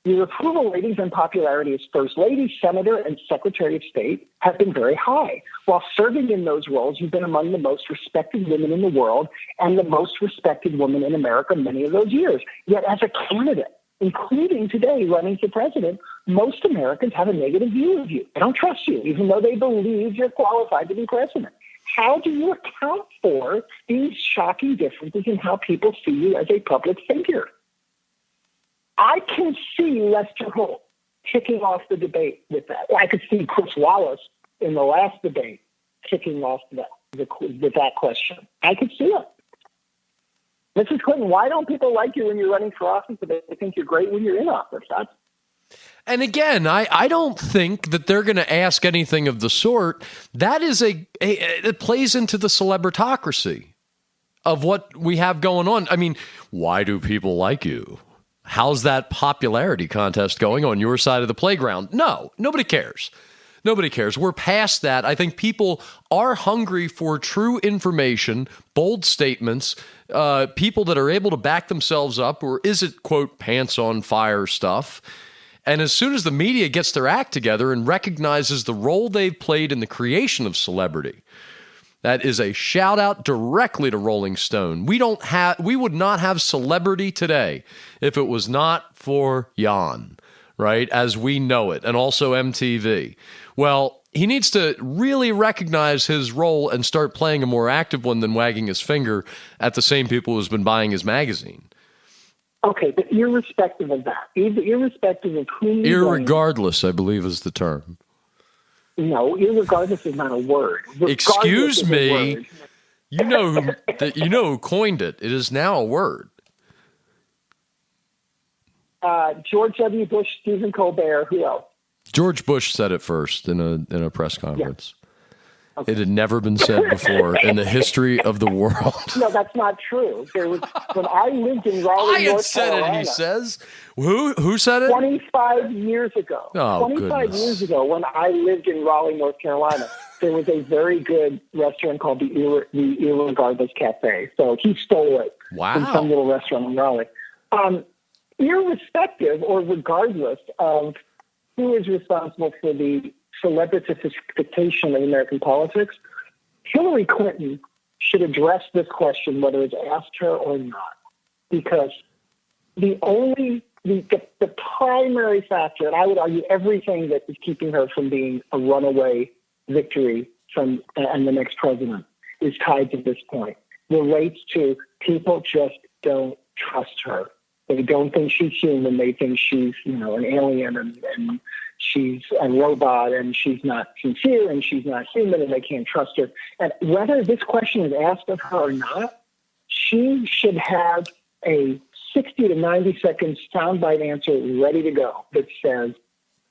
Your approval ratings and popularity as First Lady, Senator, and Secretary of State have been very high. While serving in those roles, you've been among the most respected women in the world and the most respected woman in America many of those years. Yet as a candidate, including today running for president, most Americans have a negative view of you. They don't trust you, even though they believe you're qualified to be president. How do you account for these shocking differences in how people see you as a public figure? I can see Lester Holt kicking off the debate with that. I could see Chris Wallace in the last debate kicking off with that question. I could see it. Mrs. Clinton, why don't people like you when you're running for office, but they think you're great when you're in office? And again, I don't think that they're going to ask anything of the sort. That is it plays into the celebritocracy of what we have going on. I mean, why do people like you? How's that popularity contest going on your side of the playground? No, nobody cares. Nobody cares. We're past that. I think people are hungry for true information, bold statements, people that are able to back themselves up, or is it, quote, pants on fire stuff? And as soon as the media gets their act together and recognizes the role they've played in the creation of celebrity, that is a shout out directly to Rolling Stone. We would not have celebrity today if it was not for Jan, right? As we know it, and also MTV. Well, he needs to really recognize his role and start playing a more active one than wagging his finger at the same people who's been buying his magazine. Okay, but irrespective of that, irrespective of who irregardless, I believe is the term. No, irregardless is not a word. Excuse me. You know who coined it. It is now a word. George W. Bush, Stephen Colbert, who else? George Bush said it first in a press conference. Yeah. Okay. It had never been said before in the history of the world. No, that's not true. When I lived in Raleigh, North Carolina. I had said it, he says. Who said it? 25 years ago. Oh, 25 years ago, when I lived in Raleigh, North Carolina, there was a very good restaurant called the Irregardless Cafe. So he stole it from some little restaurant in Raleigh. Irrespective or regardless of who is responsible for the celebritification of American politics, Hillary Clinton should address this question, whether it's asked her or not. because the primary factor, and I would argue everything that is keeping her from being a runaway victory and the next president is tied to this point, relates to people just don't trust her. They don't think she's human. They think she's, an alien and she's a robot and she's not sincere and she's not human and they can't trust her. And whether this question is asked of her or not, she should have a 60 to 90 second soundbite answer ready to go that says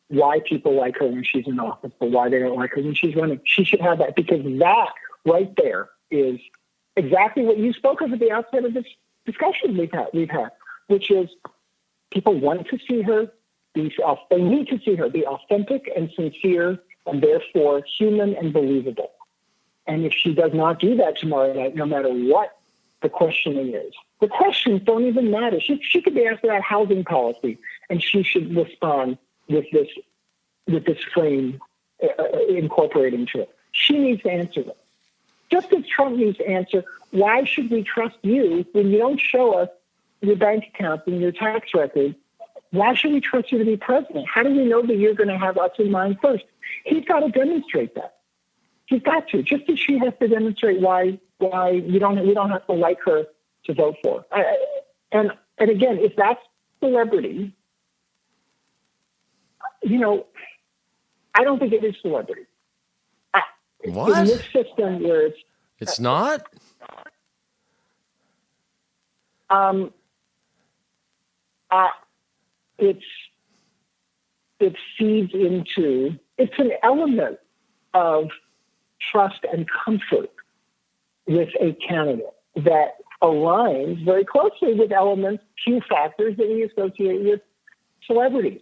why people like her when she's in office, but why they don't like her when she's running. She should have that, because that right there is exactly what you spoke of at the outset of this discussion we've had, which is people want to see her they need to see her be authentic and sincere and therefore human and believable. And if she does not do that tomorrow night, no matter what the questioning is, the questions don't even matter. She could be asked about housing policy, and she should respond with this frame incorporated into it. She needs to answer them. Just as Trump needs to answer, why should we trust you when you don't show us your bank account and your tax record? Why should we trust you to be president? How do we know that you're going to have us in mind first? He's got to demonstrate that. He's got to, just as she has to demonstrate why we don't have to like her to vote for. And again, if that's celebrity, I don't think it is celebrity. What? In this system where it's not? It feeds into, it's an element of trust and comfort with a candidate that aligns very closely with elements, few factors that we associate with celebrities.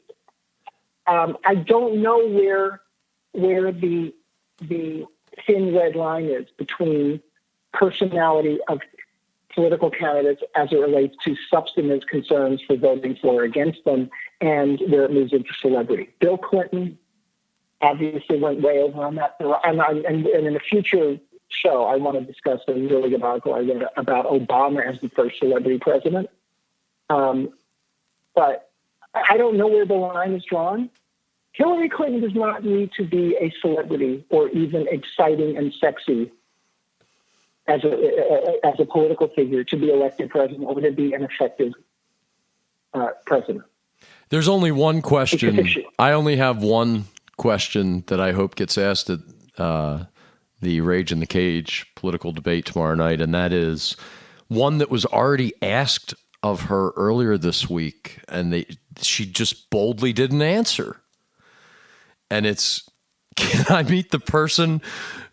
I don't know where the thin red line is between personality of political candidates as it relates to substantive concerns for voting for or against them, and where it moves into celebrity. Bill Clinton obviously went way over on that. And in a future show, I want to discuss a really good article I read about Obama as the first celebrity president. But I don't know where the line is drawn. Hillary Clinton does not need to be a celebrity or even exciting and sexy as a political figure to be elected president or to be an effective president. There's only one question. I only have one question that I hope gets asked at the Rage in the Cage political debate tomorrow night, and that is one that was already asked of her earlier this week, and she just boldly didn't answer. And it's, can I meet the person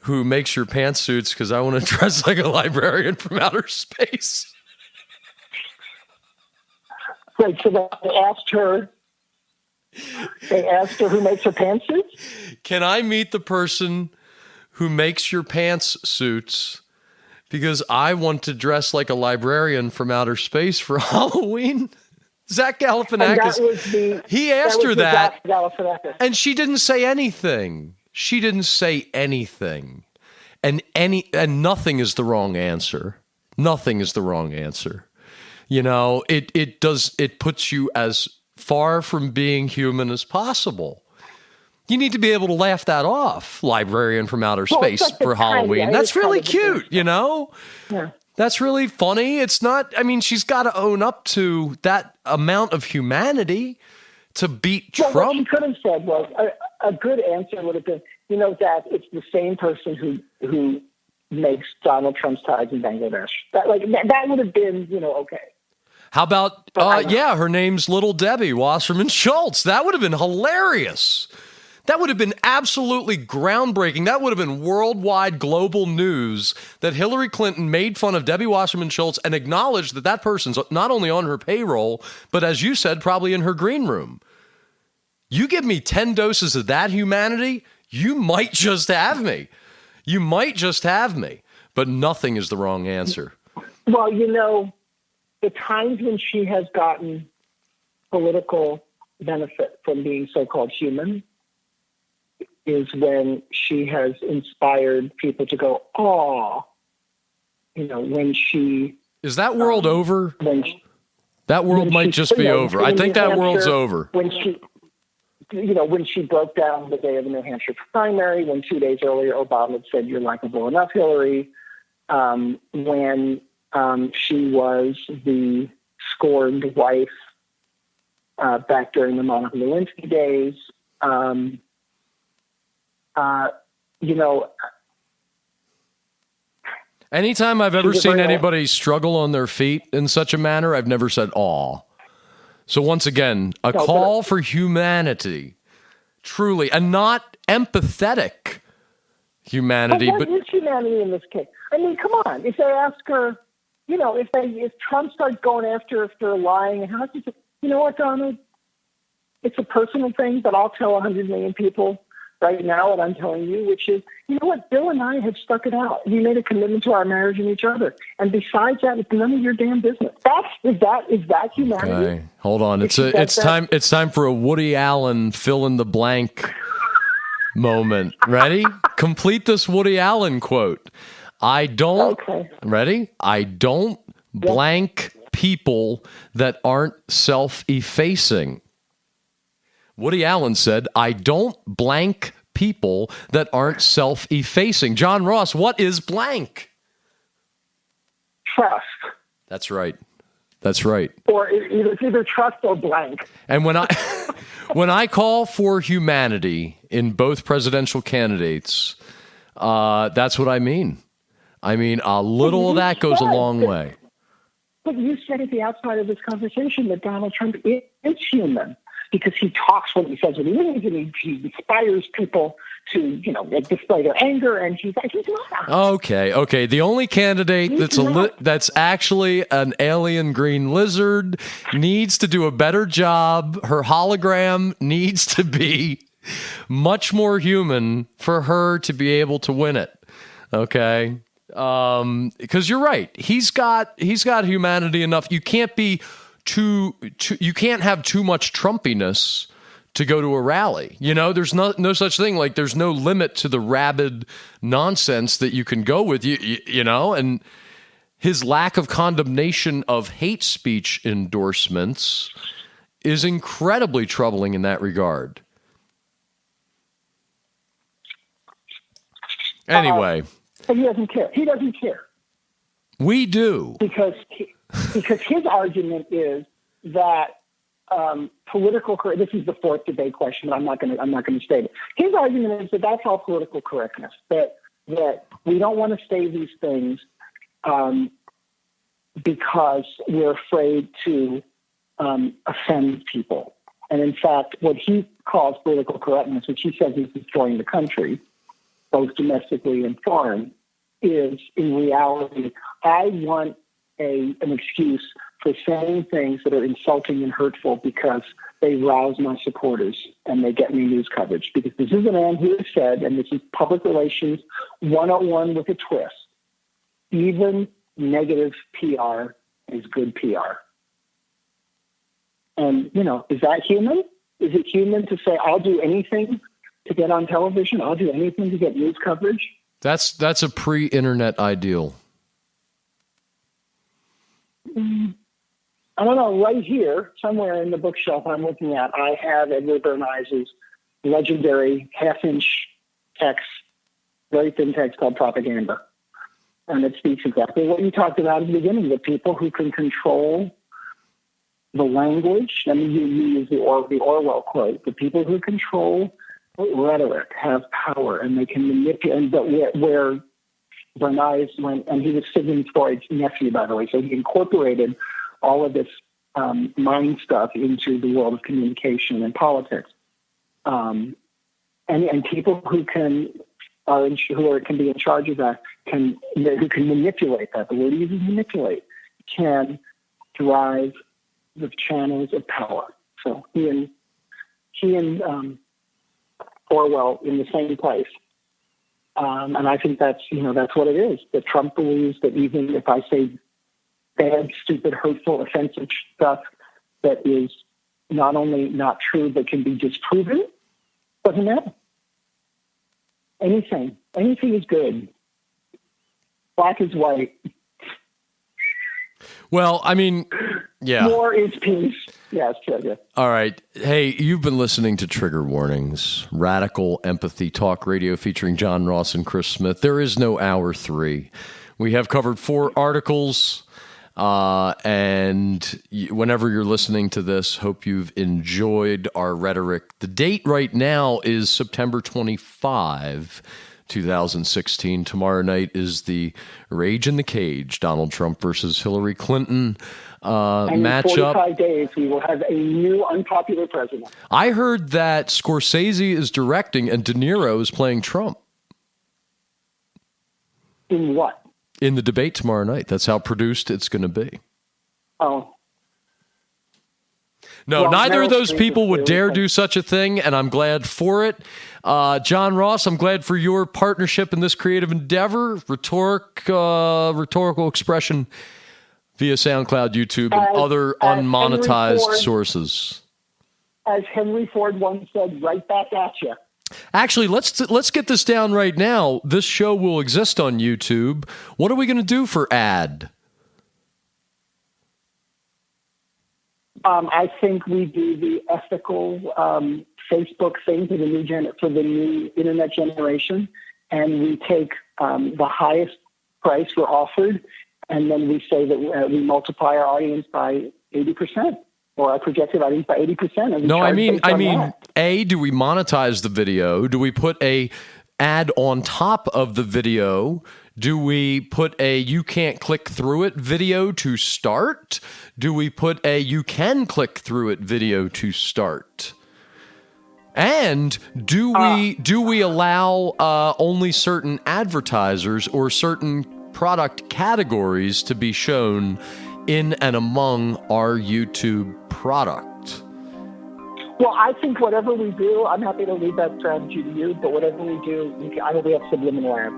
who makes your pantsuits because I want to dress like a librarian from outer space? Right, so they asked her who makes her pantsuits? Can I meet the person who makes your pantsuits because I want to dress like a librarian from outer space for Halloween? Zach Galifianakis, he asked her that, and she didn't say anything. And nothing is the wrong answer. Nothing is the wrong answer. It puts you as far from being human as possible. You need to be able to laugh that off, librarian from outer space for Halloween. That's really cute, Yeah. That's really funny. It's not, she's got to own up to that amount of humanity to beat Trump. What she could have said was, a good answer would have been, that it's the same person who makes Donald Trump's ties in Bangladesh. That would have been, okay. How about, her name's Little Debbie Wasserman Schultz. That would have been hilarious. That would have been absolutely groundbreaking. That would have been worldwide global news that Hillary Clinton made fun of Debbie Wasserman Schultz and acknowledged that person's not only on her payroll, but as you said, probably in her green room. You give me 10 doses of that humanity, you might just have me. But nothing is the wrong answer. Well, the times when she has gotten political benefit from being so-called human is when she has inspired people to go, when she... Is that world over? That world might just be over. I think that world's over. When she broke down the day of the New Hampshire primary, when 2 days earlier Obama said, "You're likable enough, Hillary," when she was the scorned wife back during the Monica Lewinsky days, anytime I've ever seen anybody struggle on their feet in such a manner, I've never said, "aw." So once again, a call for humanity, truly, and not empathetic humanity. But what is humanity in this case? I mean, come on. If they ask her, if Trump starts going after her for lying, and how she say, "You know what, Donald? It's a personal thing, but I'll tell 100 million people right now what I'm telling you, which is, you know what, Bill and I have stuck it out. We made a commitment to our marriage and each other. And besides that, it's none of your damn business." Is that humanity? Okay, hold on. It's time for a Woody Allen fill in the blank moment. Ready? Complete this Woody Allen quote. Ready? I don't blank people that aren't self-effacing. Woody Allen said, "I don't blank people that aren't self-effacing." John Ross, what is blank? Trust. That's right. Or it's either trust or blank. And when I call for humanity in both presidential candidates, that's what I mean. I mean, a little of that goes a long way. But you said at the outside of this conversation that Donald Trump is human, because he talks what he says what he means, and he inspires people to, display their anger, and he's not. Okay. The only candidate that's actually an alien green lizard needs to do a better job. Her hologram needs to be much more human for her to be able to win it. Okay? Because you're right. He's got humanity enough. You can't be you can't have too much Trumpiness to go to a rally. There's no such thing. Like, there's no limit to the rabid nonsense that you can go with, and his lack of condemnation of hate speech endorsements is incredibly troubling in that regard. Anyway. But he doesn't care. We do. Because his argument is that political correctness. This is the fourth debate question, but I'm not going to state it. His argument is that that's all political correctness. That we don't want to say these things because we're afraid to offend people. And in fact, what he calls political correctness, which he says is destroying the country, both domestically and foreign, is in reality, I want an excuse for saying things that are insulting and hurtful because they rouse my supporters and they get me news coverage. Because this is a man who has said, and this is public relations 101 with a twist, even negative PR is good PR. And, is that human? Is it human to say, I'll do anything to get on television? I'll do anything to get news coverage? That's a pre-internet ideal. I don't know. Right here, somewhere in the bookshelf I'm looking at, I have Edward Bernays' legendary half-inch text, very thin text called Propaganda. And it speaks exactly what you talked about at the beginning, the people who can control the language. I mean, you use the Orwell quote, the people who control rhetoric have power, and they can manipulate. But where Bernays went, and he was Sigmund Freud's nephew, by the way, so he incorporated all of this mind stuff into the world of communication and politics. And people who can be in charge of that, who can manipulate that. The word he uses, manipulate, can drive the channels of power. So he and Orwell in the same place. And I think that's what it is, that Trump believes that even if I say bad, stupid, hurtful, offensive stuff that is not only not true, but can be disproven, doesn't matter. Anything is good. Black is white. Well, I mean, Yeah. War is peace. Yes, trigger. All right. Hey, you've been listening to Trigger Warnings, Radical Empathy Talk Radio featuring John Ross and Chris Smith. There is no hour 3. We have covered 4 articles, and whenever you're listening to this, hope you've enjoyed our rhetoric. The date right now is September 25, 2016. Tomorrow night is the Rage in the Cage, Donald Trump versus Hillary Clinton and matchup. In 45 days, we will have a new unpopular president. I heard that Scorsese is directing and De Niro is playing Trump. In what? In the debate tomorrow night. That's how produced it's going to be. Oh. No, Well, neither of those Meryl people Streep would is dare really do such a thing, and I'm glad for it. John Ross, I'm glad for your partnership in this creative endeavor. Rhetorical expression via SoundCloud, YouTube, and other unmonetized sources. As Henry Ford once said, right back at you. Actually, let's get this down right now. This show will exist on YouTube. What are we going to do for ad? I think we do the ethical Facebook thing for the new internet generation, and we take the highest price we're offered, and then we say that we multiply our audience by 80%, or our projected audience by 80%. And No, I mean, A, do we monetize the video? Do we put a ad on top of the video? Do we put a you can't click through it video to start? Do we put a you can click through it video to start? And do we allow only certain advertisers or certain product categories to be shown in and among our YouTube product? Well, I think whatever we do, I'm happy to leave that strategy to you, but whatever we do, I hope we have subliminal ads.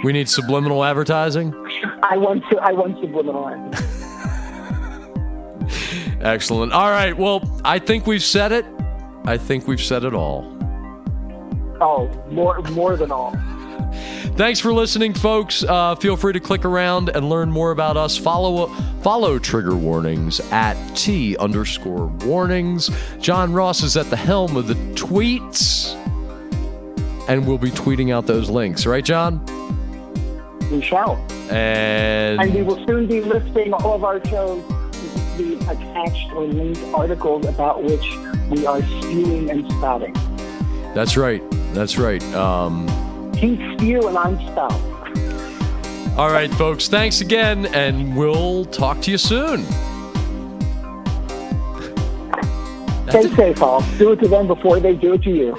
We need subliminal advertising? I want subliminal ads. Excellent. All right. Well, I think we've said it. I think we've said it all. Oh, more than all. Thanks for listening, folks. Feel free to click around and learn more about us. Follow Trigger Warnings at @T_warnings. John Ross is at the helm of the tweets, and we'll be tweeting out those links. Right, John? We shall. And we will soon be listing all of our shows with the attached or linked articles about which we are spewing and spouting. That's right. That's right. He spew and I'm spout. All right, folks. Thanks again, and we'll talk to you soon. Stay safe, all. Do it to them before they do it to you.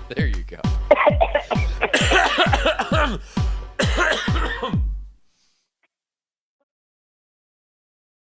There you go.